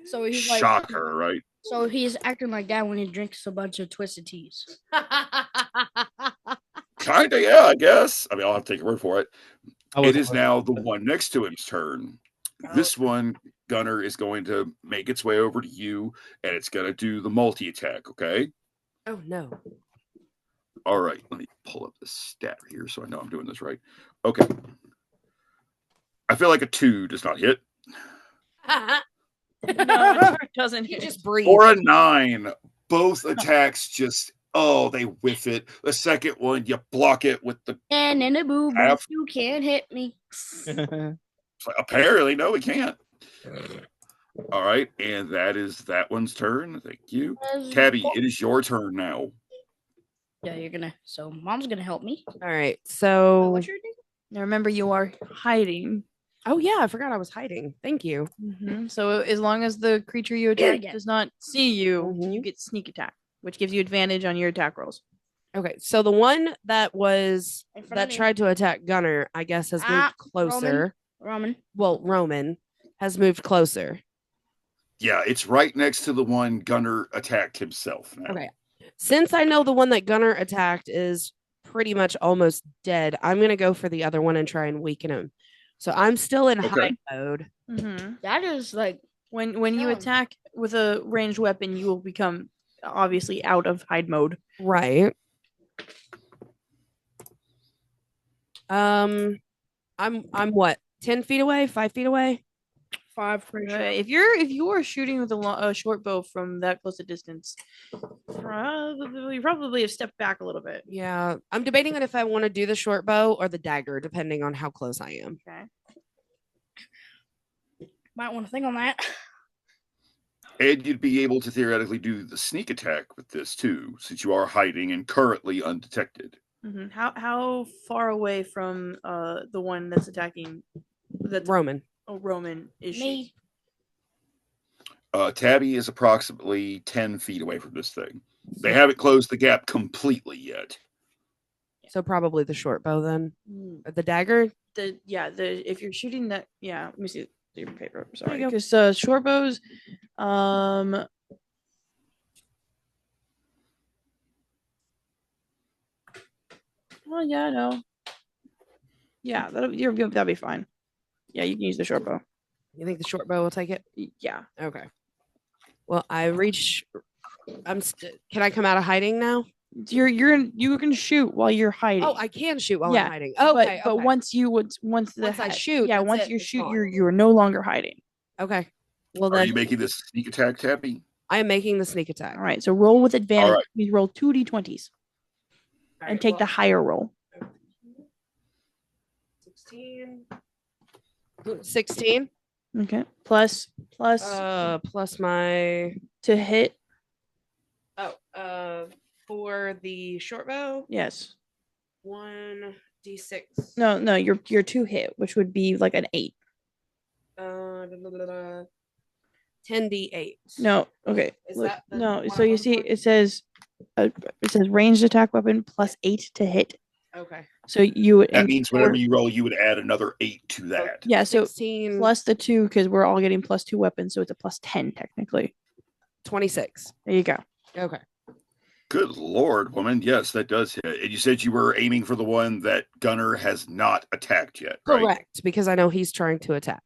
So he's like, Shocker, right? so he's acting like that when he drinks a bunch of twisted teas. Kinda, yeah, I guess. I mean, I'll have to take your word for it. I was It is now the one next to him's turn. This one, Gunnar, is going to make its way over to you, and it's going to do the multi-attack, okay? Oh no. All right, let me pull up the stat here so I know I'm doing this right. Okay. I feel like a 2 does not hit. No, it doesn't You hit. just breathe. Or a 9. Both attacks just, they whiff it. The second one, you block it with the... And in a boo boo, Half- you can't hit me. Apparently, no, we can't. All right, and that is that one's turn. Thank you. Tabby, it is your turn now. Yeah, you're gonna. So mom's gonna help me. All right. So What's your name? Now remember, you are hiding. oh yeah, I forgot I was hiding. Thank you. So as long as the creature you attack again. does not see you, you Mhm. get sneak attack, which gives you advantage on your attack rolls. Okay. So the one that was In front that of me. tried to attack Gunnar, I guess, has moved closer. Roman. Well, Roman has moved closer. Yeah, it's right next to the one Gunnar attacked himself now. Okay. Since I know the one that Gunnar attacked is pretty much almost dead, I'm gonna go for the other one and try and weaken him. So I'm still in Okay. hide mode. That is like When you Yeah. attack with a ranged weapon, you will become obviously out of hide mode. Right. I'm what? 10 feet away? 5 feet away? 5 pretty sure. If you are shooting with a short bow from that close a distance, probably have stepped back a little bit. Yeah. I'm debating on if I want to do the short bow or the dagger, depending on how close I am. Okay. Might want to think on that. And you'd be able to theoretically do the sneak attack with this too, since you are hiding and currently undetected. How far away from the one that's attacking that's Roman. Roman is she? Me. Tabby is approximately 10 feet away from this thing. They haven't closed the gap completely yet. So probably the short bow then. Or the dagger? If you're shooting that, let me see the paper. Sorry, you go. because short bows, well, yeah, no, yeah, that'll be fine. Yeah, you can use the short bow. You think the short bow will take it? Yeah, Okay. Well, I reach. Can I come out of hiding now? you can shoot while you're hiding. Oh, I can shoot while Yeah, I'm hiding. Okay. but okay. once I shoot, that's once it, you it's shoot, gone. you're no longer hiding. Okay. Well Are then, you making this sneak attack, Tabby? I am making the sneak attack. All right, so roll with advantage. right. You roll 2d20s and take the higher roll. 16. Okay, plus Plus my to hit. for the short bow, Yes. 1d6. No, your 2 hit, which would be like an 8. 10d8. No, okay. Is look, that the no, one so I'm you on see for? it says ranged attack weapon plus 8 to hit. Okay. So you would That means whenever you roll, you would add another 8 to that. yeah, so 16 plus the 2 because we're all getting plus 2 weapons, so it's a plus 10 technically. 26. There you go. Okay. Good Lord, woman. Yes, that does hit. And you said you were aiming for the one that Gunnar has not attacked yet, right? Correct, because I know he's trying to attack.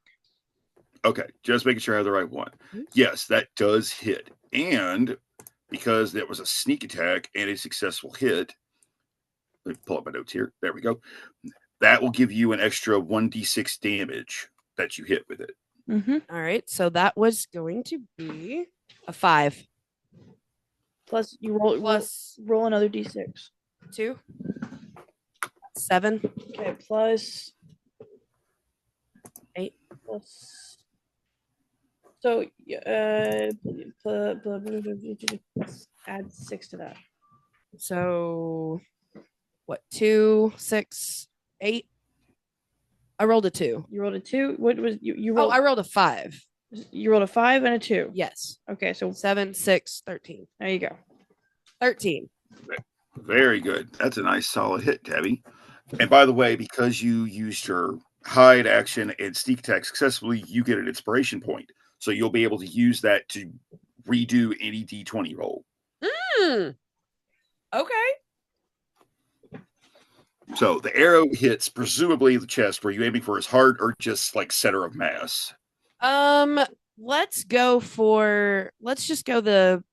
Okay, just making sure I have the right one. Mhm. Yes, that does hit. And because that was a sneak attack and a successful hit, let me pull up my notes here. There we go. That will give you an extra 1d6 damage that you hit with it. All right. So that was going to be a 5 Plus you roll plus roll another d6. 2. 7. Okay, plus 8. plus. So add 6 to that. So what? 2, 6, 8. I rolled a 2. You rolled a 2. What was you Oh, rolled? I rolled a 5. You rolled a 5 and a 2. Yes. Okay, so 7, 6, 13. there you go. 13. Very good. That's a nice solid hit, Tabby. And by the way, because you used your hide action and sneak attack successfully, you get an inspiration point. So you'll be able to use that to redo any d20 roll. Okay. So the arrow hits presumably the chest. Were you aiming for his heart or just like center of mass? Let's just go the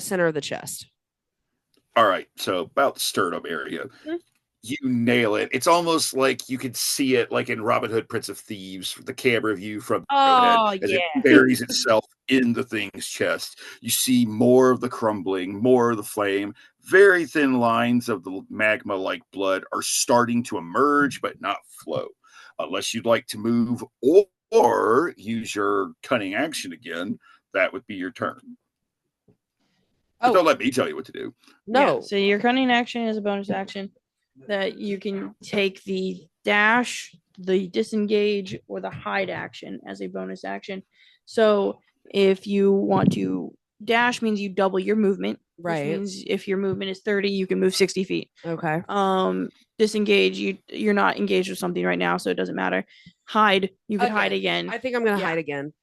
center of the chest. All right, so about the sternum area. You nail it. It's almost like you could see it like in Robin Hood, Prince of Thieves, the camera view from the head as it buries itself in the thing's chest. You see more of the crumbling, more of the flame. Very thin lines of the magma-like blood are starting to emerge, but not flow. Unless you'd like to move or use your cunning action again, that would be your turn. But don't let me tell you what to do. No. Yeah, so your cunning action is a bonus action that you can take the dash, the disengage, or the hide action as a bonus action. So if you want to dash, means you double your movement. Right. Which means if your movement is 30, you can move 60 feet. Okay. Disengage, you're not engaged with something right now, so it doesn't matter. Hide, you could hide again. I think I'm gonna hide again.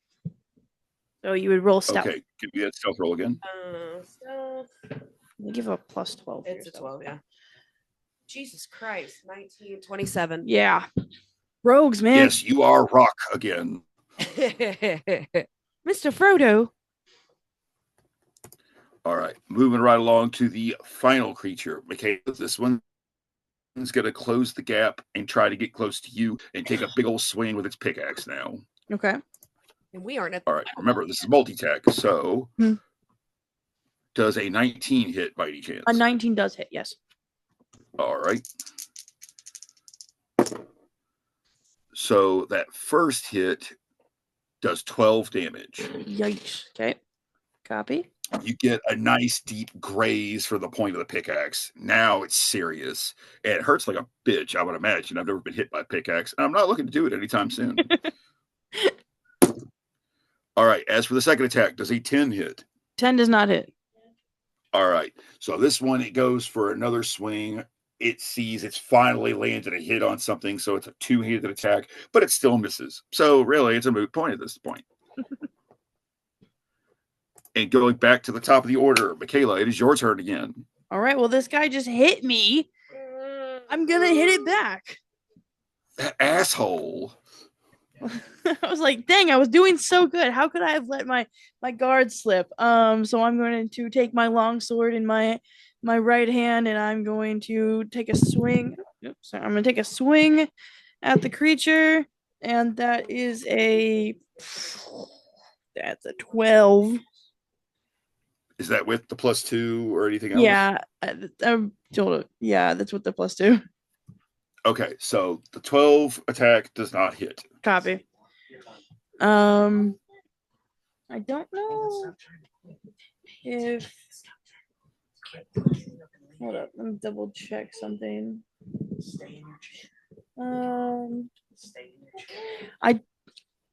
So you would roll stealth. Okay, give me that stealth roll again. Stealth. They give a plus 12. It's a 12, yeah. Jesus Christ, 19, 27. Yeah. Rogues, man. Yes, you are rock again. Mr. Frodo. All right, moving right along to the final creature. McKayla, this one is going to close the gap and try to get close to you and take a big old swing with its pickaxe now. Okay. And we aren't at All right, remember, this is multi-tack, so does a 19 hit by any chance? A 19 does hit, yes. All right. So that first hit does 12 damage. Yikes. Okay. Copy. You get a nice deep graze for the point of the pickaxe. Now it's serious. And it hurts like a bitch, I would imagine. I've never been hit by a pickaxe, and I'm not looking to do it anytime soon. All right, as for the second attack, does a 10 hit? 10 does not hit. All right, so this one, it goes for another swing. It sees it's finally landed a hit on something, so it's a two-handed attack, but it still misses. So really, it's a moot point at this point. And going back to the top of the order, McKayla, it is your turn again. All right, well, this guy just hit me. I'm going to hit it back. That asshole. I was like, dang, I was doing so good. How could I have let my guard slip? So I'm going to take my long sword in my right hand, and I'm going to take a swing. Oops, sorry. I'm going to take a swing at the creature, and that's a 12. Is that with the +2 or anything else? Yeah, I'm told it. Yeah, that's with the +2. Okay, so the 12 attack does not hit. Copy. I don't know if. Hold up, let me double check something. I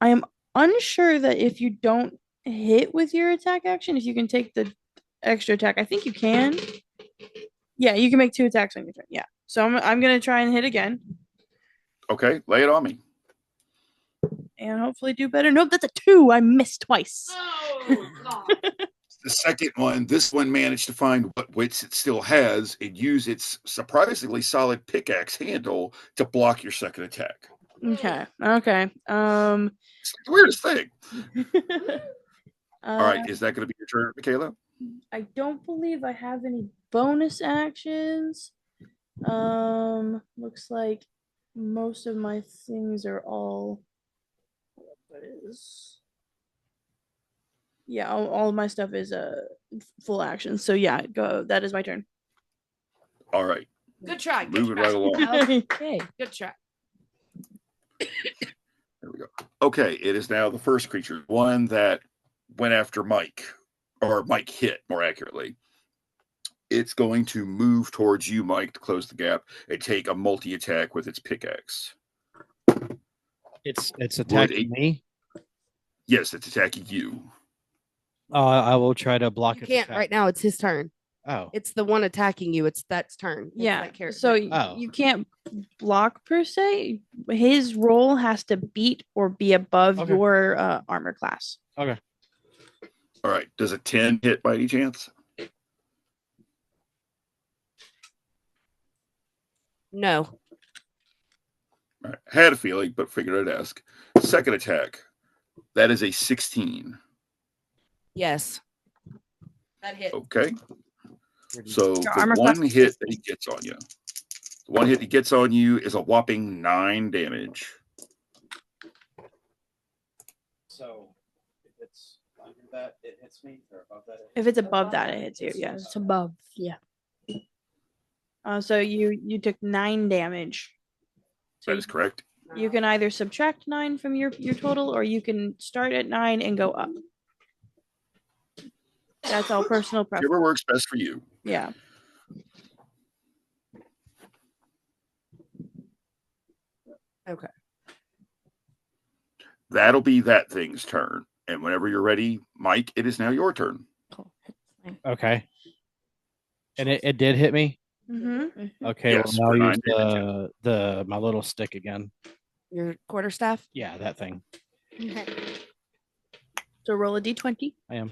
am unsure that if you don't hit with your attack action, if you can take the extra attack. I think you can. Yeah, you can make 2 attacks on your turn. Yeah, so I'm gonna try and hit again. Okay, lay it on me. And hopefully do better. Nope, that's a 2. I missed twice. Oh, God. The second one, this one managed to find what wits it still has and use its surprisingly solid pickaxe handle to block your second attack. Okay. It's the weirdest thing. All right, is that going to be your turn, McKayla? I don't believe I have any bonus actions. Looks like most of my things are all. What is? Yeah, all of my stuff is full action. So yeah, go. That is my turn. All right. Good try. Moving right along. Okay, good try. There we go. Okay, it is now the first creature, one that went after Mike, or Mike hit, more accurately. It's going to move towards you, Mike, to close the gap and take a multi-attack with its pickaxe. It's attacking me? Yes, it's attacking you. I will try to block You it. can't right now. It's his turn. Oh. It's the one attacking you. It's that's turn. It's Yeah. that character. So Oh. you can't block per se. His roll has to beat or be above Okay. your armor class. Okay. All right. Does a 10 hit by any chance? No. I had a feeling, but figured I'd ask. Second attack. That is a 16. Yes. That hit. Okay. So Your the armor one class is hit that he gets on you. The one hit he gets on you is a whopping 9 damage. So if it's under that, it hits me, or above that, If it's above that, it hits you. Yes. It's above. Yeah. So you took 9 damage. So That is correct. you can either subtract 9 from your total, or you can start at 9 and go up. That's all personal preference. Whichever works best for you. Yeah. Okay. That'll be that thing's turn. And whenever you're ready, Mike, it is now your turn. Okay. And it did hit me. Mm-hmm. Okay, Yes, well for now 9 I'll use my little stick again. Your quarterstaff? Yeah, that thing. So roll a d20. I am.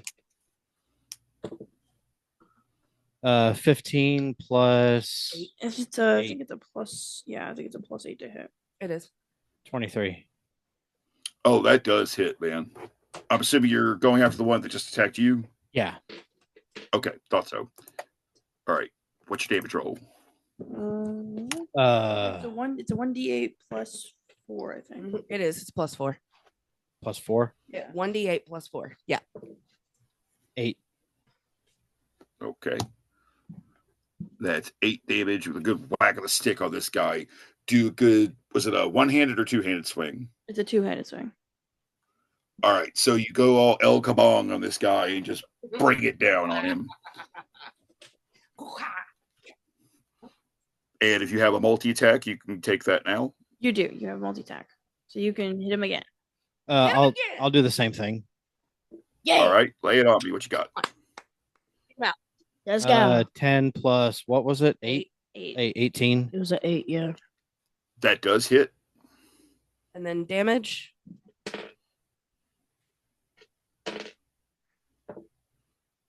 15 plus If it's a, I think it's a plus. Yeah, I think it's a plus 8 to hit. It is. 23. Oh, that does hit, man. I'm assuming you're going after the one that just attacked you. Yeah. Okay, thought so. All right. What's your damage roll? It's a 1d8 plus 4, I think. It is. It's +4. Plus 4. Yeah. 1d8 +4. Yeah. 8. Okay. That's 8 damage with a good whack of the stick on this guy. Do good. Was it a one-handed or two-handed swing? It's a 2-handed swing. All right. So you go all El Kabong on this guy and just bring it down on him. And if you have a multi-attack, you can take that now. You do. You have multi-attack. So you can hit him again. I'll do the same thing. All right. Lay it on me. What you got? Let's go. 10 plus, what was it? 8? 8. 18. It was an 8, yeah. That does hit. And then damage.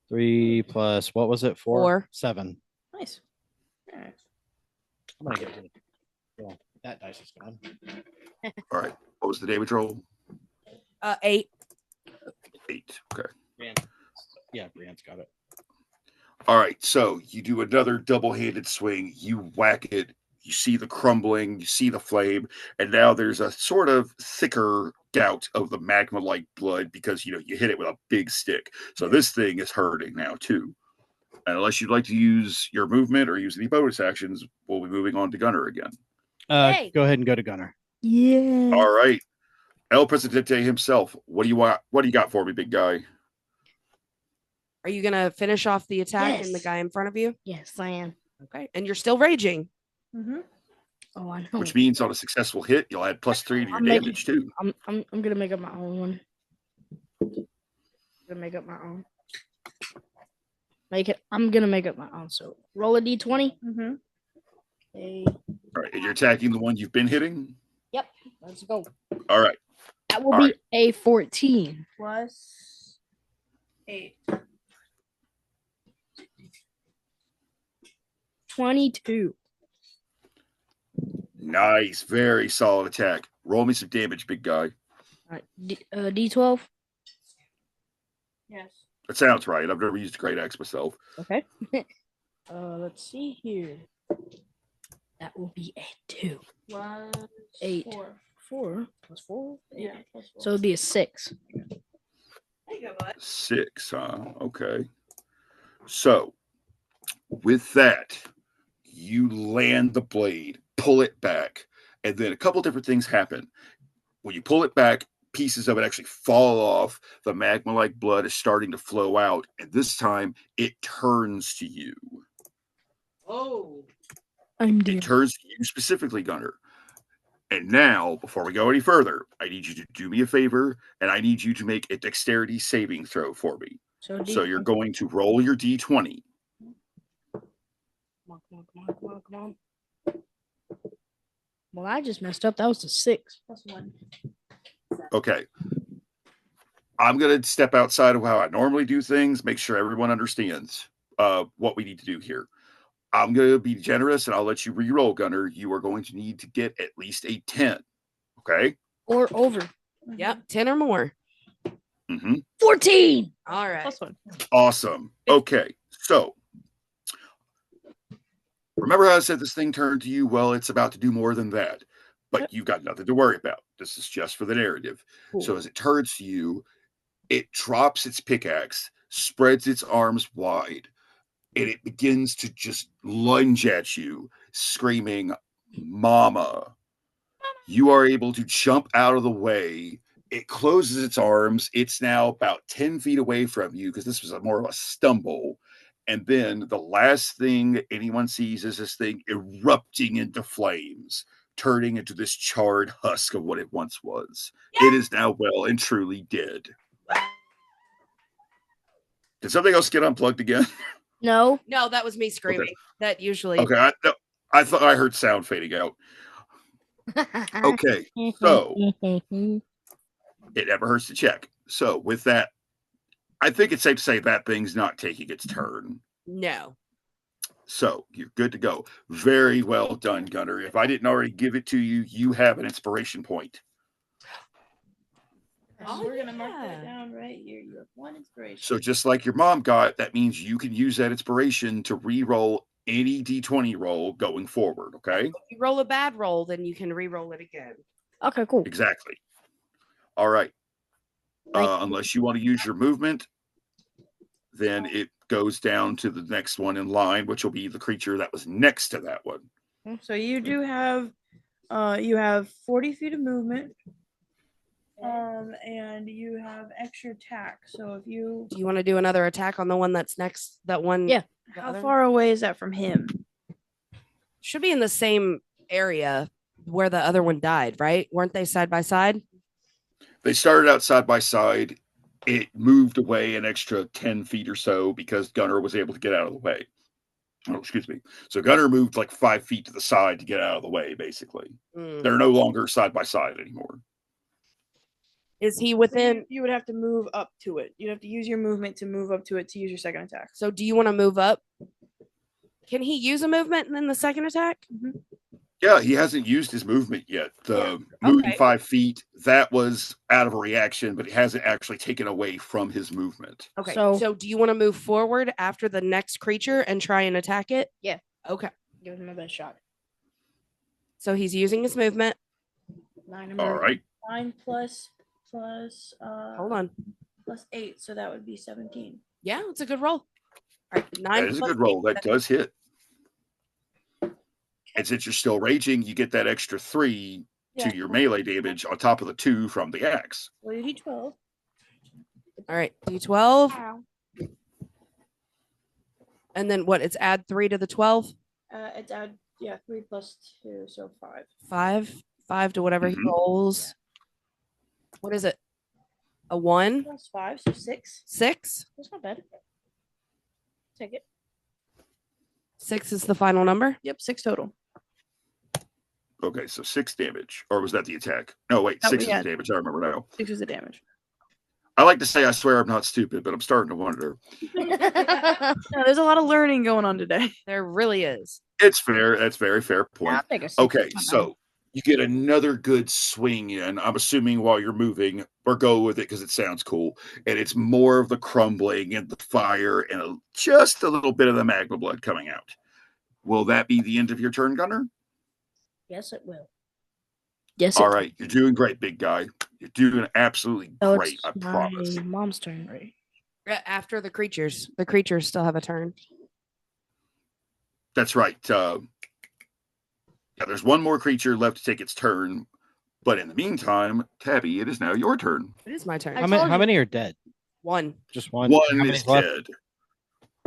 3 plus, what was it? 4? 4. 7. Nice. Alright. I'm going to get well, that dice is gone. All right. What was the damage roll? 8. 8. Okay. Yeah, Brian's got it. All right. So you do another double-handed swing. You whack it. You see the crumbling. You see the flame. And now there's a sort of thicker gout of the magma-like blood because, you hit it with a big stick. So this thing is hurting now, too. And unless you'd like to use your movement or use any bonus actions, we'll be moving on to Gunnar again. Hey. Go ahead and go to Gunnar. Yeah. All right. El Presidente himself. What do you want? What do you got for me, big guy? Are you going to finish off the attack and the Yes. guy in front of you? Yes, I am. Okay. And you're still raging. Mm-hmm. Oh, I know. Which means on a successful hit, you'll add +3 to your I'm making- damage, too. I'm gonna make up my own one. Gonna make up my own. I'm gonna make up my own. So roll a d20. Mm-hmm. Hey, All right. And you're attacking the one you've been hitting? let's go. All right. That will All be right. a 14. Plus 8. 22. Nice. Very solid attack. Roll me some damage, big guy. All right, d12. Yes. That sounds right. I've never used a great axe myself. Okay. Let's see here. That will be a 2. Plus 8. 4. 4 plus 4. Yeah. Plus 4. So it'd be a 6. There you go, bud. 6, huh? Okay. So, with that, you land the blade, pull it back, and then a couple different things happen. When you pull it back, pieces of it actually fall off. The magma-like blood is starting to flow out, and this time it turns to you. Oh. I'm It dead. turns to you specifically, Gunnar. And now, before we go any further, I need you to do me a favor, and I need you to make a dexterity saving throw for me. So you're going to roll your d20. Come on. Well, I just messed up. That was a 6. Plus 1. Okay. I'm going to step outside of how I normally do things, make sure everyone understands what we need to do here. I'm going to be generous and I'll let you re-roll, Gunnar. You are going to need to get at least a 10. Okay? Or over. Yep, 10 or more. 14. All right. +1. Awesome. Okay. So, remember how I said this thing turned to you? Well, it's about to do more than that. But you've got nothing to worry about. This is just for the narrative. Cool. So as it turns to you, it drops its pickaxe, spreads its arms wide, and it begins to just lunge at you, screaming, "Mama." You are able to jump out of the way. It closes its arms. It's now about 10 feet away from you because this was more of a stumble. And then the last thing anyone sees is this thing erupting into flames, turning into this charred husk of what it once was. Yeah. It is now well and truly dead. Did something else get unplugged again? No. No, that was me screaming. Okay. That usually. Okay, I thought I heard sound fading out. Okay, so it never hurts to check. So with that, I think it's safe to say that thing's not taking its turn. No. So you're good to go. Very well done, Gunnar. If I didn't already give it to you, you have an inspiration point. Oh, we're gonna mark that down right here. You have 1 inspiration. So just like your mom got, that means you can use that inspiration to re-roll any D20 roll going forward. Okay. If you roll a bad roll, then you can re-roll it again. Okay, cool. Exactly. All right. Unless you want to use your movement, then it goes down to the next one in line, which will be the creature that was next to that one. So you do have, you have 40 feet of movement, and you have extra attack. So if you, Do you want to do another attack on the one that's next? That one? Yeah. how far away is that from him? Should be in the same area where the other one died, right? Weren't they side by side? They started out side by side. It moved away an extra 10 feet or so because Gunnar was able to get out of the way. Oh, excuse me. So Gunnar moved like 5 feet to the side to get out of the way, basically. They're no longer side by side anymore. Is he within? You would have to move up to it. You'd have to use your movement to move up to it to use your second attack. So do you want to move up? Can he use a movement and then the second attack? Mm-hmm. Yeah, he hasn't used his movement yet. The moving 5 feet, that was out of a reaction, but it hasn't actually taken away from his movement. Okay. So- So do you want to move forward after the next creature and try and attack it? Yeah. Okay. Give him my best shot. So he's using his movement. 9 All right. 9 plus Hold on. plus 8, so that would be 17. Yeah, it's a good roll. All right. 9 That is a plus good roll. 8, That does hit. And since you're still raging, you get that extra 3 to your melee damage on top of the 2 from the axe. Well, you D12. All right. D12. Ow. And then what? It's add 3 to the 12? It's add 3 plus 2, so 5. 5. 5 to whatever he Mhm. rolls. What is it? A 1? Plus 5, so 6. 6? That's not bad. Take it. 6 is the final number? Yep, 6 total. Okay, so 6 damage. Or was that the attack? No, wait, Oh, 6 yeah. is the damage. I remember now. 6 is the damage. I like to say I swear I'm not stupid, but I'm starting to wonder. No, there's a lot of learning going on today. There really is. It's fair. That's a very fair point. I'll take a 6. Okay, so you get another good swing in. I'm assuming while you're moving, or go with it because it sounds cool. And it's more of the crumbling and the fire and just a little bit of the magma blood coming out. Will that be the end of your turn, Gunnar? Yes, it will. Yes. All right, you're doing great, big guy. You're doing absolutely So great. it's I promise. my mom's turn, right? After the creatures still have a turn. That's right. Yeah, there's one more creature left to take its turn. But in the meantime, Tabby, it is now your turn. It is my turn. How many are dead? 1. Just one. One How many's is left? dead.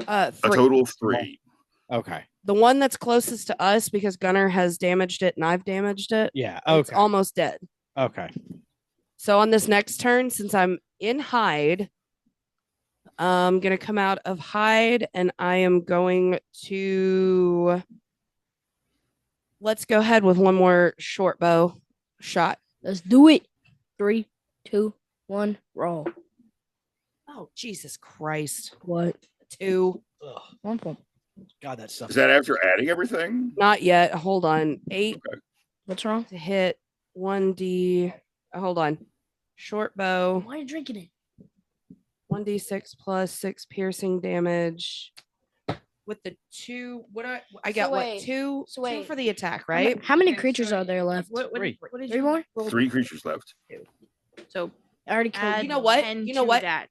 3. A total of 3. Okay. The one that's closest to us, because Gunnar has damaged it and I've damaged it, Yeah. it's Okay. almost dead. Okay. So on this next turn, since I'm in hide, I'm going to come out of hide and I am going to... Let's go ahead with one more short bow shot. Let's do it. 3, 2, 1, roll. Oh, Jesus Christ. What? 2. 1 point. God, that sucks. Is that after adding everything? Not yet. Hold on. 8 What's wrong? to hit 1d. Hold on. Short bow. Why are you drinking it? 1d6 plus 6 piercing damage. With the 2, I got wait, 2 so 2 wait. for the attack, right? How many creatures are there left? What Three. did Three you more? roll? 3 creatures left. So I already killed. add You know what? 10 You know to what? That.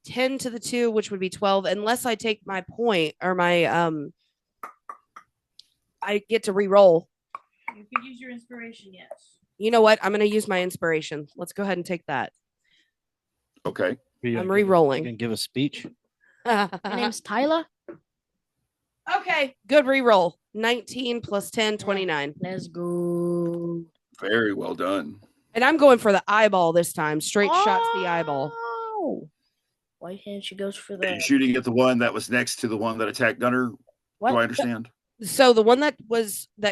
10 to the 2, which would be 12, unless I take my point or my I get to re-roll. You could use your inspiration, yes. You know what? I'm going to use my inspiration. Let's go ahead and take that. Okay. I'm re-rolling. You can give a speech. My name's Tyler. Okay, good re-roll. 19 plus 10, 29. Let's go. Very well done. And I'm going for the eyeball this time. Straight shot to the eyeball. Oh. White hand, she goes for And the. you're shooting at the one that was next to the one that attacked Gunnar. What? Do I understand? So the one that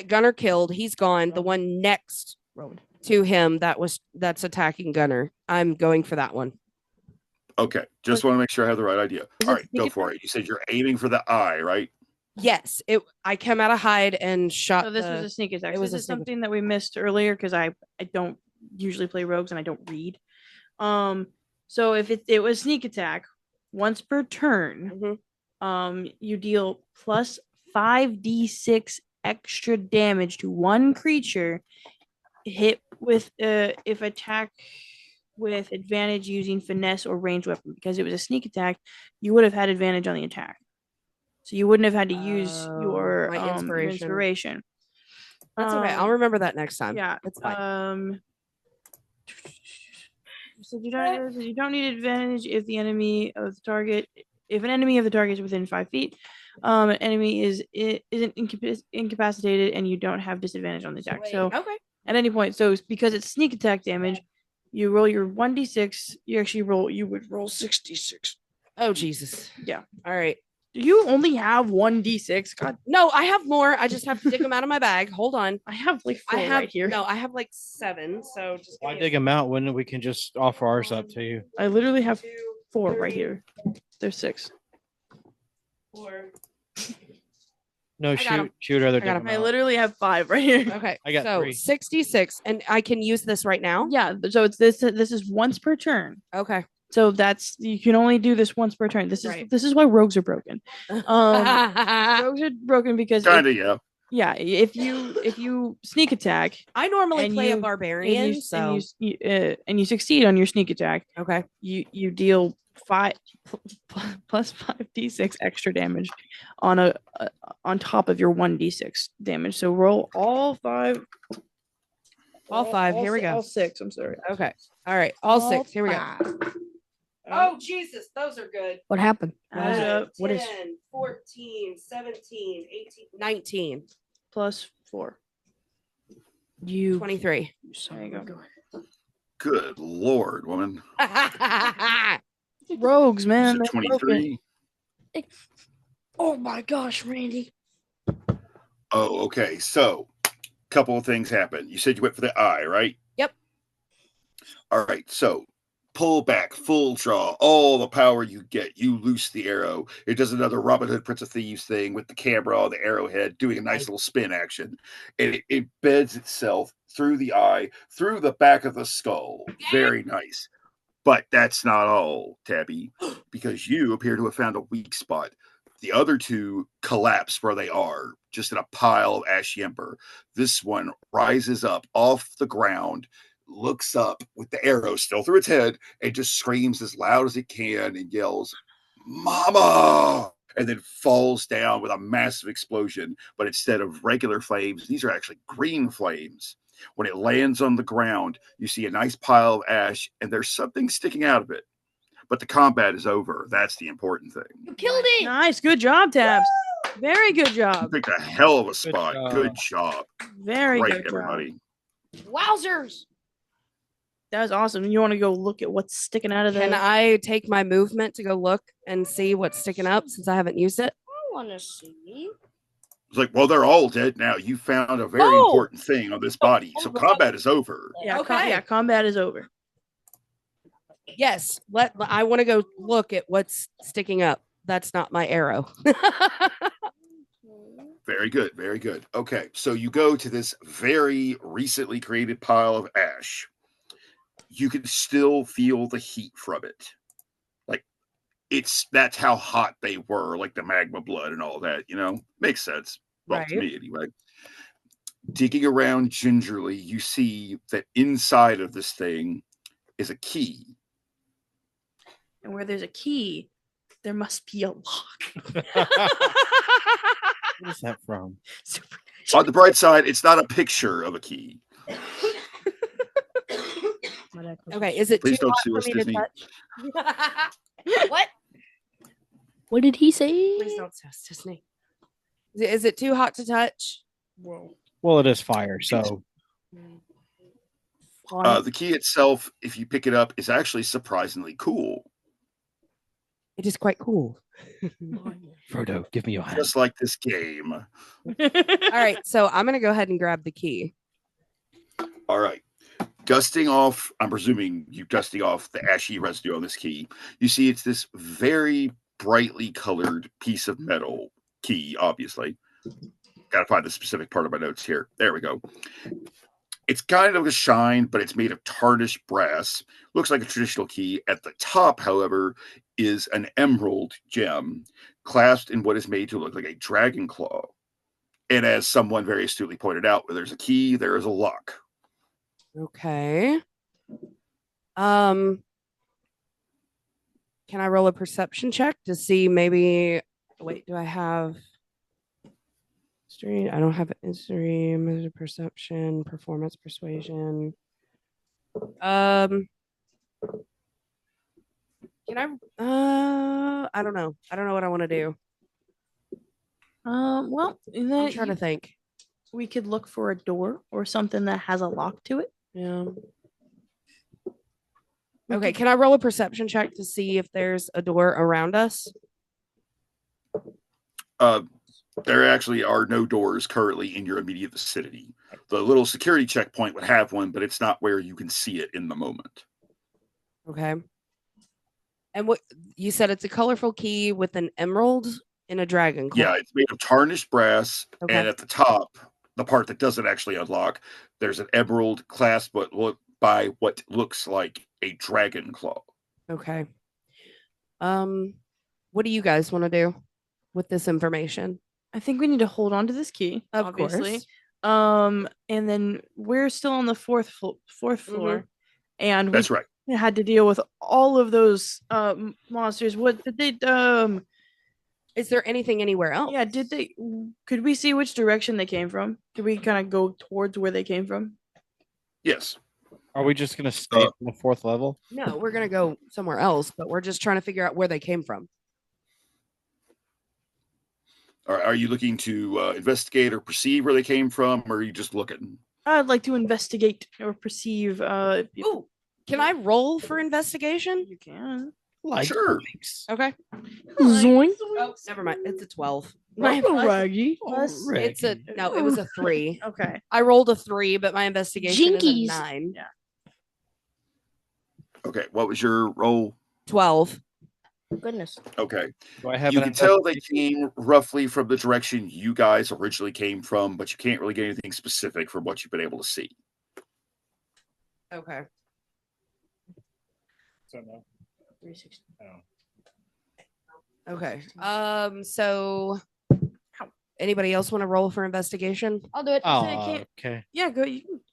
Gunnar killed, he's gone. The one next Road. to him that's attacking Gunnar. I'm going for that one. Okay. Just want to make sure I have the right idea. Is All it right, go for it. You said you're aiming for the eye, right? Yes, I came out of hide and shot. So this was a sneak attack. it was This a is sneak something that we missed earlier because I don't usually play rogues and I don't read. So if it was sneak attack, once per turn, you deal plus 5d6 extra damage to one creature hit with if attack with advantage using finesse or ranged weapon. Because it was a sneak attack, you would have had advantage on the attack. So you wouldn't have had to use your my inspiration. That's okay. I'll remember that next time. Yeah. It's fine. So you don't need advantage if the enemy of the target, if an enemy of the target is within 5 feet, an enemy isn't incapacitated, and you don't have disadvantage on the attack. So okay. at any point, so because it's sneak attack damage, you roll your 1d6. You would roll 66. Oh Jesus. Yeah. All right. Do you only have 1d6? God, No, I have more. I just have to dig them out of my bag. Hold on. I have like 4 I have right here. No, I have like 7. So just Why dig them out when we can just offer ours up to you? I literally have 4 right here. There's 6. 4. No, got 'em. shoot rather I got dig 'em. them I out. literally have 5 right here. Okay. I got so 3. 66, and I can use this right now. Yeah, so it's this is once per turn. Okay. So that's you can only do this once per turn. This is why rogues are broken. Rogues are broken because Kinda, yeah. yeah, if you sneak attack I normally and play a you- barbarian, and you succeed on your sneak attack, okay. you deal 5 plus 5d6 extra damage on on top of your 1d6 damage. So roll all 5. All 5. Here we go. All 6. I'm sorry. Okay. All right. All 6. Here we go. Oh Jesus, those are good. What happened? Add it up. What is- 10, 14, 17, 18, 19, Plus 4. You. 23. There you go. Good Lord, woman. Rogues, You man. said they're broken. 23. Oh my gosh, Randy. Oh, okay. So, couple of things happened. You said you went for the eye, right? Yep. All right. So, pull back, full draw, all the power you get. You loose the arrow. It does another Robin Hood Prince of Thieves thing with the camera on the arrowhead, doing a nice little spin action. And it embeds itself through the eye, through the back of the skull. Very nice. But that's not all, Tabby, because you appear to have found a weak spot. The other two collapse where they are, just in a pile of ashy ember. This one rises up off the ground, looks up with the arrow still through its head, and just screams as loud as it can and yells, "Mama!" And then falls down with a massive explosion. But instead of regular flames, these are actually green flames. When it lands on the ground, you see a nice pile of ash, and there's something sticking out of it. But the combat is over. That's the important thing. You killed it. Nice. Good job, Tabs. Very good You job. picked a hell of a spot. job. Good job. Very Great, good job. everybody. Wowzers. That was awesome. You want to go look at what's sticking out of the Can I take my movement to go look and see what's sticking up since I haven't used it? I want to see. It's like, well, they're all dead now. You found a very Oh! important thing on this body. So combat is over. Yeah, Okay. combat is over. Yes. I want to go look at what's sticking up. that's not my arrow. Very good. Very good. Okay. So you go to this very recently created pile of ash. You can still feel the heat from it. Like that's how hot they were, like the magma blood and all that, Makes sense. Well, to Right. me anyway. Digging around gingerly, you see that inside of this thing is a key. And where there's a key, there must be a lock. What is that from? On the bright side, it's not a picture of a key. Okay, is it Please too don't hot sue for us, me Disney. to touch? What? What did he say? Please don't sue us, Disney. Is it too hot to touch? Well, it is fire, so The key itself, if you pick it up, is actually surprisingly cool. It is quite cool. Frodo, give me your hand. Just like this game. All right, so I'm gonna go ahead and grab the key. All right. Dusting off, I'm presuming you dusting off the ashy residue on this key. You see it's this very brightly colored piece of metal key, obviously. Gotta find the specific part of my notes here. There we go. It's kind of a shine, but it's made of tarnished brass. Looks like a traditional key. At the top, however, is an emerald gem clasped in what is made to look like a dragon claw. And as someone very astutely pointed out, where there's a key, there is a lock. Okay. Can I roll a perception check to see maybe? Wait, do I have history? I don't have history, measure perception, performance, persuasion. Can I don't know. I don't know what I want to do. Well, and I'm then trying to think. we could look for a door or something that has a lock to it. Yeah. Okay, can I roll a perception check to see if there's a door around us? There actually are no doors currently in your immediate vicinity. The little security checkpoint would have one, but it's not where you can see it in the moment. Okay. And what you said, it's a colorful key with an emerald and a dragon claw. Yeah, it's made of tarnished brass, Okay. and at the top, the part that doesn't actually unlock, there's an emerald clasped by what looks like a dragon claw. Okay. What do you guys want to do with this information? I think we need to hold on to this key, Of obviously. course. And then we're still on the fourth floor, and we That's right. had to deal with all of those monsters. What did they? Is there anything anywhere else? Yeah, did they? Could we see which direction they came from? Could we kind of go towards where they came from? Yes. Are we just gonna stay on the fourth level? No, we're gonna go somewhere else, but we're just trying to figure out where they came from. Are you looking to investigate or perceive where they came from, or are you just looking? I'd like to investigate or perceive. Ooh, can I roll for investigation? You can. Like, Sure. Okay. Zoink. Oh, never mind. It's a 12. Raggy. Plus, It's a no. It was a 3. Okay. I rolled a 3, but my investigation is a Jinkies. 9. Yeah. Okay. What was your roll? 12. Goodness. Okay. do I have You an can tell they investigation? came roughly from the direction you guys originally came from, but you can't really get anything specific from what you've been able to see. Okay. So no. 360. Okay. So anybody else want to roll for investigation? I'll do it. Oh, can't- okay. Yeah, go.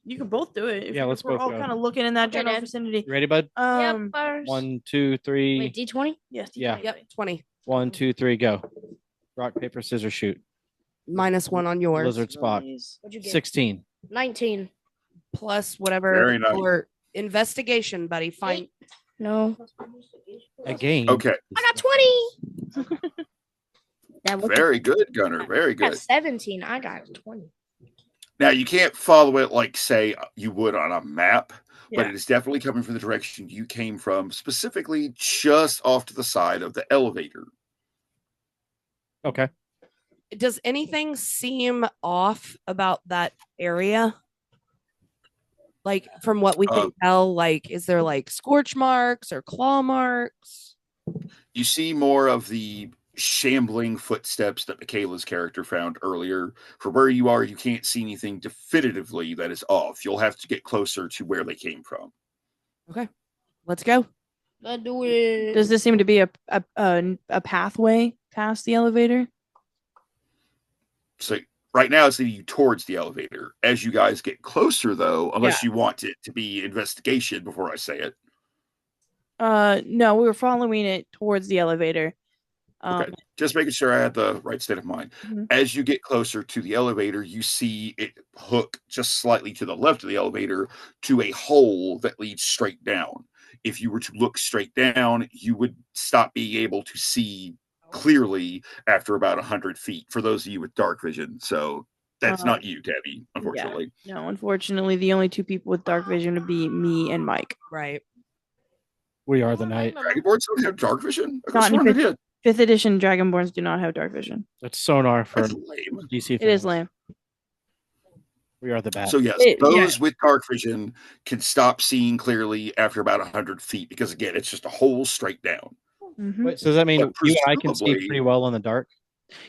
You can both do it. Yeah, let's we're both all go. kind of looking in that Okay, general Dad. vicinity. You ready, bud? Yep, first. 1, 2, 3. Wait, D20? Yes. Yeah. Yep. 20. 1, 2, 3, go. Rock, paper, scissors, shoot. -1 on yours. Lizard spot. What'd you get? 16. 19. Plus whatever Very nice. for investigation, buddy. Fine. No. Again. Okay. I got 20. That was Very good, Gunnar. Very I got good. 17. I got 20. Now, you can't follow it like, say, you would on a map, but Yeah. it is definitely coming from the direction you came from, specifically just off to the side of the elevator. Okay. Does anything seem off about that area? Like from what we can tell, like is there like scorch marks or claw marks? You see more of the shambling footsteps that McKayla's character found earlier. For where you are, you can't see anything definitively that is off. You'll have to get closer to where they came from. Okay, let's go. Let's do it. Does this seem to be a pathway past the elevator? So right now it's leading you towards the elevator. As you guys get closer, though, unless you want it to be investigation before I say it. No, we were following it towards the elevator. Okay. Just making sure I had the right state of mind. Mhm. As you get closer to the elevator, you see it hook just slightly to the left of the elevator to a hole that leads straight down. If you were to look straight down, you would stop being able to see clearly after about 100 feet, for those of you with dark vision. So that's not you, Tabby, unfortunately. Yeah. No, unfortunately, the only two people with dark vision would be me and Mike. Right. We are the night. Dragonborns don't have dark vision? I Not in sworn they did. 5th edition Dragonborns do not have dark vision. That's sonar for That's lame. DC. It is fans. lame. We are the bat. So yes, those with dark vision can stop seeing clearly after about 100 feet because, again, it's just a hole straight down. Mhm. Wait, so does that mean But you and I can see presumably- pretty well in the dark,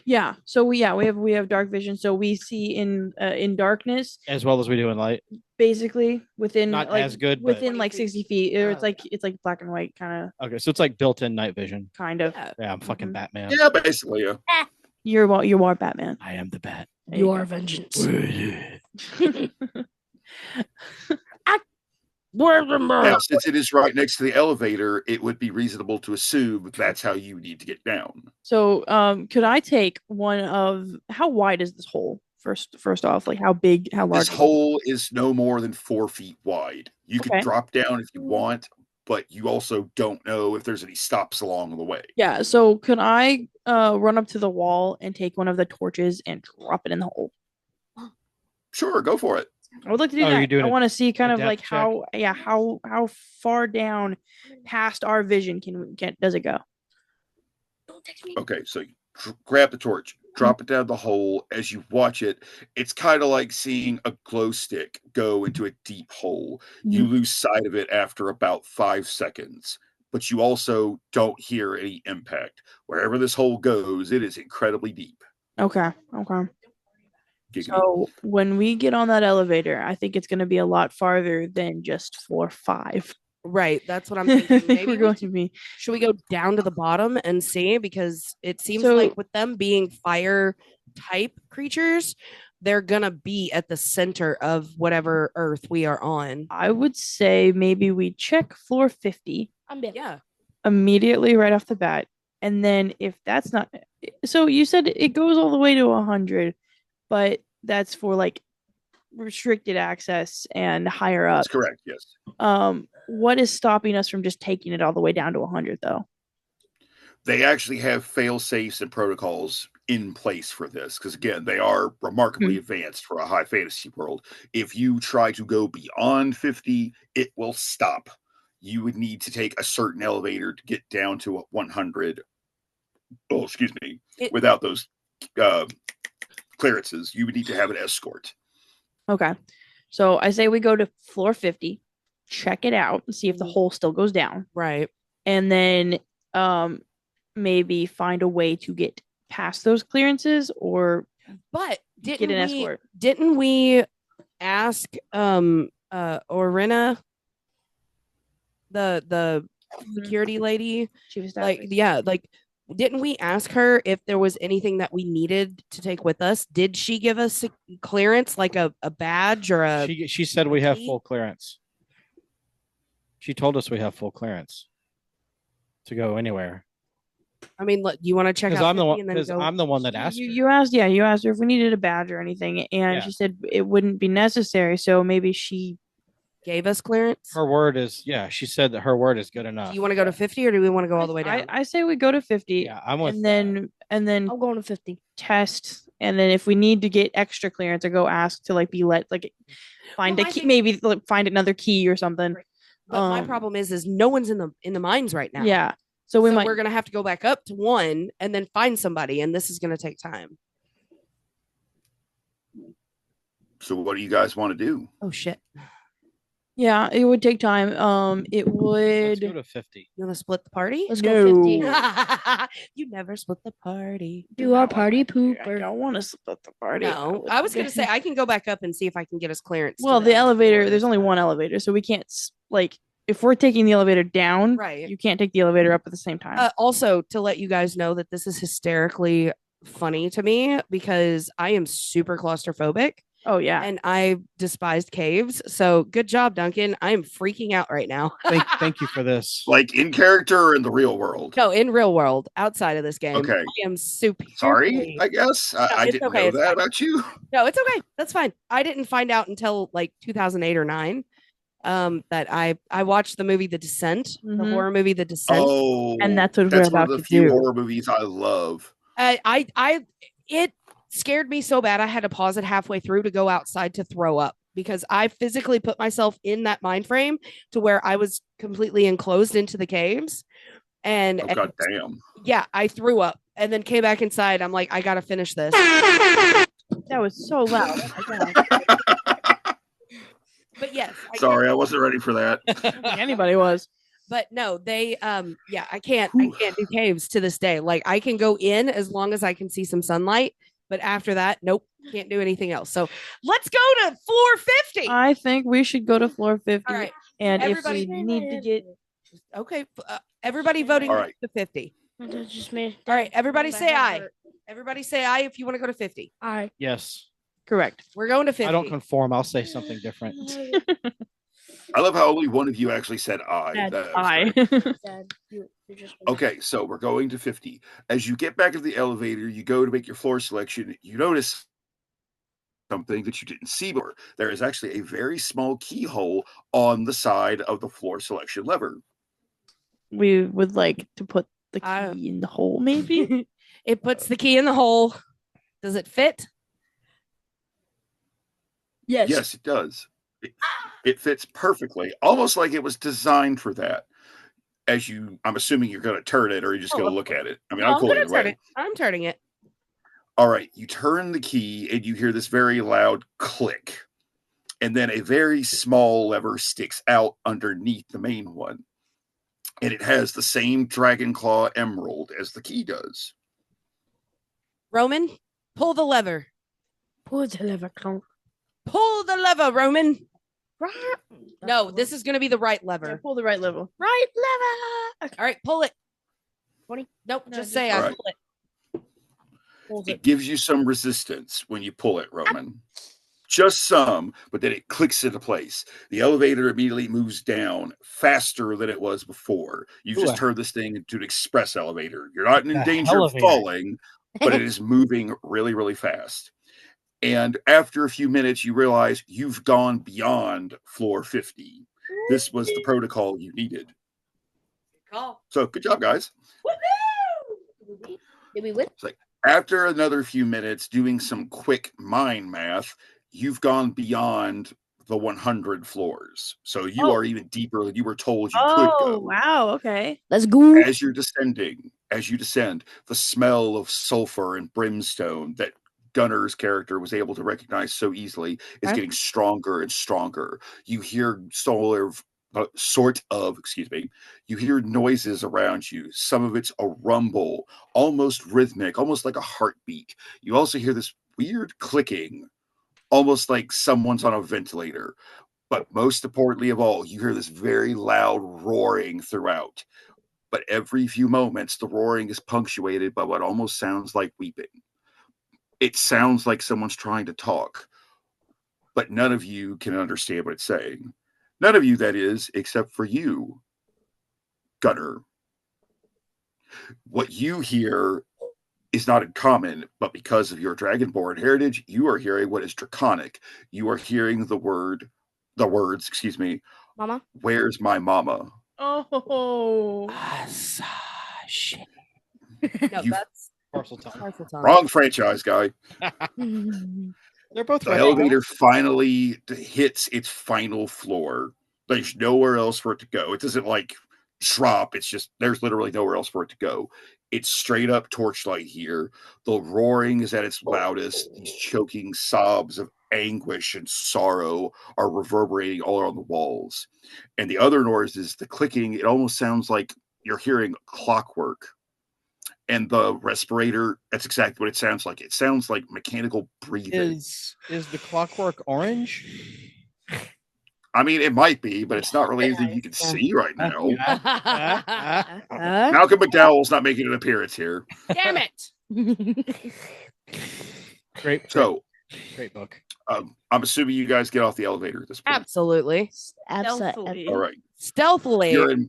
Yeah. So we have dark vision. So we see in darkness, as well as we do in light? basically within Not like as good, but- within like 60 feet. Or it's like black and white kind Okay, so it's like built-in night vision. of. Yeah, I'm fucking Mhm. Batman. Yeah, basically, yeah. You are Batman. I am the bat. There You you are go. vengeance. Now, since it is right next to the elevator, it would be reasonable to assume that's how you need to get down. So, could I take one of how wide is this hole? First off, like how big, how large? This hole is no more than 4 feet wide. You Okay. can drop down if you want, but you also don't know if there's any stops along the way. Yeah. So, could I run up to the wall and take one of the torches and drop it in the hole? Sure, go for it. I would like to do Oh, that. you're doing I a- want to see kind a of like depth how far down past our vision does it go? Don't text me. Okay, so you grab the torch, drop it down the hole. As you watch it, it's kind of like seeing a glow stick go into a deep hole. You lose sight of it after about 5 seconds, but you also don't hear any impact. Wherever this hole goes, it is incredibly deep. Okay. Giggity. So when we get on that elevator, I think it's going to be a lot farther than just floor 5. Right. That's what I'm I thinking. think Maybe we're going to be. should we go down to the bottom and see? Because it seems So- like with them being fire type creatures, they're gonna be at the center of whatever earth we are on. I would say maybe we check floor 50 I'm dead. Yeah. immediately right off the bat. And then if that's not. So you said it goes all the way to 100, but that's for like restricted access and higher up. That's correct, yes. What is stopping us from just taking it all the way down to 100 though? They actually have fail safes and protocols in place for this because, again, they are remarkably advanced for a high fantasy world. If you try to go beyond 50, it will stop. You would need to take a certain elevator to get down to 100. Oh, excuse me. Without those clearances, you would need to have an escort. Okay. So I say we go to floor 50, check it out, and see if the hole still goes down. Right. And then maybe find a way to get past those clearances or But get an escort. didn't we ask Orina, the security lady, She was didn't we ask her if there was anything that we needed to take with us? Did she give us a clearance, like a badge or a She said we have key? full clearance. She told us we have full clearance to go anywhere. I mean, look, you want to check Because out I'm the 50 one. and then Because go- I'm the one that asked. you asked her if we needed a badge or anything, and Yeah. she said it wouldn't be necessary. So maybe she gave us clearance. Her word is, yeah. She said that her word is good enough. Do you want to go to 50 or do we want to go all the way down? I say we go to 50. Yeah, I'm with and then I'm going to 50. test, and then if we need to get extra clearance or go ask to like be let like find Well, a I key, think- maybe like, find another key or something. But my problem is no one's in the mines right now. Yeah, so We're gonna have to go back up to 1 and then find somebody, and this is gonna take time. So what do you guys want to do? Oh shit. Yeah, it would take time. It Let's would. go to 50. You want to split the party? Let's go 50. You never split the party. Do our party I pooper. don't want to split the party. No, I was going to say I can go back up and see if I can get us clearance. to Well, the other elevator. floors. There's only one elevator, so we can't like if we're taking the elevator down. Right. You can't take the elevator up at the same time. Also, to let you guys know that this is hysterically funny to me because I am super claustrophobic. Oh yeah. And I despised caves. So good job, Duncan. I am freaking out right now. Thank you for this. Like in character or in the real world? No, in real world, outside of this game. Okay. I am super Sorry, I guess. I it's didn't okay, know it's that fine. about you. No, it's okay. That's fine. I didn't find out until like 2008 or 9. That I watched the movie The Descent, the Mhm. horror movie The Descent. Oh, And that's what we're that's one of about the to few do. horror movies I love. It scared me so bad I had to pause it halfway through to go outside to throw up because I physically put myself in that mind frame to where I was completely enclosed into the caves. And Oh god damn. yeah, I threw up and then came back inside. I'm like, I gotta finish this. That was so loud. Oh my God. But yes, Sorry, I wasn't ready for that. I don't think anybody was. But no, they yeah, I can't do caves to this day. Like I can go in as long as I can see some sunlight, but after that, nope, can't do anything else. So let's go to floor 50. I think we should go to floor 50. All right. And Everybody- if we need to get Okay, everybody voting All right. to 50. That's just me. All right, everybody My say head aye. hurt. Everybody say aye if you want to go to 50. Aye. Yes. correct. We're going to 50. I don't conform. I'll say something different. I love how only one of you actually said I. That's That's I. great. Dad, you're just Okay, so we're going to 50. As you get back into the elevator, you go to make your floor selection. You notice something that you didn't see before. There is actually a very small keyhole on the side of the floor selection lever. We would like to put the key I- in the hole, maybe. It puts the key in the hole. Does it fit? Yes. Yes, it does. It fits perfectly, almost like it was designed for that. I'm assuming you're going to turn it, or you're just going to look at it. I mean, I'm cool gonna either turn way. it. I'm turning it. All right, you turn the key, and you hear this very loud click, and then a very small lever sticks out underneath the main one, and it has the same dragon claw emerald as the key does. Roman, pull the lever. Pull the lever, clunk. Pull the lever, Roman. No, this is going to be the right Yeah, lever. pull the right level. right lever. All right, pull it. 20? Nope, No, just just say I All right. pull it. Pulls It it. gives you some resistance when you pull it, Roman. Just some, but then it clicks into place. The elevator immediately moves down faster than it was before. You've just turned this thing into an express elevator. You're not in The danger of elevator. falling, but it is moving really, really fast. And after a few minutes, you realize you've gone beyond floor 50. This was the protocol you needed. Call. So good job, guys. Did we win? After another few minutes doing some quick mind math, you've gone beyond the 100 floors. So you are even deeper than you were told you could Oh, go. wow. Okay. Let's go. As you descend, the smell of sulfur and brimstone that Gunnar's character was able to recognize so easily is Okay. getting stronger and stronger. You hear you hear noises around you. Some of it's a rumble, almost rhythmic, almost like a heartbeat. You also hear this weird clicking, almost like someone's on a ventilator. But most importantly of all, you hear this very loud roaring throughout. But every few moments, the roaring is punctuated by what almost sounds like weeping. It sounds like someone's trying to talk, but none of you can understand what it's saying. None of you, that is, except for you, Gunnar. What you hear is not uncommon, but because of your Dragonborn heritage, you are hearing what is draconic. You are hearing the words, Mama? "Where's my mama?" Oh. Shit. No, You- that's Parcel time. parcel time. Wrong franchise, guy. They're both The right. elevator finally hits its final floor. There's nowhere else for it to go. It doesn't like drop. It's just there's literally nowhere else for it to go. It's straight up torchlight here. The roaring is at its loudest. These choking sobs of anguish and sorrow are reverberating all around the walls. And the other noise is the clicking. It almost sounds like you're hearing clockwork. And the respirator, that's exactly what it sounds like. It sounds like mechanical breathing. Is the clockwork orange? I mean, it might be, but it's not really anything you can see right now. Malcolm McDowell's not making an appearance here. Damn it! Great book. I'm assuming you guys get off the elevator at this point. Absolutely. Stealthily. All right. Stealthily. You're in.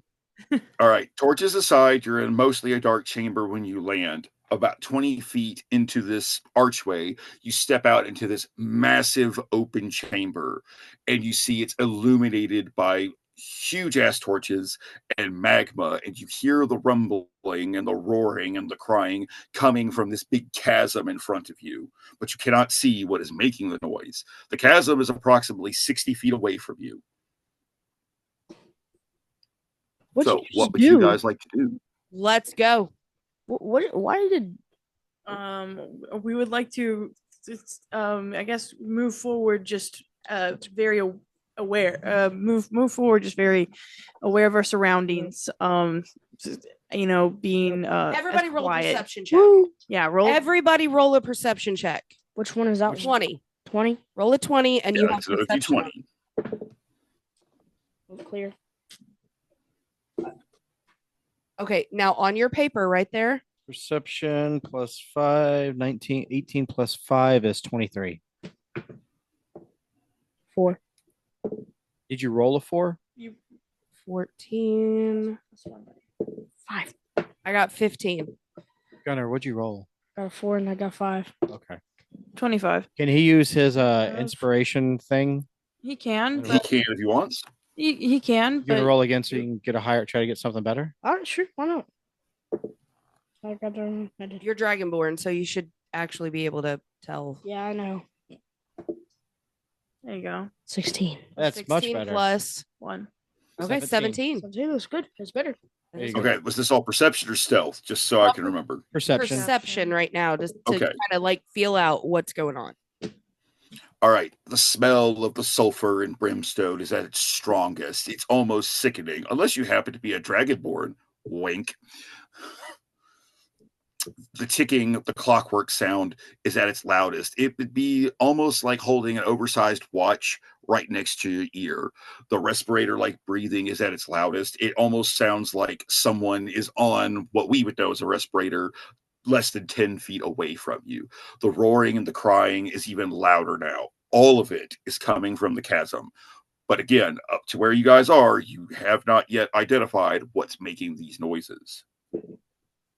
All right. Torches aside, you're in mostly a dark chamber when you land. About 20 feet into this archway, you step out into this massive open chamber, and you see it's illuminated by huge ass torches and magma, and you hear the rumbling and the roaring and the crying coming from this big chasm in front of you, but you cannot see what is making the noise. The chasm is approximately 60 feet away from you. What would you guys like to do? Let's go. Why did we would like to I guess move forward just very aware move forward just very aware of our surroundings, being Everybody roll quiet. a perception check. Yeah, roll. Everybody roll a perception check. Which one is that? 20. 20? Roll a 20 and you have so if perception. you 20. Clear. Okay, now on your paper right there. Perception plus 5, 19, 18 plus 5 is 23. 4. Did you roll a 4? 14. 5. I got 15. Gunnar, what'd you roll? Got a 4 and I got 5. Okay. 25. Can he use his inspiration thing? He can. He can if he wants. He can. You want to roll again so you can get a higher, try to get something better? All right, sure. Why not? I did. You're Dragonborn, so you should actually be able to tell. Yeah, I know. There you go. 16. That's 16 much better. plus 1. Okay, 17. 17 looks good. It's better. There you go. Okay, was this all perception or stealth? Just so I can remember. Perception. Perception right now, just to Okay. kind of like feel out what's going on. All right, the smell of the sulfur and brimstone is at its strongest. It's almost sickening, unless you happen to be a dragonborn. Wink. The ticking, the clockwork sound is at its loudest. It would be almost like holding an oversized watch right next to your ear. The respirator-like breathing is at its loudest. It almost sounds like someone is on what we would know as a respirator less than 10 feet away from you. The roaring and the crying is even louder now. All of it is coming from the chasm. But again, up to where you guys are, you have not yet identified what's making these noises.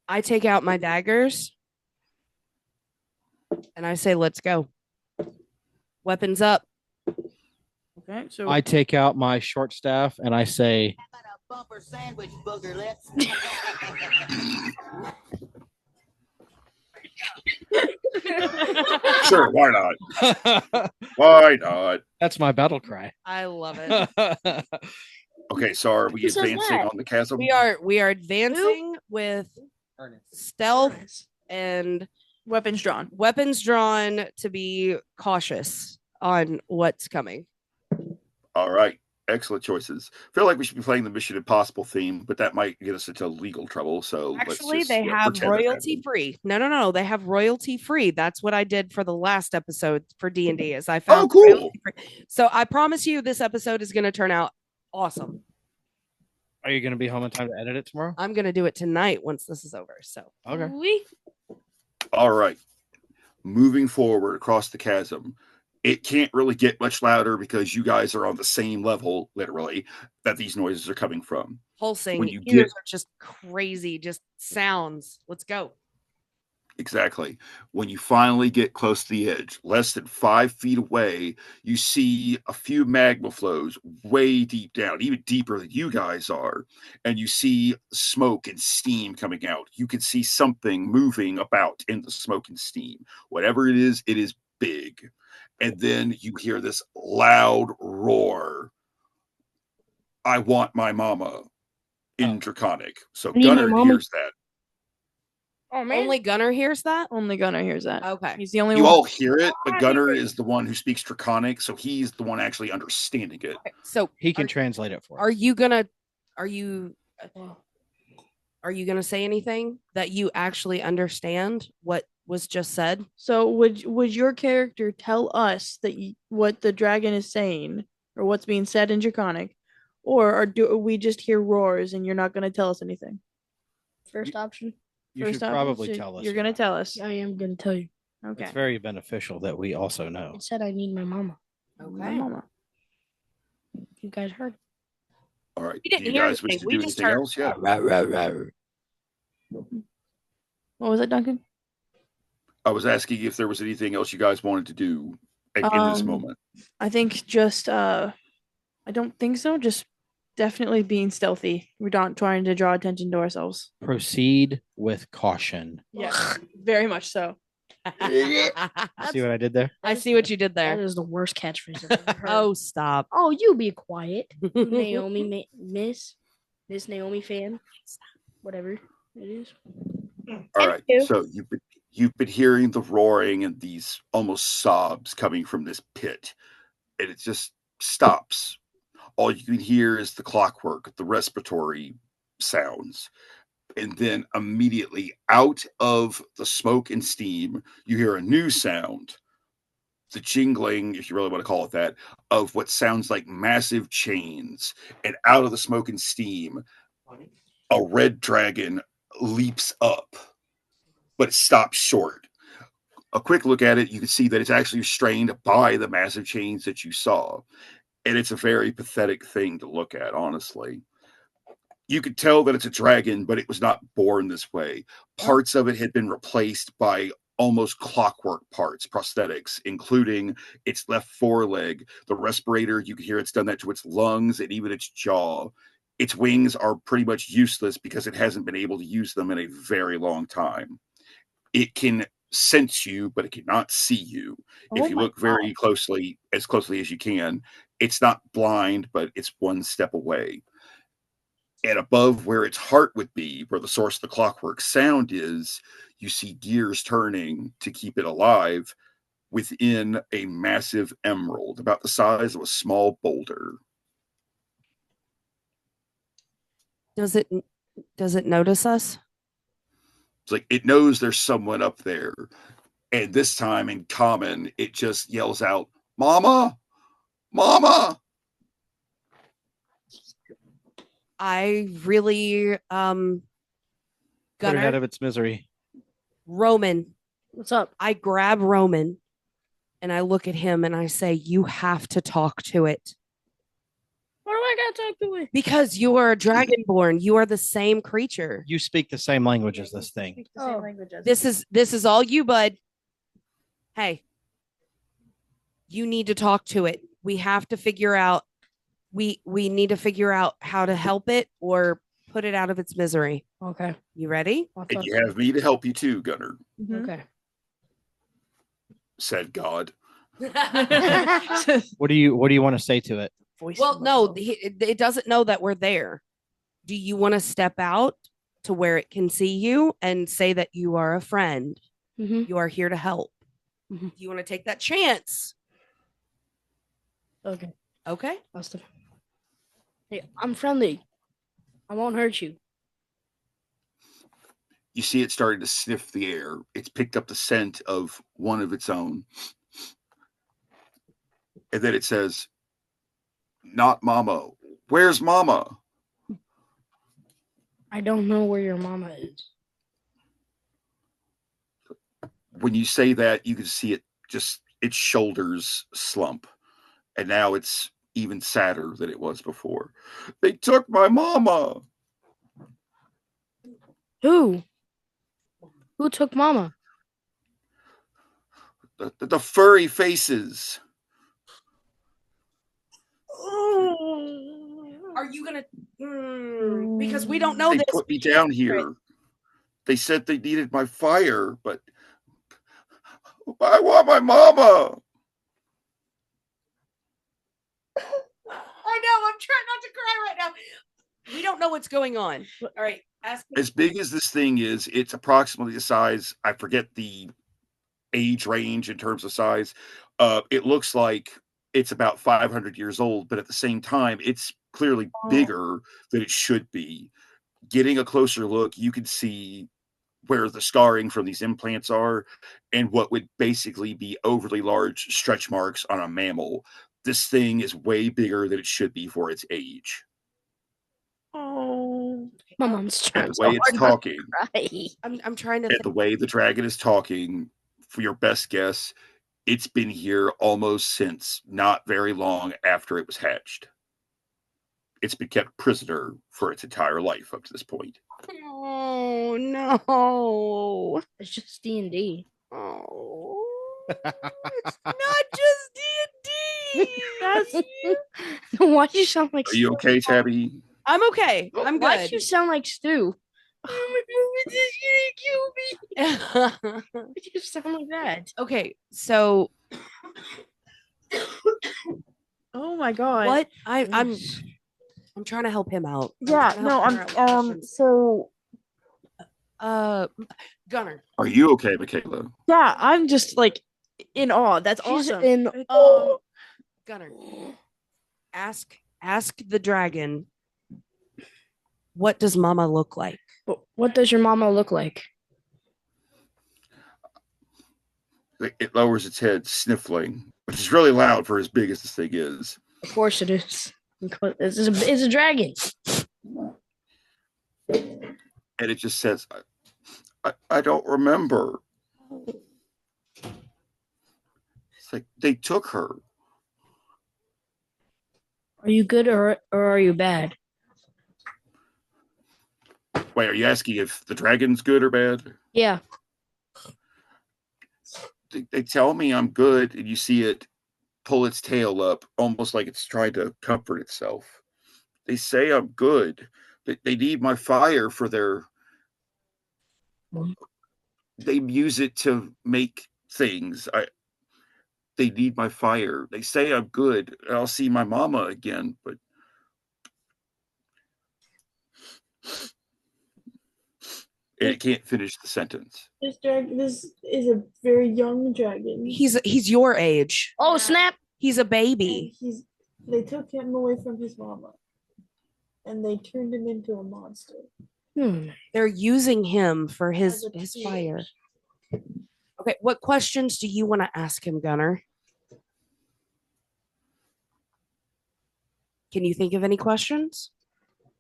I take out my daggers and I say, let's go. Weapons up. Okay, so I take out my short staff and I say, Bumper sandwich, booger lips. Sure, why not? Why not? that's my battle cry. I love it. Okay, so are we Who says advancing that? on the chasm? We are advancing with stealth and weapons drawn. weapons drawn to be cautious on what's coming. All right. Excellent choices. Feel like we should be playing the Mission Impossible theme, but that might get us into legal trouble. So Actually, let's just, they have pretend that royalty happened. free. No. They have royalty free. That's what I did for the last episode for D&D is I found cool. royalty free. So I promise you this episode is going to turn out awesome. Are you going to be home in time to edit it tomorrow? I'm going to do it tonight once this is over. So Okay. All right. Moving forward across the chasm. It can't really get much louder because you guys are on the same level, literally, that these noises are coming from. pulsing When you ears get- are just crazy, just sounds. Let's go. Exactly. When you finally get close to the edge, less than 5 feet away, you see a few magma flows way deep down, even deeper than you guys are. And you see smoke and steam coming out. You can see something moving about in the smoke and steam. Whatever it is big. And then you hear this loud roar. I want my mama. in Draconic. So I need my Gunnar mama. hears that. Oh man. Only Gunnar hears that? Only Gunnar hears that. Okay. He's the only You one. all hear it, but Gunnar is the one who speaks Draconic, so he's the one actually understanding it. Okay, so He can translate it for us. are you gonna say anything that you actually understand what was just said? So would your character tell us that what the dragon is saying or what's being said in Draconic, or do we just hear roars and you're not going to tell us anything? First option. You First should option, probably so tell us. You're going to tell us. I am gonna tell you. Okay. It's very beneficial that we also know. It said I need my mama. My mama. You guys heard? All right. We Do didn't you hear guys wish anything. to We do just anything heard- else yet? What was it, Duncan? I was asking if there was anything else you guys wanted to do in this moment. I think just I don't think so. Just definitely being stealthy. We're not trying to draw attention to ourselves. Proceed with caution. Yeah, very much so. See what I did there? I see what you did That there. is the worst catchphrase I've ever heard. Oh, stop. Oh, you be quiet, Naomi, Miss Naomi fan, whatever it is. All right. you. So you've been hearing the roaring and these almost sobs coming from this pit, and it just stops. All you can hear is the clockwork, the respiratory sounds. And then immediately out of the smoke and steam, you hear a new sound, the jingling, if you really want to call it that, of what sounds like massive chains. And out of the smoke and steam, a red dragon leaps up, but it stops short. A quick look at it, you can see that it's actually restrained by the massive chains that you saw. And it's a very pathetic thing to look at, honestly. You could tell that it's a dragon, but it was not born this way. Parts of it had been replaced by almost clockwork parts, prosthetics, including its left foreleg, the respirator. You can hear it's done that to its lungs and even its jaw. Its wings are pretty much useless because it hasn't been able to use them in a very long time. It can sense you, but it cannot see you. If you look very closely, as closely as you can, it's not blind, but it's one step away. And above where its heart would be, where the source of the clockwork sound is, you see gears turning to keep it alive within a massive emerald, about the size of a small boulder. Does it notice us? It's like it knows there's someone up there. And this time in common, it just yells out, "Mama! Mama!" I really Put it out Gunnar, of its misery. Roman. What's up? I grab Roman and I look at him and I say, "You have to talk to it." What do I gotta talk to it? Because you are a dragonborn. You are the same creature. You speak the same language as this thing. Speak the same language as This is all you, bud. Hey, you need to talk to it. We have to figure out. We need to figure out how to help it or put it out of its misery. Okay. You ready? I'll And talk you to have me to help you too, Gunnar, Mhm. Okay. said God. What do you want to say to it? Voice Well, of no, love. it doesn't know that we're there. Do you want to step out to where it can see you and say that you are a friend? Mm-hmm. You are here to help. Mhm. You want to take that chance? Okay. Okay. Austin. Hey, I'm friendly. I won't hurt you. You see it starting to sniff the air. It's picked up the scent of one of its own. And then it says, "Not Mama. Where's Mama?" I don't know where your mama is. When you say that, you can see it just, its shoulders slump. And now it's even sadder than it was before. "They took my mama." Who? Who took mama? The furry faces. Are you gonna? Because we don't know They this. put me down here. They said they needed my fire, but I want my mama. I know. I'm trying not to cry right now. We don't know what's going on. All right. Ask me. As big as this thing is, it's approximately the size. I forget the age range in terms of size. It looks like it's about 500 years old, but at the same time, it's clearly bigger than it should be. Getting a closer look, you can see where the scarring from these implants are and what would basically be overly large stretch marks on a mammal. This thing is way bigger than it should be for its age. Oh, My mom's trying And the so way it's hard not talking, to cry. I'm trying to and think. the way the dragon is talking, for your best guess, it's been here almost since not very long after it was hatched. It's been kept prisoner for its entire life up to this point. Oh no. It's just D&D. Oh. It's not just D&D. That's Why'd you sound like Are you okay, Tabby? I'm okay. I'm Why'd good. you sound like Stu? Why'd you sound like that? Okay, so oh my god. what I'm trying to help him out. Yeah, trying to no, help him out with questions. so Gunnar. Are you okay, McKayla? yeah, I'm just like in awe. That's She's awesome. in Gunnar. Ask the dragon, what does mama look like? What does your mama look like? It lowers its head, sniffling, which is really loud for as big as this thing is. Of course it is. It's a dragon. And it just says, I don't remember. It's like they took her. Are you good or are you bad? Wait, are you asking if the dragon's good or bad? Yeah. They tell me I'm good, and you see it pull its tail up, almost like it's trying to comfort itself. They say I'm good, but they need my fire for their. They use it to make things. They need my fire. They say I'm good. I'll see my mama again, but. And it can't finish the sentence. This is a very young dragon. He's your age. Oh, snap. He's a And baby. they took him away from his mama, and they turned him into a monster. They're using him for his As a tool. fire. Okay, what questions do you want to ask him, Gunnar? Can you think of any questions?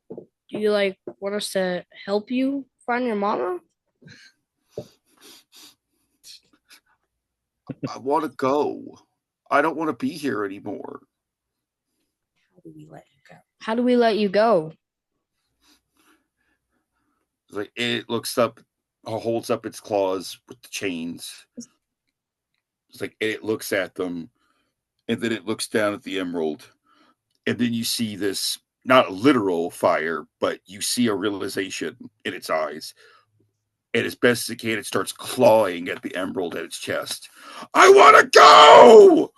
Do you want us to help you find your mama? I want to go. I don't want to be here anymore. How do we let you go? How do we let you go? It's like it looks up, holds up its claws with the chains. It's like it looks at them, and then it looks down at the emerald, and then you see this not a literal fire, but you see a realization in its eyes. And as best as it can, it starts clawing at the emerald at its chest. I want to go!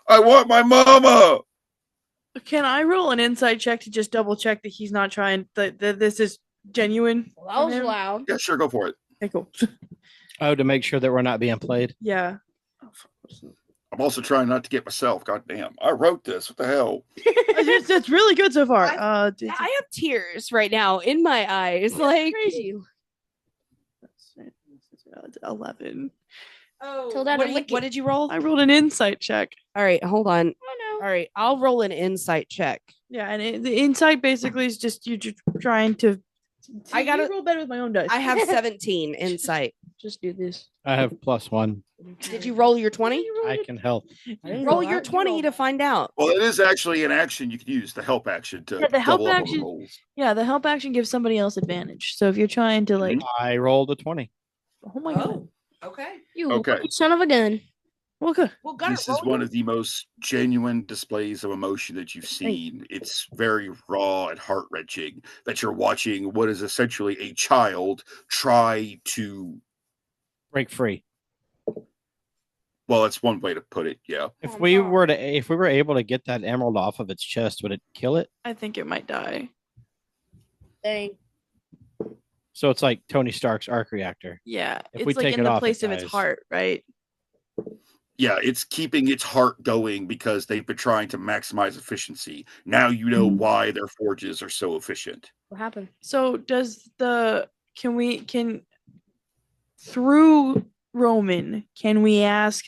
I want my mama! Can I roll an insight check to just double check that he's not trying that this is genuine? Well, that was from him? loud. Yeah, sure, go for it. Okay, cool. Oh, to make sure that we're not being played. Yeah. I'm also trying not to get myself. God damn. I wrote this. What the hell? That's really good so far. I have tears right now in my eyes. Like Crazy. 11. oh, Tell Dad to lick what it. did you roll? I rolled an insight check. All right, hold on. I know. All right, I'll roll an insight check. Yeah, and the insight basically is just you just trying to. I gotta- you roll better with my own dice. I have 17 insight. Just do this. I have +1. Did you roll your 20? I can help. Roll your 20 to find out. Well, it is actually an action you can use, the help action, to Yeah, the help double up on action- the rolls. Yeah, the help action gives somebody else advantage. So if you're trying to like, I rolled a 20. oh my god, Okay. You Okay. son of a gun. well, good. Well, Gunnar, This is one of the most genuine displays of emotion that you've seen. It's very raw and heart wrenching that you're watching what is essentially a child try to. Break free. Well, that's one way to put it. Yeah. If Oh, we no. were able to get that emerald off of its chest, would it kill it? I think it might die. Dang. So it's like Tony Stark's arc reactor. Yeah, If it's we like take in it the off, it place of its dies. heart, right? Yeah, it's keeping its heart going because they've been trying to maximize efficiency. Now you know why their forges are so efficient. What happened? So does can through Roman, can we ask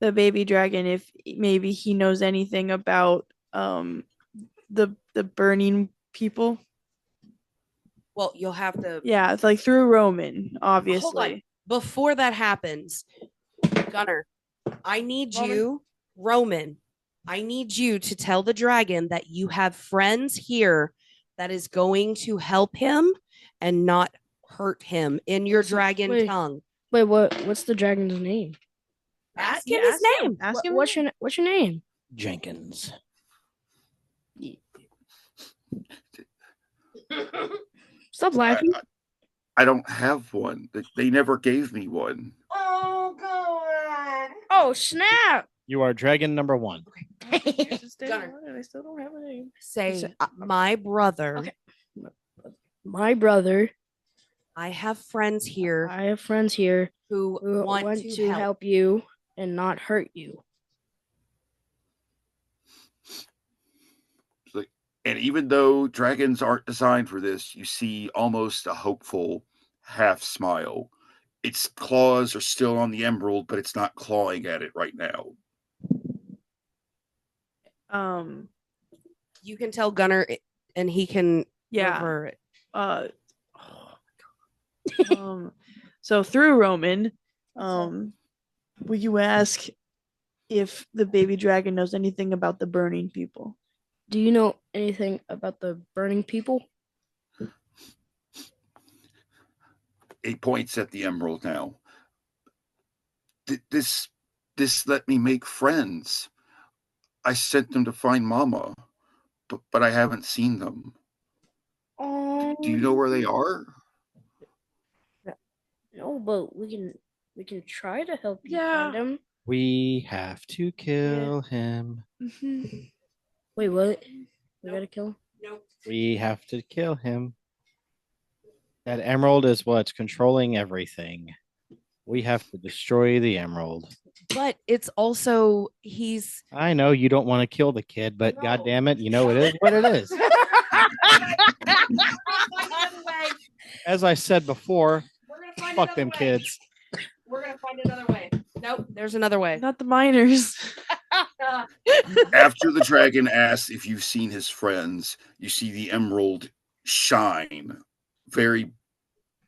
the baby dragon if maybe he knows anything about the burning people? Well, you'll have to. Yeah, it's like through Roman, Hold on. obviously. Before that happens, Gunnar, I need Roman? Roman, I need you to tell the dragon that you have friends here that is going to help him and not hurt him in your dragon Wait. tongue. Wait, what's the dragon's name? Ask him his name. Ask him. What's your name? Jenkins. Stop laughing. I don't have one. They never gave me one. Oh, God. Oh, snap. You are dragon number 1. Gunnar. I still don't have a name. Say, my brother. Okay. My brother. I have friends here I have friends here who who want to help. you and not hurt you. And even though dragons aren't designed for this, you see almost a hopeful half smile. Its claws are still on the emerald, but it's not clawing at it right now. You can tell Gunnar and he can Yeah. revert it. Oh my God. So through Roman, will you ask if the baby dragon knows anything about the burning people? Do you know anything about the burning people? It points at the emerald now. This let me make friends. I sent them to find Mama, but I haven't seen them. Do you know where they are? No, but we can try to help you Yeah. find them. We have to kill him. Wait, what? We gotta kill him? Nope. We have to kill him. That emerald is what's controlling everything. We have to destroy the emerald. But it's also I know you don't want to kill the kid, but God damn it, you know it is what it is. As I said before, fuck them kids. We're gonna find another way. Nope, there's another way. Not the miners. After the dragon asks if you've seen his friends, you see the emerald shine. Very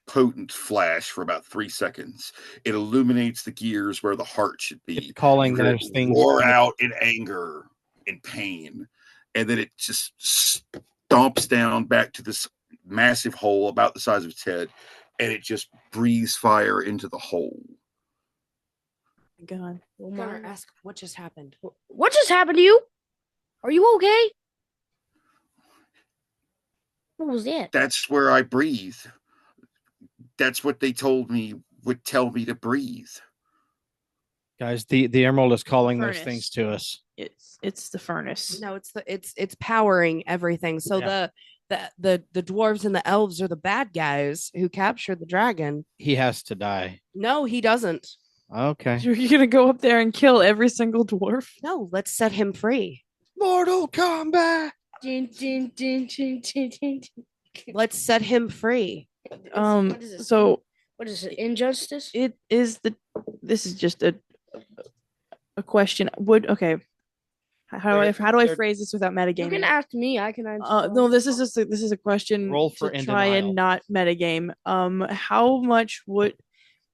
potent flash for about 3 seconds. It illuminates the gears where the heart should be. It's calling You hear those it things. roar out in anger, in pain, and then it just stomps down back to this massive hole about the size of its head, and it just breathes fire into the hole. God. Gunnar, ask what just happened. What just happened to you? Are you okay? What was that? That's where I breathe. That's what they told me would tell me to breathe. Guys, the emerald is calling those Furnace. things to us. It's the furnace. No, it's powering everything. So Yeah. the dwarves and the elves are the bad guys who captured the dragon. He has to die. No, he doesn't. Okay. You're gonna go up there and kill every single dwarf? No, let's set him free. Mortal Kombat. Ding, ding, ding, ding, ding, ding. Let's set him free. What is this? So What is it? Injustice? it is this is just a question. How do I phrase this without You metagaming? can ask me. I can answer. No, this is a question Roll for to in try denial. and not metagame. How much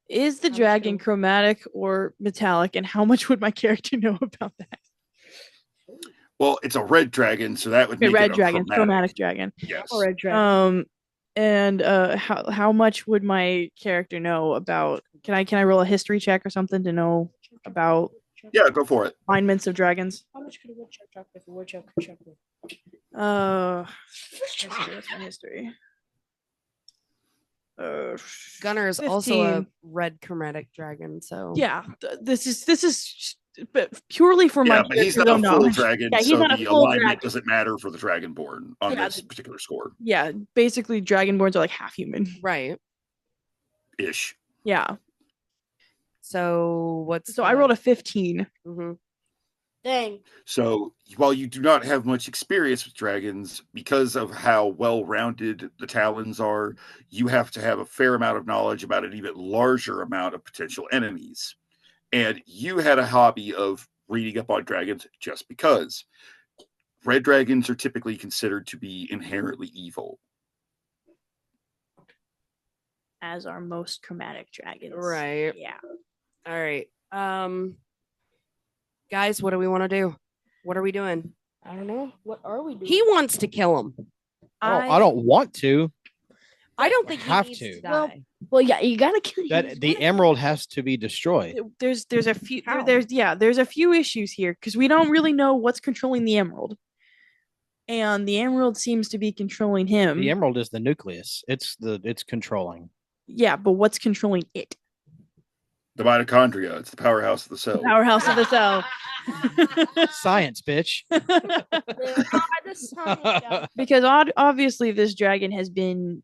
is the dragon chromatic or metallic, and how much would my character know about that? Well, it's a red dragon, so that would Okay, make red it a dragon, chromatic. chromatic dragon. Yes. Or a dragon. And how much would my character know about? Can I roll a history check or something to know about Yeah, go for it. alignments of dragons? How much could a woodchuck drop if a woodchuck could chuck with? Let's see, what's my history? Gunnar is also a 15. red chromatic dragon. So Yeah, this is but purely for my but he's character's not a own full knowledge. dragon, Yeah, he's so not a the full alignment dragon. doesn't matter for the Dragonborn on Yeah. this particular score. Yeah, basically Dragonborns are like half human. Right. Ish. Yeah. So what's So I rolled a 15. Mm-hmm. Dang. So while you do not have much experience with dragons, because of how well-rounded the Talons are, you have to have a fair amount of knowledge about an even larger amount of potential enemies. And you had a hobby of reading up on dragons just because. Red dragons are typically considered to be inherently evil. As are most chromatic dragons. Right. Yeah. All right. Guys, what do we want to do? What are we doing? I don't know. What are we doing? He wants to kill him. I don't want to. I don't think he Have needs to. to die. Well, yeah, you gotta kill That the emerald has to be destroyed. There's a few How? there's a few issues here because we don't really know what's controlling the emerald. And the emerald seems to be controlling him. The emerald is the nucleus. It's controlling. Yeah, but what's controlling it? The mitochondria, it's the powerhouse of the cell. Powerhouse of the cell. Science, bitch. Because obviously this dragon has been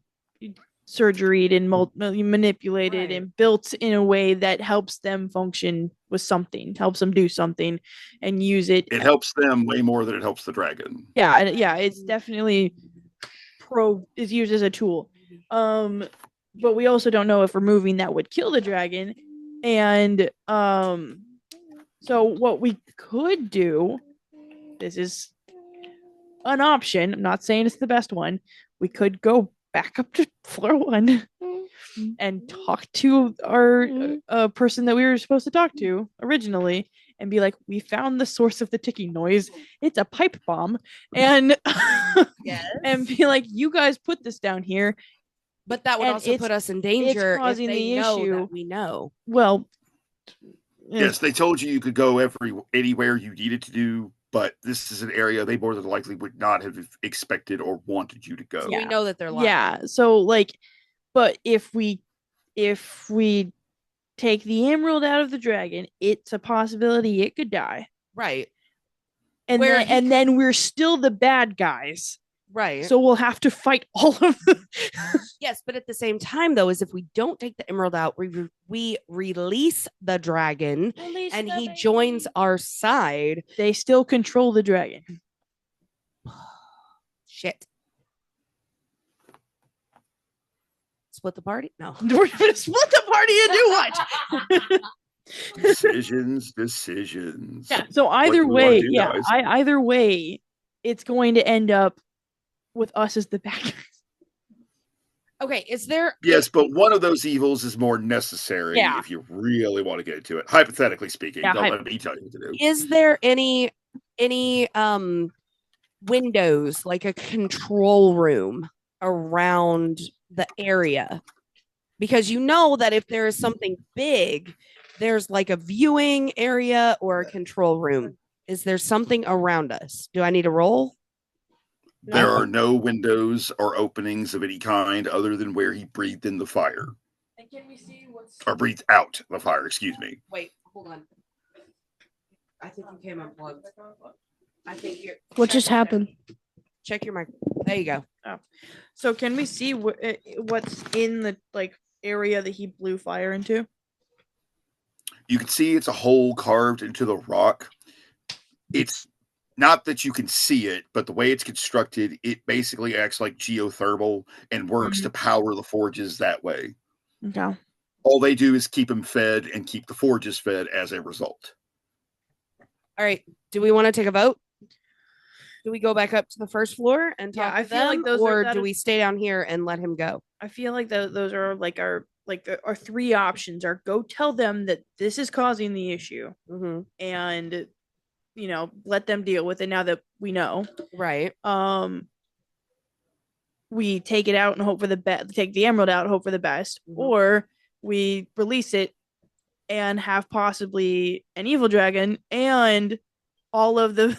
surgeried and manipulated Right. and built in a way that helps them function with something, helps them do something and use it. It helps them way more than it helps the dragon. Yeah, it's definitely is used as a tool. But we also don't know if removing that would kill the dragon. And so what we could do, this is an option. I'm not saying it's the best one. We could go back up to floor 1 and talk to our person that we were supposed to talk to originally and be like, we found the source of the ticking noise. It's a pipe bomb. And Yes. and be like, you guys put this down here. But that would And also put us in danger if causing they the know issue. that we know. Well, Yes, they told you could go anywhere you needed to do, but this is an area they more than likely would not have expected or wanted you to go. So we know that they're lying. yeah. So like, but if we take the emerald out of the dragon, it's a possibility it could die. Right. And then we're still the bad guys. Right. So we'll have to fight all of them. Yes, but at the same time, though, is if we don't take the emerald out, we release the dragon and he joins our side. They still control the dragon. Shit. Split the party? No. We're gonna split the party and do what? Decisions. Yeah. So What either do we wanna way, do, yeah, guys? either way, it's going to end up with us as the bad guys. Okay, is there... Yes, but one of those evils is more necessary Yeah. if you really want to get into it. Hypothetically speaking, Yeah, don't let me tell you what to do. Is there any windows, like a control room around the area? Because you know that if there is something big, there's like a viewing area or a control room. Is there something around us? Do I need to roll? There are no windows or openings of any kind other than where he breathed in the fire. And can we see what's Or breathed out the fire, excuse me. Wait, hold on. I think you came unplugged. I think you're... What just happened? Check your mic. There you go. So can we see what's in the like area that he blew fire into? You can see it's a hole carved into the rock. It's not that you can see it, but the way it's constructed, it basically acts like geothermal and works to power the forges that way. Okay. All they do is keep them fed and keep the forges fed as a result. All right. Do we want to take a vote? Do we go back up to the first floor and talk Yeah, I to feel like them, those are- or that do is- we stay down here and let him go? I feel like those are like our three options are go tell them that this is causing the issue Mm-hmm. and let them deal with it now that we know. Right. We take it out and hope for the best, take the emerald out and hope for the best, Mhm. or we release it and have possibly an evil dragon and all of the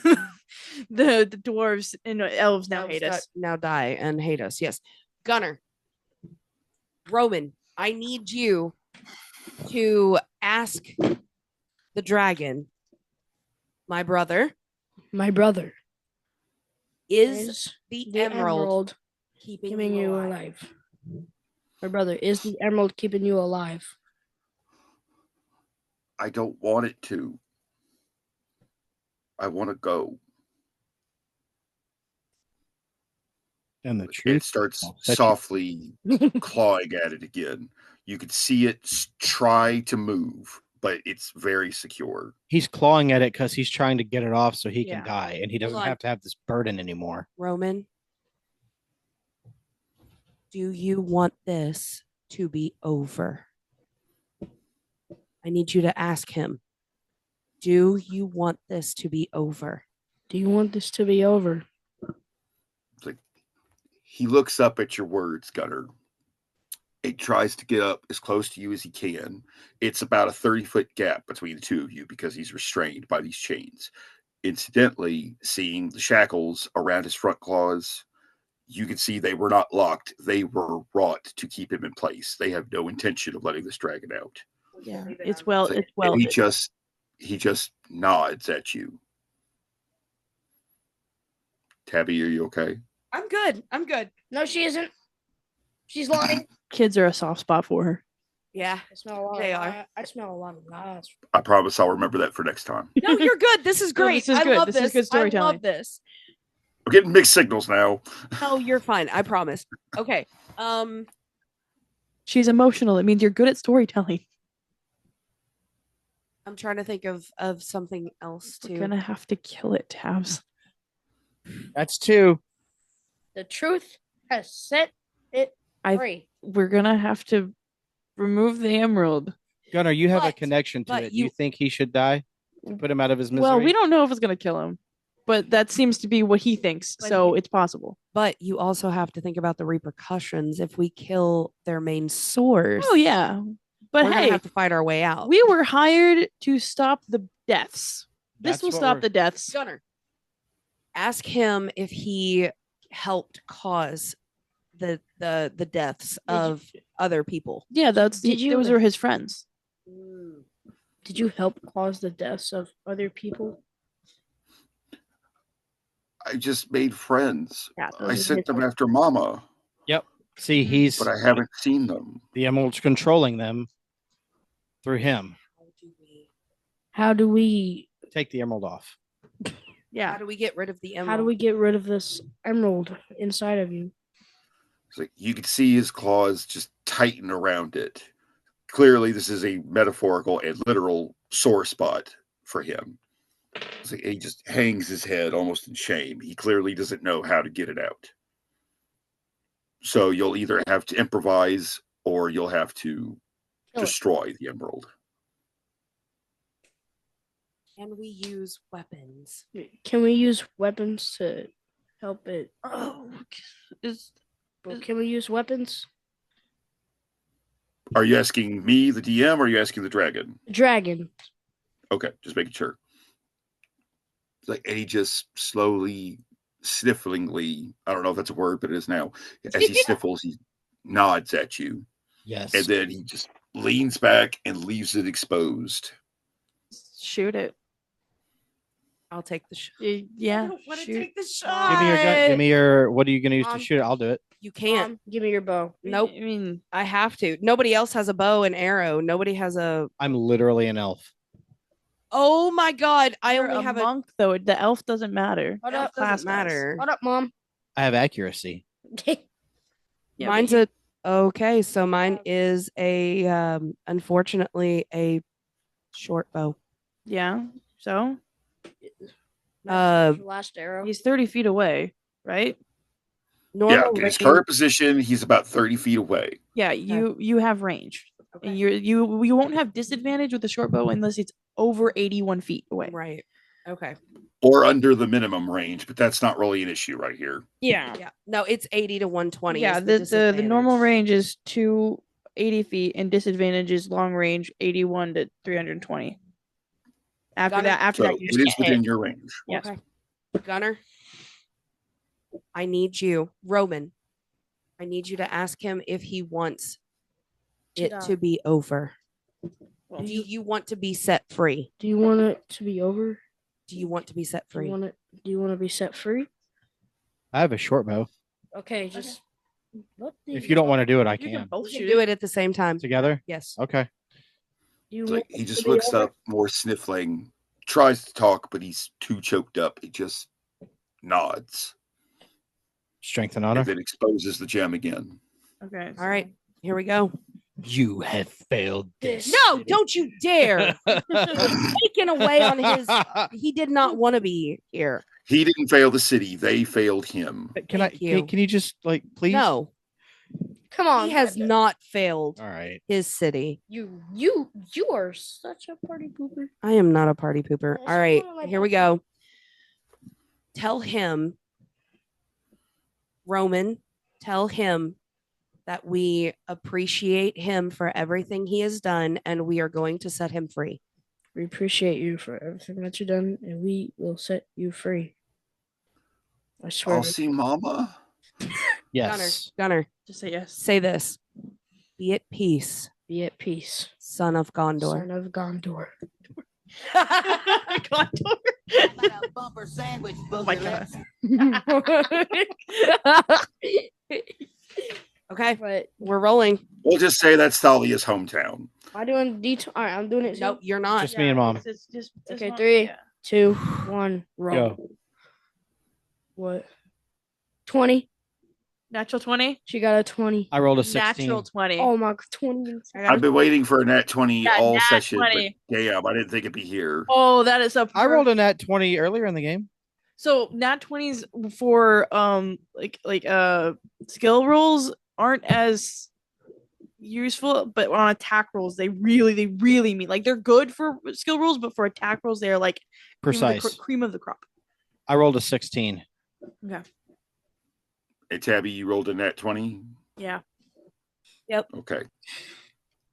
the dwarves and elves now hate us. Now die and hate us. Yes. Gunnar. Roman, I need you to ask the dragon My brother My brother is the emerald keeping you alive. My brother is the emerald keeping you alive. I don't want it to. I want to go. And the It truth. starts will set you- softly clawing at it again. You could see it try to move, but it's very secure. He's clawing at it because he's trying to get it off so he can Yeah. die, and he doesn't on. have to have this burden anymore. Roman, do you want this to be over? I need you to ask him. Do you want this to be over? Do you want this to be over? It's like he looks up at your words, Gunnar. He tries to get up as close to you as he can. It's about a 30-foot gap between the two of you because he's restrained by these chains. Incidentally, seeing the shackles around his front claws, you can see they were not locked. They were wrought to keep him in place. They have no intention of letting this dragon out. Yeah, it's well. So- It's well. and he just nods at you. Tabby, are you okay? I'm good. I'm good. No, she isn't. She's lying. Kids are a soft spot for her. Yeah. I smell a lot. They of are. li- I smell a lot of lies. I promise I'll remember that for next time. No, you're good. This is No, great. this is I good. love This this. is good I storytelling. love this. I'm getting mixed signals now. No, you're fine. I promise. Okay. She's emotional. It means you're good at storytelling. I'm trying to think of something else We're too. gonna have to kill it, Tabs. That's two. The truth has set it I- free. We're gonna have to remove the emerald. Gunnar, you have a But- connection to but it. you- You think he should die? To put him out of his misery? Well, we don't know if it's gonna kill him, but that seems to be what he thinks. But So he- it's possible. But you also have to think about the repercussions if we kill their main source. Oh yeah, but we're gonna hey, have to fight our way out. we were hired to stop the deaths. This That's will what stop we're- the deaths. Gunnar, ask him if he helped cause the deaths of other people. Yeah, those were his friends. Did you help cause the deaths of other people? I just made friends. Yeah, I those are sent his them friends. after Mama, See, he's but I haven't seen them. the emerald's controlling them through him. How do we Take the emerald off. How Yeah, do we get rid of the emerald? how do we get rid of this emerald inside of you? It's like you could see his claws just tighten around it. Clearly, this is a metaphorical and literal sore spot for him. It's like he just hangs his head almost in shame. He clearly doesn't know how to get it out. So you'll either have to improvise or you'll have to Kill it. destroy the emerald. Can we use weapons? Can we use weapons to help it? Oh, is Can we use weapons? Are you asking me, the DM, or are you asking the dragon? Dragon. Okay, just making sure. It's like, and he just slowly, snifflingly, I don't know if that's a word, but it is now. As he sniffles, he nods at you, Yes. and then he just leans back and leaves it exposed. shoot it. I'll take the shot. Yeah, I don't want to shoot. take the shot. Give me your gun. Give me your. What are you going to use to Mom. shoot it? I'll do it. You can't. Give me your bow. Nope. I mean, I have to. Nobody else has a bow and arrow. Nobody has a. I'm literally an elf. Oh my god! I you're only a have monk though. The elf doesn't matter. Hold That up. doesn't Class does. matter. Hold up, Mom. I have accuracy. Yeah, but Mine's a okay. So mine is a unfortunately a short bow. Yeah. So Uh, Last arrow. he's 30 feet away, right? Normal Yeah, in his range- current position, he's about 30 feet away. Yeah, you have range. And you won't have disadvantage with a short bow unless it's over 81 feet away. Right. Okay. Or under the minimum range, but that's not really an issue right here. Yeah. Yeah. No, it's 80 to 120. Yeah, is the normal disadvantage. range is 280 feet and disadvantage is long range 81 to 320. After Got it. that, So you it just is get within hit. your range. Yes. Okay. Gunnar, I need you, Roman. I need you to ask him if he wants To it die. to be over. Do Do you, you want to be set free? do you want it to be over? Do you want to be set Do you free? want to be set free? I have a short bow. Okay, just If you don't want to do it, I You can can. both We can shoot do it at the same time. Together? Yes. Okay. You It's want like he just to be looks over? up, more sniffling, tries to talk, but he's too choked up. He just nods Strength and and honor. then exposes the gem again. Okay. All right. Here we go. You have failed this. No, don't you dare. Taken away on his. He did not want to be here. He didn't fail the city; they failed him. Thank you. Can you just please? No, Come on. he has not failed All right. his city. You are such a party pooper. I am not a party pooper. That's All right, one of my here we go. Tell him, Roman, tell him that we appreciate him for everything he has done and we are going to set him free. We appreciate you for everything that you've done, and we will set you free. I swear. I'll see Mama. Yes. Gunnar, Just say yes. say this. Be at peace, Be at peace, son of Gondor. son of Gondor. Gondor. About a bumper sandwich, Oh my booger god. lips. Okay, But we're rolling. We'll just say that's Thalia's hometown. am I doing D2? All right, I'm doing it. Nope, you're not. Just me and Mom. Just Okay, Mom. 3, Yeah. 2, 1, roll. Go. What? 20. Natural 20. She got a 20. I rolled a 16. Natural 20. Oh my, 20. I've been waiting for a nat 20 Yeah, all nat session, 20. but damn, I didn't think it'd be here. Oh, that is a. I rolled a nat 20 earlier in the game. So nat 20s for skill rolls aren't as useful, but on attack rolls they really mean like they're good for skill rolls, but for attack rolls they are like Precise. cream of the crop. I rolled a 16. Okay. Hey, Tabby, you rolled a nat 20? Yeah. Okay.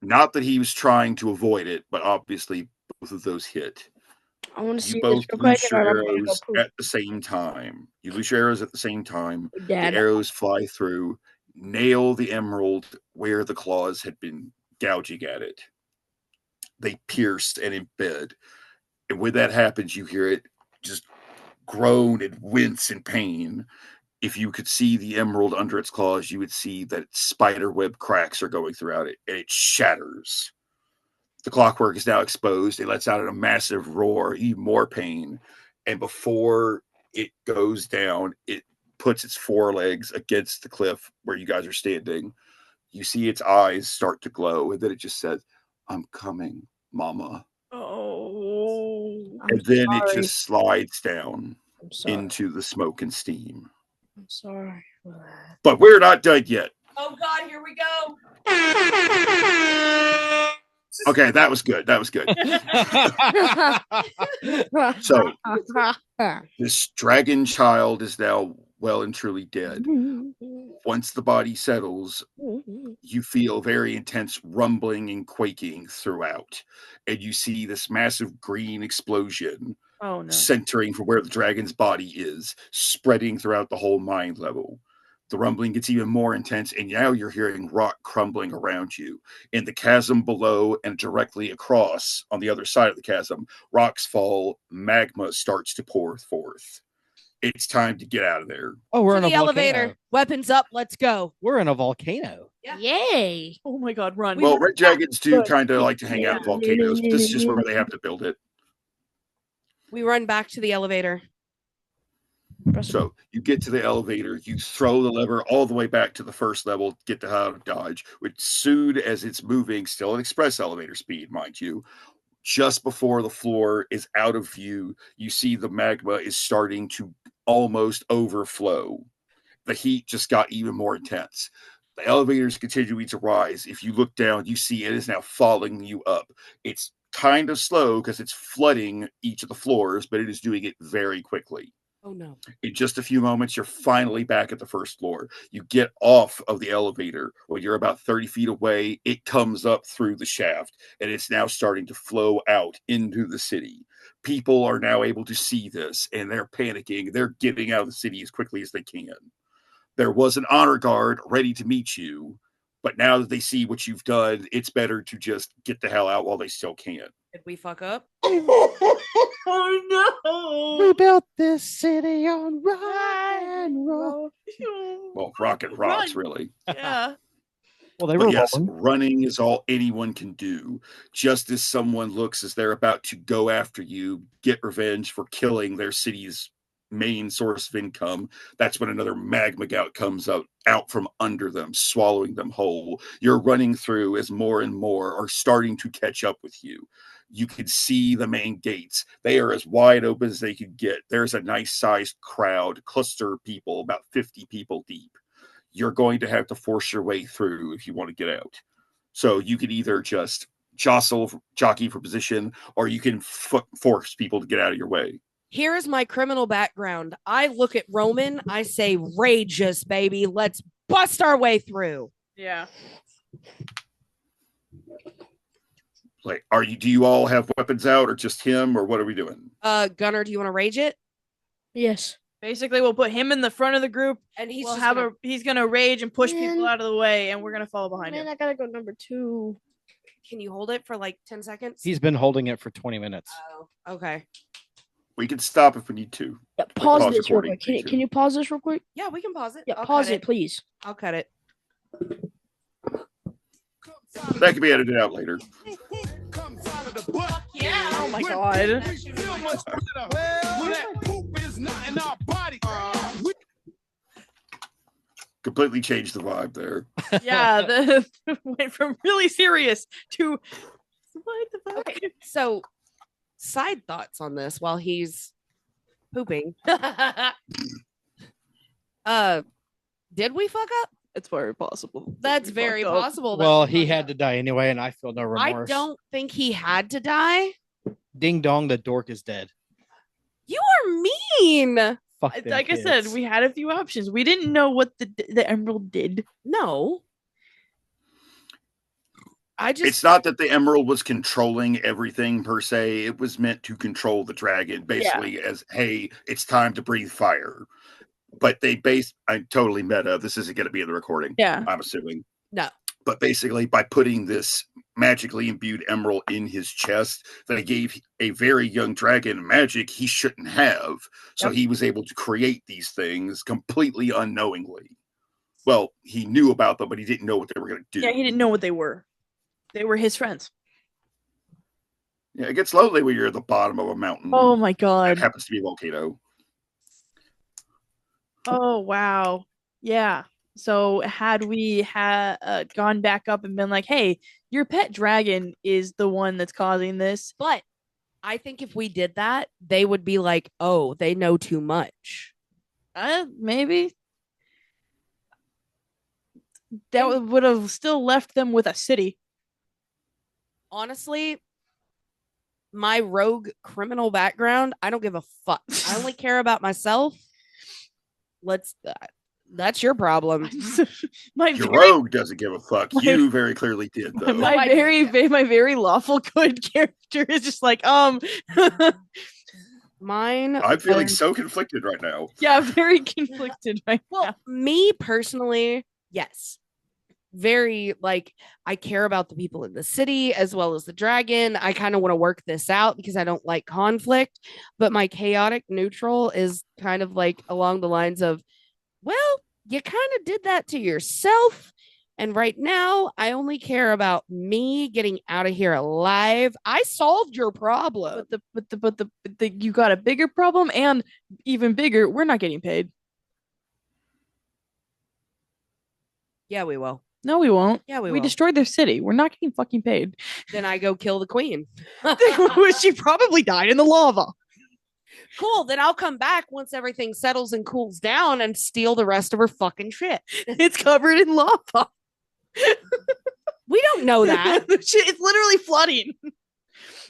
Not that he was trying to avoid it, but obviously both of those hit. I want to see You this both real loose quick. your and I'm gonna go arrows poop. at the same time. You loose your arrows at the same time. Dad. The arrows fly through, nail the emerald where the claws had been gouging at it. They pierce and embed. And when that happens, you hear it just groan and wince in pain. If you could see the emerald under its claws, you would see that spider web cracks are going throughout it, and it shatters. The clockwork is now exposed. It lets out a massive roar, even more pain. And before it goes down, it puts its forelegs against the cliff where you guys are standing. You see its eyes start to glow, and then it just says, "I'm coming, Mama." Oh. And then it just slides down I'm sorry. into the smoke and steam. I'm sorry for that. But we're not done yet. Oh God, here we go. Okay, that was good. That was good. So this dragon child is now well and truly dead. Once the body settles, you feel very intense rumbling and quaking throughout. And you see this massive green explosion Oh no. centering from where the dragon's body is, spreading throughout the whole mine level. The rumbling gets even more intense, and now you're hearing rock crumbling around you. In the chasm below and directly across on the other side of the chasm, rocks fall, magma starts to pour forth. It's time to get out of there. Oh, we're To in a the volcano. elevator. Weapons up. Let's go. We're in a volcano. Yeah. Yay. Oh my god, run. Well, red dragons do Good. kind of like to hang out in volcanoes, but this is just where they have to build it. We run back to the elevator. So you get to the elevator, you throw the lever all the way back to the first level, get out of Dodge, which soon as it's moving, still at express elevator speed, mind you, just before the floor is out of view, you see the magma is starting to almost overflow. The heat just got even more intense. The elevator is continuing to rise. If you look down, you see it is now following you up. It's kind of slow because it's flooding each of the floors, but it is doing it very quickly. Oh no. In just a few moments, you're finally back at the first floor. You get off of the elevator. When you're about 30 feet away, it comes up through the shaft, and it's now starting to flow out into the city. People are now able to see this, and they're panicking. They're getting out of the city as quickly as they can. There was an honor guard ready to meet you, but now that they see what you've done, it's better to just get the hell out while they still can. Did we fuck up? Oh no! We built this city on rock and roll. Well, rocket rocks, really. Yeah. Well, they But were yes, rolling. running is all anyone can do. Just as someone looks as they're about to go after you, get revenge for killing their city's main source of income, that's when another magma gout comes out from under them, swallowing them whole. You're running through as more and more are starting to catch up with you. You can see the main gates. They are as wide open as they could get. There's a nice sized crowd, cluster of people, about 50 people deep. You're going to have to force your way through if you want to get out. So you could either just jockey for position, or you can force people to get out of your way. Here is my criminal background. I look at Roman. I say, "Rageous, baby. Let's bust our way through." Yeah. Like, do you all have weapons out, or just him, or what are we doing? Gunnar, do you want to rage it? Yes. Basically, we'll put him in the front of the group. And he's We'll just have gonna- he's gonna rage and push Man. people out of the way, and we're gonna follow behind Man, him. I gotta go number 2. Can you hold it for like 10 seconds? He's been holding it for 20 minutes. Oh, okay. We can stop if we need to. Yeah, pause pause this real recording, quick. please. Can you pause this real quick? Yeah, we can pause it. Yeah, I'll pause cut it, please. I'll cut it. That can be edited out later. Yeah. Oh my god. Completely changed the vibe there. Yeah, the went from really serious to what the fuck? Okay. So, side thoughts on this while he's pooping. Did we fuck up? It's very possible. That's We very fucked up. possible. that Well, we he fucked had up. to die anyway, and I feel no remorse. I don't think he had to die. Ding dong, the dork is dead. You are mean. Fuck them Like I said, kids. we had a few options. We didn't know what the emerald did. No. I just It's not that the emerald was controlling everything per se. It was meant to control the dragon, basically as, hey, it's time to breathe fire. But I'm totally meta. This isn't going to be in the recording. Yeah. I'm assuming. No. But basically, by putting this magically imbued emerald in his chest, they gave a very young dragon magic he shouldn't have. So Yep. he was able to create these things completely unknowingly. Well, he knew about them, but he didn't know what they were going to do. Yeah, he didn't know what they were. They were his friends. Yeah, it gets lonely when you're at the bottom of a mountain. Oh my That god. happens to be a volcano. Oh wow. Yeah. So had we gone back up and been like, "Hey, your pet dragon is the one that's causing this," but I think if we did that, they would be like, "Oh, they know too much." maybe that would have still left them with a city. Honestly, my rogue criminal background, I don't give a fuck. I only care about myself. That's your problem. my Your very, rogue doesn't give a fuck. My- You very clearly did, though. my very lawful good character is just like Mine. I'm feeling was- so conflicted right now. yeah, very conflicted right Well, now. me personally, yes. Very I care about the people in the city as well as the dragon. I kind of want to work this out because I don't like conflict, but my chaotic neutral is kind of along the lines of, well, you kind of did that to yourself. And right now, I only care about me getting out of here alive. I solved your problem. But the you got a bigger problem, and even bigger, we're not getting paid. Yeah, we will. No, we won't. Yeah, we We will. destroyed their city. We're not getting fucking paid. Then I go kill the queen. She probably died in the lava. Cool. Then I'll come back once everything settles and cools down and steal the rest of her fucking shit. It's covered in lava. We don't know that. It's literally flooding.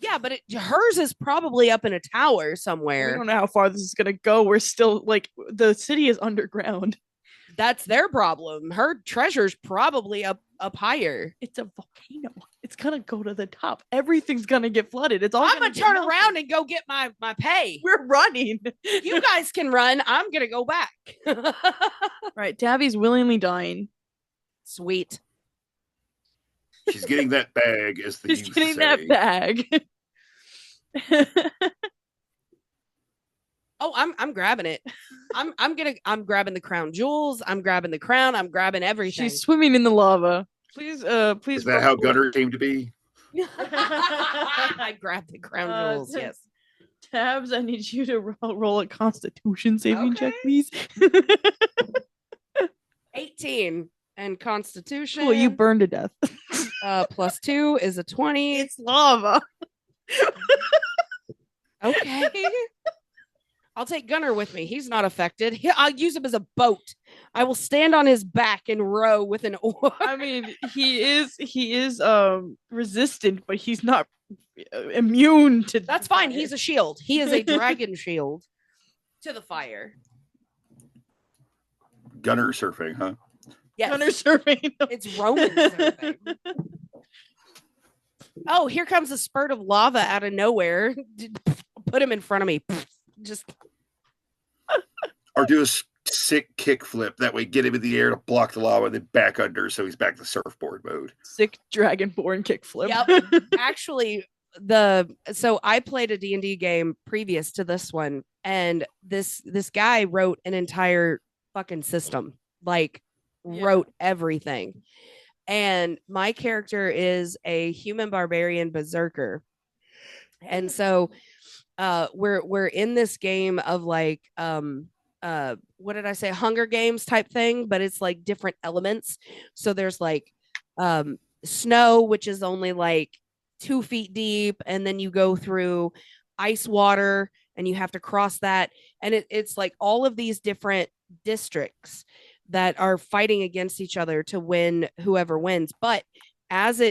Yeah, but hers is probably up in a tower We somewhere. don't know how far this is gonna go. We're still the city is underground. That's their problem. Her treasure's probably up higher. It's a volcano. It's gonna go to the top. Everything's gonna get flooded. It's all. I'm gonna get turn melted. around and go get my pay. We're running. You guys can run. I'm gonna go back. Right, Tabby's willingly dying. Sweet. She's getting that bag, as the She's youth getting say. that bag. Oh, I'm grabbing it. I'm grabbing the crown jewels. I'm grabbing the crown. I'm grabbing everything. She's swimming in the lava. Please, please. Is that how Gunnar came to be? I grabbed the crown jewels. Yes. Tabs, I need you to roll a Constitution saving check, please. 18 and Constitution. Well, you burned to death. +2 is a 20. It's lava. Okay. I'll take Gunnar with me. He's not affected. I'll use him as a boat. I will stand on his back and row with an oar. I mean, he is resistant, but he's not immune to. That's fine. He's a shield. He is a dragon shield to the fire. Gunnar surfing, huh? Yes. Gunnar surfing. It's Roman surfing. Oh, here comes a spurt of lava out of nowhere. Put him in front of me. Just Or do a sick kick flip. That way, get him in the air to block the lava, and then back under, so he's back to surfboard mode. Sick dragonborn kickflip. Yep. Actually, so I played a D&D game previous to this one, and this guy wrote an entire fucking system. Like, wrote everything. And my character is a human barbarian berserker. And so we're in this game of like what did I say, Hunger Games type thing, but it's like different elements. So there's like snow, which is only like 2 feet deep, and then you go through ice water and you have to cross that, and it's like all of these different districts that are fighting against each other to win whoever wins. But as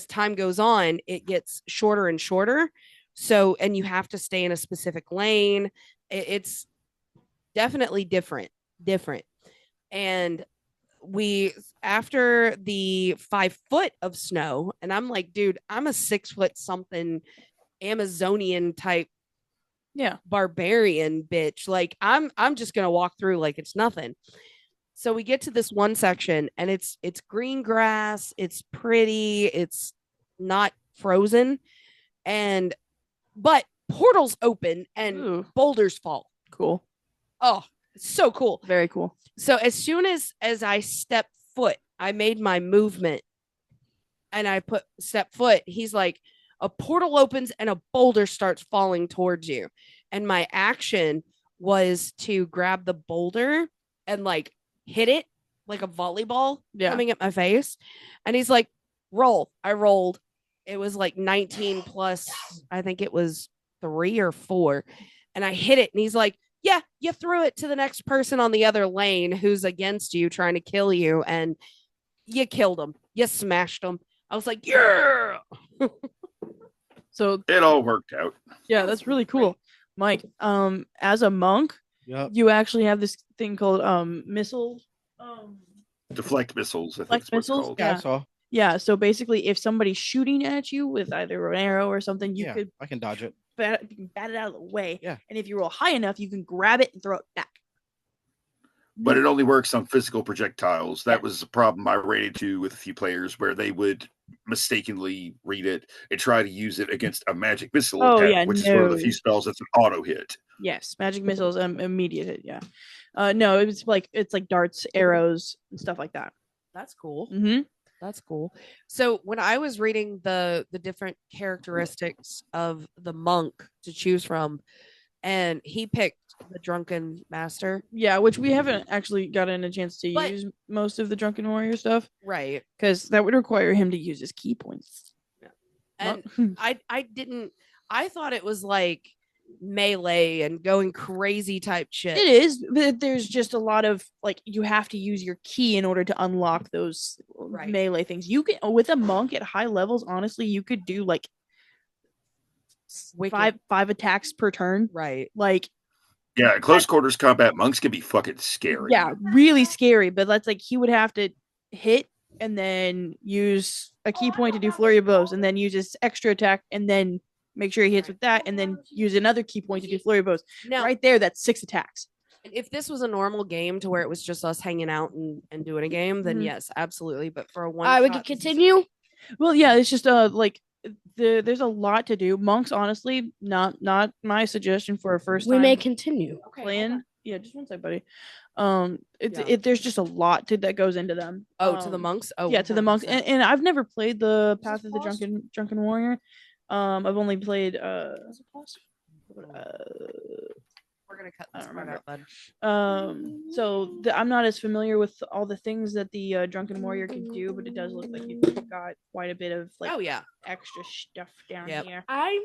time goes on, it gets shorter and shorter. So, and you have to stay in a specific lane. It's definitely different. And after the 5 foot of snow, and I'm like, dude, I'm a 6 foot something Amazonian type barbarian bitch. Like I'm just gonna walk through like it's nothing. So we get to this one section, and it's green grass, it's pretty, it's not frozen, but portals open and boulders fall. Cool. Oh, it's so cool. Very cool. So as soon as I step foot, I made my movement and I put step foot, he's like, a portal opens and a boulder starts falling towards you. And my action was to grab the boulder and like hit it like a volleyball coming at my face. And he's like, roll. I rolled. It was like 19 plus, I think it was 3 or 4. And I hit it. And he's like, yeah, you threw it to the next person on the other lane who's against you, trying to kill you. And you killed him. You smashed him. I was like, yeah. So it all worked out. Yeah, that's really cool. Mike, as a monk, you actually have this thing called missiles. Deflect missiles. Deflect missiles. Yeah. So basically, if somebody's shooting at you with either an arrow or something, I can dodge it. Bat it out of the way. Yeah. And if you roll high enough, you can grab it and throw it back. But it only works on physical projectiles. That was a problem I ran into with a few players where they would mistakenly read it and try to use it against a magic missile attack, which is one of the few spells that's an auto hit. Yes, magic missiles, immediate hit. Yeah. No, it's like darts, arrows, and stuff like that. That's cool. Mm-hmm. That's cool. So when I was reading the different characteristics of the monk to choose from, and he picked the drunken master. Yeah, which we haven't actually gotten a chance to use most of the drunken warrior stuff. Right. Because that would require him to use his key points. Yeah. And I thought it was like melee and going crazy type shit. It is, but there's just a lot of like you have to use your key in order to unlock those melee things. You can, with a monk at high levels, honestly, you could do like five attacks per turn. Right. Like, yeah, close quarters combat monks can be fucking scary. Yeah, really scary. But that's like he would have to hit and then use a key point to do flurry of blows, and then use his extra attack, and then make sure he hits with that, and then use another key point to do flurry of blows. Now, right there, that's 6 attacks. If this was a normal game to where it was just us hanging out and doing a game, then yes, absolutely. But for a one, we can continue. Well, yeah, it's just like there's a lot to do. Monks, honestly, not my suggestion for a first We time may continue. playing. Yeah, just one sec, buddy. Yeah. There's just a lot that goes into them. To the monks. Oh, Yeah, to the monks, 100%. and I've never played the Path of the Drunken Warrior. I've only played We're gonna cut I this don't part remember. out, bud. So I'm not as familiar with all the things that the Drunken Warrior can do, but it does look like you've got quite a bit of like Oh yeah. extra stuff down Yep. here. I'm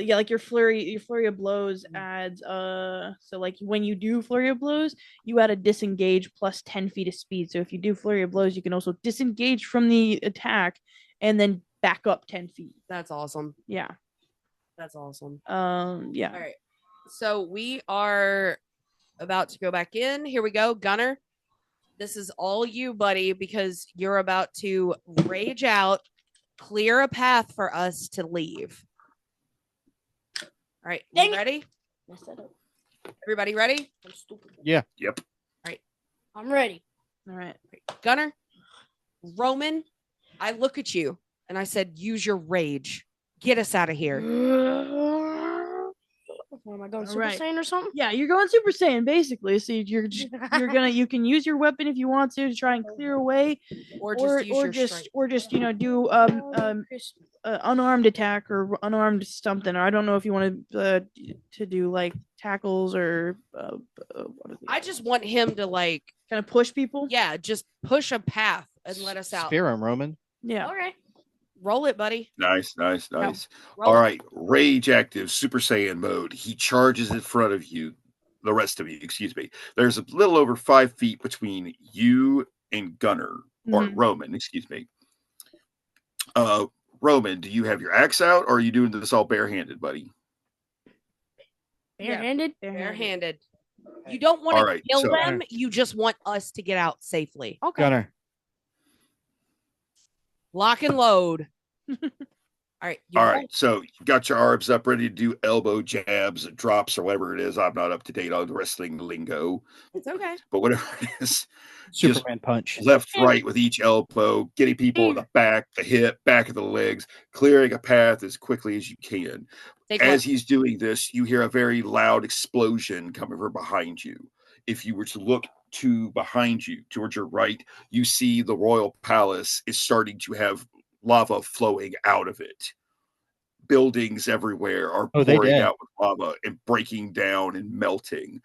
Yeah, like your flurry of blows adds so like when you do flurry of blows, you add a disengage plus 10 feet of speed. So if you do flurry of blows, you can also disengage from the attack and then back up 10 feet. That's awesome. Yeah. That's awesome. Yeah. All right. So we are about to go back in. Here we go, Gunnar. This is all you, buddy, because you're about to rage out, clear a path for us to leave. All right, Dang you it. ready? messed that up. Everybody ready? I'm stupid. Yep. I'm ready. All right. Gunnar, Roman, I look at you and I said, use your rage. Get us out of here. What am I going All Super right. Saiyan or something? Yeah, you're going Super Saiyan basically. So you can use your weapon if you want to try and clear away, Or just use your strength. do unarmed attack or unarmed something. Or I don't know if you want to do like tackles or what are I just want him to like, kind of push people. yeah, just push a path and let us out. Spear him, Roman. Yeah. Okay. Roll it, buddy. Nice. Roll All it. right. Rage active Super Saiyan mode. He charges in front of you. The rest of you, excuse me. There's a little over 5 feet between you and Gunnar, or Mhm. Roman, excuse me. Roman, do you have your axe out, or are you doing this all barehanded, buddy? Barehanded? Barehanded. You don't want All to right, kill so- them. You just want us to get out safely. Okay. Gunner. Lock and load. All right. You All roll. right, so you've got your arms up, ready to do elbow jabs, drops, or whatever it is. I'm not up to date on the wrestling lingo, It's okay. but whatever it is, Superman punch. left, right with each elbow, getting people in the back, the hip, back of the legs, clearing a path as quickly as you can. Take As one. he's doing this, you hear a very loud explosion coming from behind you. If you were to look to behind you, towards your right, you see the royal palace is starting to have lava flowing out of it. Buildings everywhere are Oh, they pouring did. out with lava and breaking down and melting.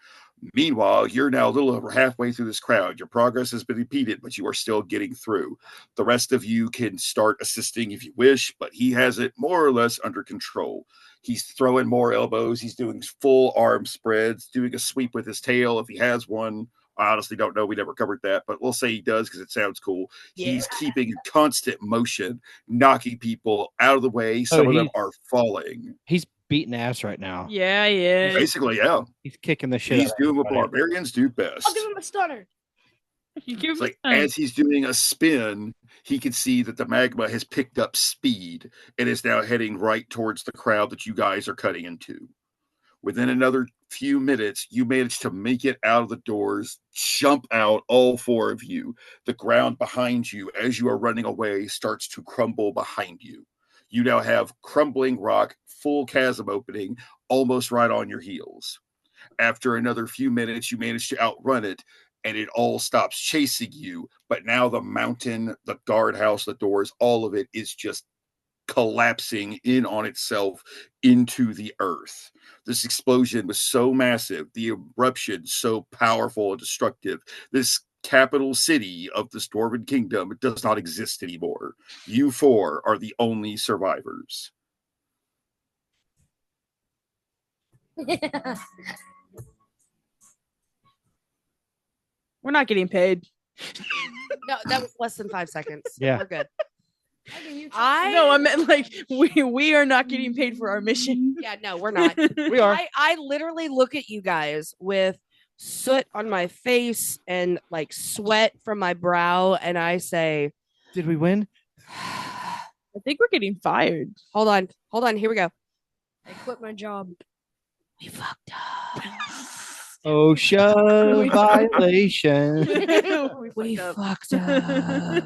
Meanwhile, you're now a little over halfway through this crowd. Your progress has been impeded, but you are still getting through. The rest of you can start assisting if you wish, but he has it more or less under control. He's throwing more elbows. He's doing full arm spreads, doing a sweep with his tail if he has one. I honestly don't know. We never covered that, but we'll say he does because it sounds cool. He's keeping in constant motion, knocking people out of the way. Some of them he's- are falling. He's beating ass right now. Yeah, yeah. Basically, yeah. He's kicking the shit He's out of doing what everybody. barbarians do best. I'll give him a stunner. You give It's him like time. as he's doing a spin, he can see that the magma has picked up speed and is now heading right towards the crowd that you guys are cutting into. Within another few minutes, you manage to make it out of the doors, jump out, all 4 of you. The ground behind you, as you are running away, starts to crumble behind you. You now have crumbling rock, full chasm opening, almost right on your heels. After another few minutes, you manage to outrun it, and it all stops chasing you. But now the mountain, the guardhouse, the doors, all of it is just collapsing in on itself into the earth. This explosion was so massive, the eruption so powerful and destructive. This capital city of this dwarven kingdom does not exist anymore. You 4 are the only survivors. We're not getting paid. No, that was less than 5 seconds. Yeah. We're good. I no, I meant like we are not getting paid for our mission. Yeah, no, we're not. We are. I literally look at you guys with soot on my face and like sweat from my brow, and I say, Did we win? I think we're getting fired. hold on, here we go. I quit my job. We fucked up. OSHA violation. We fucked up.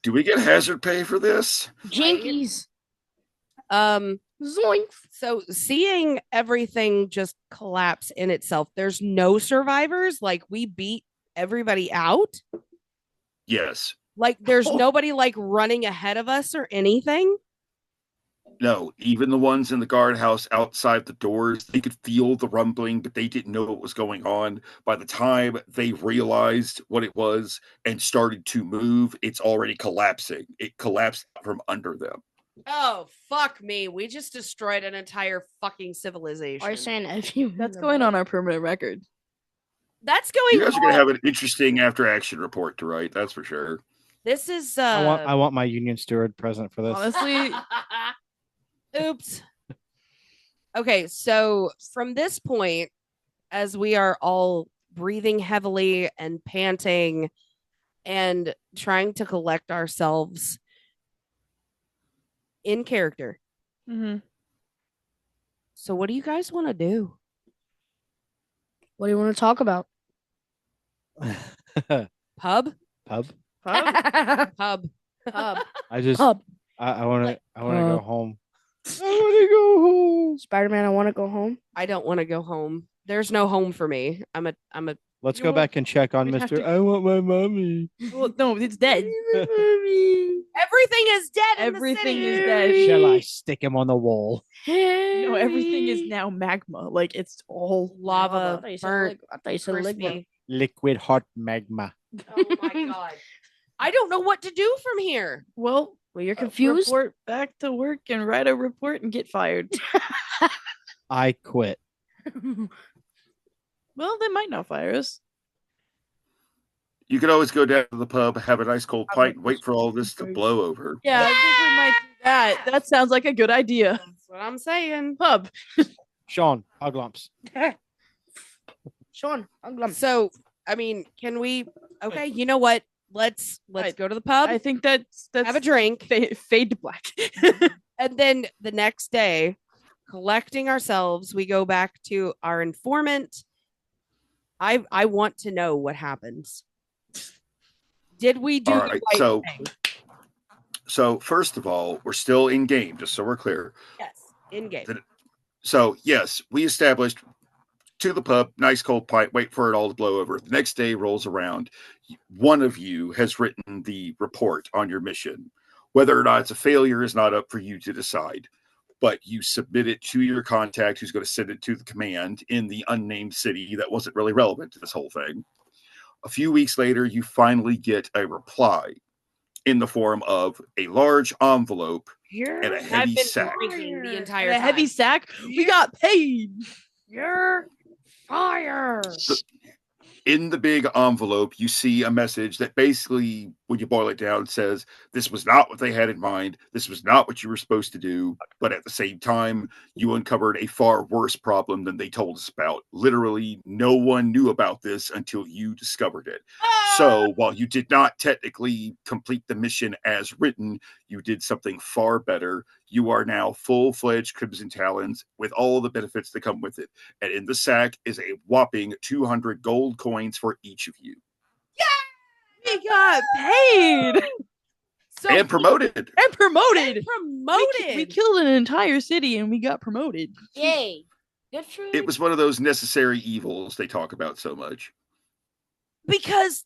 Do we get hazard pay for this? Jinkies. Zoink. So seeing everything just collapse in itself, there's no survivors. Like we beat everybody out. Yes. Like there's nobody like running ahead of us or anything. No, even the ones in the guardhouse outside the doors, they could feel the rumbling, but they didn't know what was going on. By the time they realized what it was and started to move, it's already collapsing. It collapsed from under them. Oh, fuck me. We just destroyed an entire fucking civilization. Are you saying if you That's going on our permanent record. That's going You guys are going to on. have an interesting after-action report to write, that's for sure. This is I want my union steward present for this. Honestly, oops. Okay, so from this point, as we are all breathing heavily and panting and trying to collect ourselves in character. mm-hmm. So what do you guys want to do? What do you want to talk about? Pub? Pub. Pub. Pub. I just Pub. I want to go home. I want to go home. Spider-Man, I want to go home. I don't want to go home. There's no home for me. I'm a Let's You go won't- back and check on we'd have Mr. to- I want my mommy. Well, no, it's dead. everything is dead. Everything in the is city. dead. Shall I stick him on the wall? No, everything is now magma. Like it's all Lava, burnt, I thought you said liquid. crispy. Liquid hot magma. Oh my god. I don't know what to do from here. Well, You're confused. report back to work and write a report and get fired. I quit. Well, they might not fire us. You could always go down to the pub, have a nice cold pint, and wait for all this to blow over. Yeah, I think we might do that. That sounds like a good idea. That's what I'm saying. Pub. Sean, hog lumps. Sean, I'm glum. So, I mean, can we? Okay, you know what? Let's go to the pub, I think that's have a drink, fade to black. and then the next day, collecting ourselves, we go back to our informant. I want to know what happens. Did we do All the right, right thing? So first of all, we're still in game, just so we're clear. Yes, in game. So yes, we established to the pub, nice cold pint, wait for it all to blow over. The next day rolls around. One of you has written the report on your mission. Whether or not it's a failure is not up for you to decide. But you submit it to your contact who's going to send it to the command in the unnamed city that wasn't really relevant to this whole thing. A few weeks later, you finally get a reply in the form of a large envelope and a I've heavy been sack. drinking the entire a time. heavy sack. We got paid. You're fired. In the big envelope, you see a message that basically, when you boil it down, says this was not what they had in mind. This was not what you were supposed to do. But at the same time, you uncovered a far worse problem than they told us about. Literally, no one knew about this until you discovered it. So while you did not technically complete the mission as written, you did something far better. You are now full-fledged Crimson Talons with all the benefits that come with it. And in the sack is a whopping 200 gold coins for each of you. We got paid So And promoted. and promoted. promoted. We killed an entire city and we got promoted. Yay. Good for It was one of those necessary evils they talk about so much. because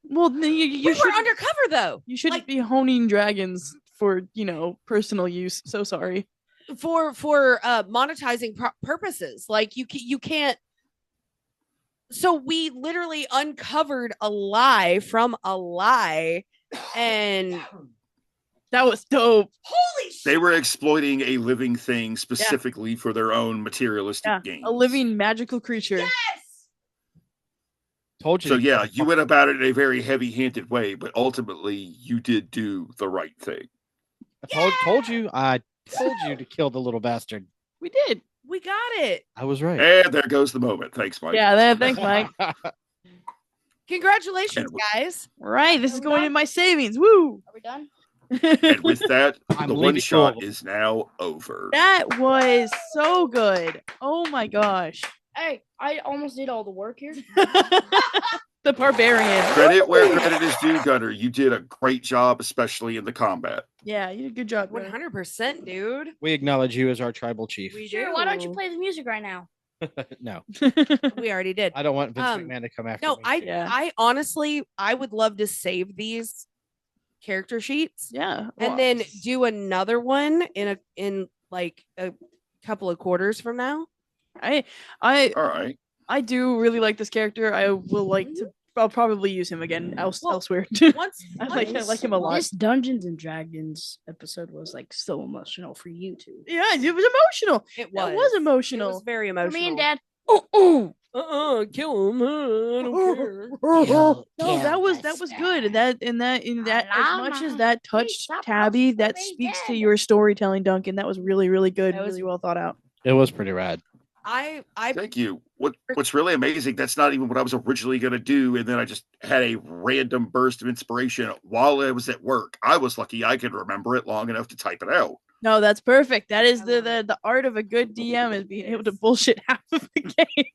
Well, you we were should undercover though. you shouldn't like- be honing dragons for personal use. So sorry. For monetizing purposes. Like you can't. So we literally uncovered a lie from a lie, and That was dope. holy shit! They were exploiting a living thing specifically for their own materialistic Yeah, gains. a living magical creature. Yes. Told you. So yeah, you went about it in a very heavy-handed way, but ultimately you did do the right thing. I told you. I told you to kill the little bastard. We did. We got it. I was right. And there goes the moment. Thanks, Mike. Yeah, thanks, Mike. Congratulations, And guys. Right, this is going in my savings. Woo! Are we done? And with that, I'm the leaving one shot cool. is now over. That was so good. Oh my gosh. Hey, I almost did all the work here. The barbarian. Credit where credit is due, Gunnar. You did a great job, especially in the combat. Yeah, you did a good job. Gunnar. 100%, dude. We acknowledge you as our tribal chief. We Sure, do. why don't you play the music right now? No, We already did. I don't want Vince Um, McMahon to come after No, me. I honestly, I would love to save these character sheets Yeah. and then do another one in like a couple of quarters from now. I All right. I do really like this character. I will like to. I'll probably use him again elsewhere. Once, I like him a lot. This Dungeons and Dragons episode was like so emotional for you two. Yeah, it was emotional. it That was was emotional. It was very For emotional. me and Dad. Kill him. I don't care. No, that was good. And that as much as that touched Tabby, that speaks to your storytelling, Duncan. That was really, really good. That was- Really well thought out. It was pretty rad. I Thank you. What's really amazing, that's not even what I was originally going to do. And then I just had a random burst of inspiration while I was at work. I was lucky I could remember it long enough to type it out. No, that's perfect. That is I love the art of a good DM is being able to bullshit half of the game.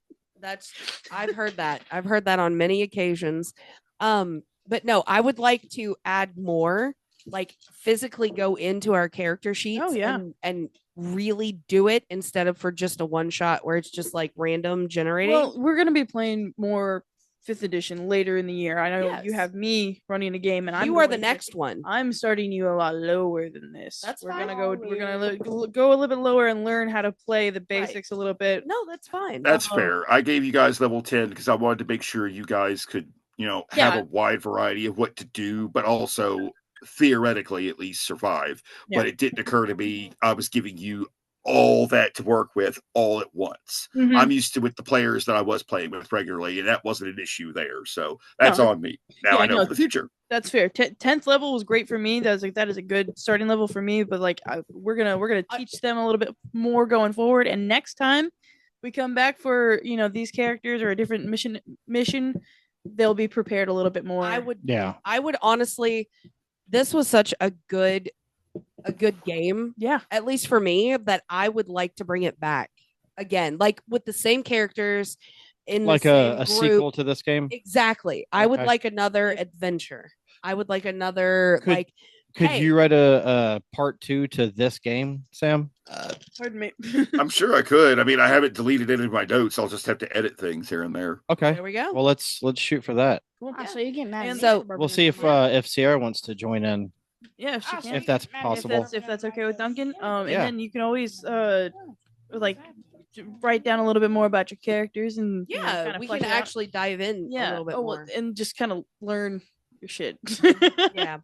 I've heard that. I've heard that on many occasions. But no, I would like to add more, like physically go into our character sheets and really do it instead of for just a one shot where it's just like random generating. Well, we're gonna be playing more 5th edition later in the year. I know you Yes. have me running a game, and you are the next one. I'm starting you a lot lower than this. That's we're fine. gonna go. We're gonna go a little bit lower and learn how to play the basics a little bit. No, that's fine. That's fair. I gave you guys level 10 because I wanted to make sure you guys could, have Yeah. a wide variety of what to do, but also theoretically at least survive. Yeah. But it didn't occur to me I was giving you all that to work with all at once. Mhm. I'm used to with the players that I was playing with regularly, and that wasn't an issue there. So that's No. on me. Now Yeah, I know no. for the future. That's fair. 10th level was great for me. That is a good starting level for me. But like, we're gonna teach them a little bit more going forward. And next time we come back for these characters or a different mission, they'll be prepared a little bit more. I would honestly, this was such a good game, at least for me, that I would like to bring it back again, like with the same characters in Like the a same group. sequel to this game. Exactly. I would Okay. like another adventure. I would like another Could hey. you write a part 2 to this game, Sam? Pardon me. I'm sure I could. I mean, I haven't deleted any of my notes. I'll just have to edit things here and there. Okay. There we go. Well, let's shoot for that. Cool. So you get mad. And at me so for We'll see if Sierra wants to join in, Yeah, if she can. if that's possible. If that's okay with Duncan. And Yeah. then you can always write down a little bit more about your characters and Yeah, we can actually dive in a little bit more. and just kind of learn your shit. Yeah.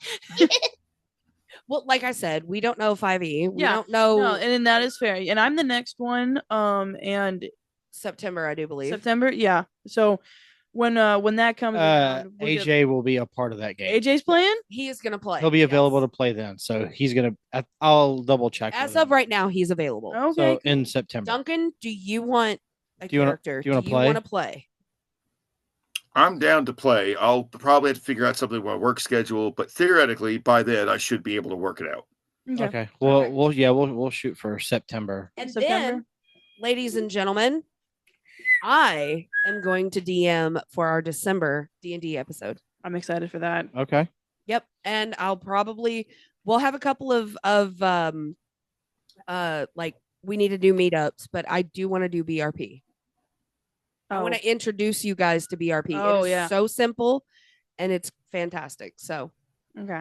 Well, like I said, we don't know 5e. We Yeah, don't know No, and that is fair. And I'm the next one. And September, I do believe. September, yeah. So when that comes, around, AJ will be a part of that game. AJ's playing. He is gonna play. He'll be yes. available to play then, so he's gonna. I'll double check. As with of him. right now, he's available. Okay. So in September. Duncan, do you want a Do you wanna- character? do you wanna play? want to play? I'm down to play. I'll probably have to figure out something with my work schedule, but theoretically, by then I should be able to work it out. Okay. Well, we'll shoot for September. And September? then, ladies and gentlemen, I am going to DM for our December D&D episode. I'm excited for that. Okay. Yep, and we'll have a couple of like we need to do meetups, but I do want to do BRP. I want to introduce you guys to BRP. Oh, It is yeah. so simple and it's fantastic. So Okay.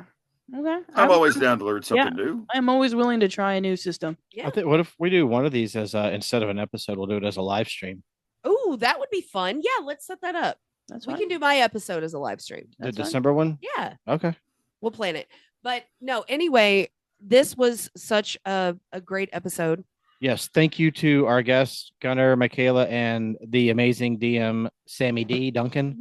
I'm always down to learn something new. I'm always willing to try a new system. yeah. I think. What if we do one of these as instead of an episode, we'll do it as a live stream. Oh, that would be fun. Yeah, let's set that up. That's We fine. can do my episode as a live stream. The That's fine. December one. Yeah, Okay. we'll plan it. But no, anyway, this was such a great episode. Yes. Thank you to our guests, Gunnar, McKayla, and the amazing DM Sammy D. Duncan.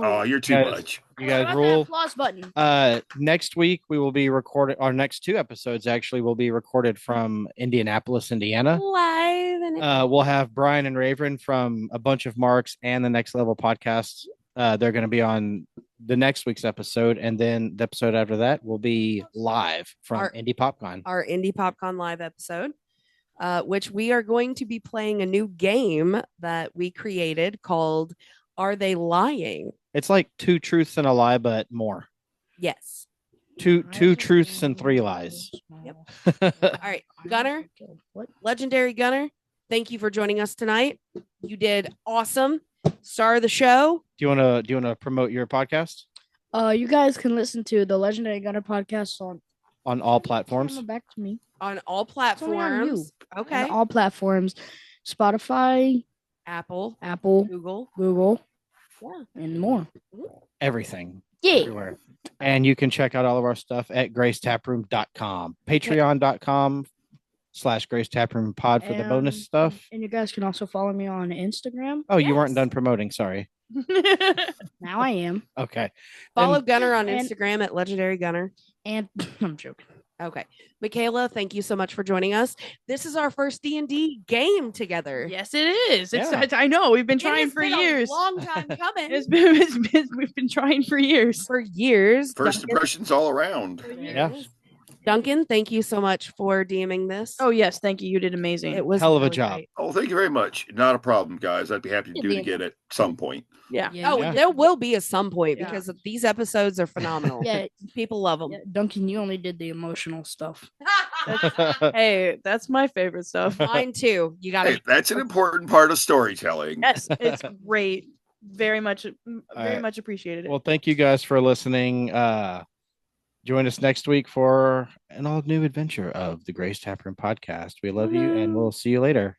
Oh, you're too Guys, much. You What guys about that rule. applause button. Next week we will be recording. Our next 2 episodes actually will be recorded from Indianapolis, Indiana. Live and We'll have Brian and Raven from a bunch of Marks and the Next Level podcasts. They're going to be on the next week's episode, and then the episode after that will be live from Our- Indie PopCon. our Indie PopCon live episode, which we are going to be playing a new game that we created called Are they lying? It's like 2 truths and a lie, but more. Yes. Two truths and 3 lies. Yep. All right, Gunnar, What? Legendary Gunnar, thank you for joining us tonight. You did awesome. Star of the show. Do you want to promote your podcast You guys can listen to the Legendary Gunnar Podcast on all platforms? Camera back to me. On all only on platforms. Okay. On all platforms, Spotify, Apple, Apple, Google. Google, Yeah. and more. Everything. Yeah. Everywhere. And you can check out all of our stuff at gracetaproom.com, patreon.com/gracetaproompod for the bonus stuff. And you guys can also follow me on Instagram. Oh, you weren't Yes. done promoting. Sorry. Now I am. Okay. Follow And- Gunnar on and- Instagram at Legendary Gunnar. And I'm joking. Okay. McKayla, thank you so much for joining us. This is our first D&D game together. Yes, it is. Yeah. I know we've been It trying has for been years. A long time coming. We've been trying for years. For years. First Duncan, impressions all around. Yeah. Duncan, thank you so much for DMing this. Oh yes, thank you. You did amazing. it was hell of a really job. great. Oh, thank you very much. Not a problem, guys. I'd be happy to do it again at some point. yeah. Yeah. Oh, Yeah. there will be at some point Yeah. because these episodes are phenomenal. Yeah, People love them. yeah, Duncan, you only did the emotional stuff. Hey, that's my favorite stuff. Mine too. You got Hey, to. that's an important part of storytelling. Yes, it's great. Very much right. much appreciated it. Well, thank you guys for listening. Join us next week for an all new adventure of the Grace Taproom Podcast. We love you and we'll see you later.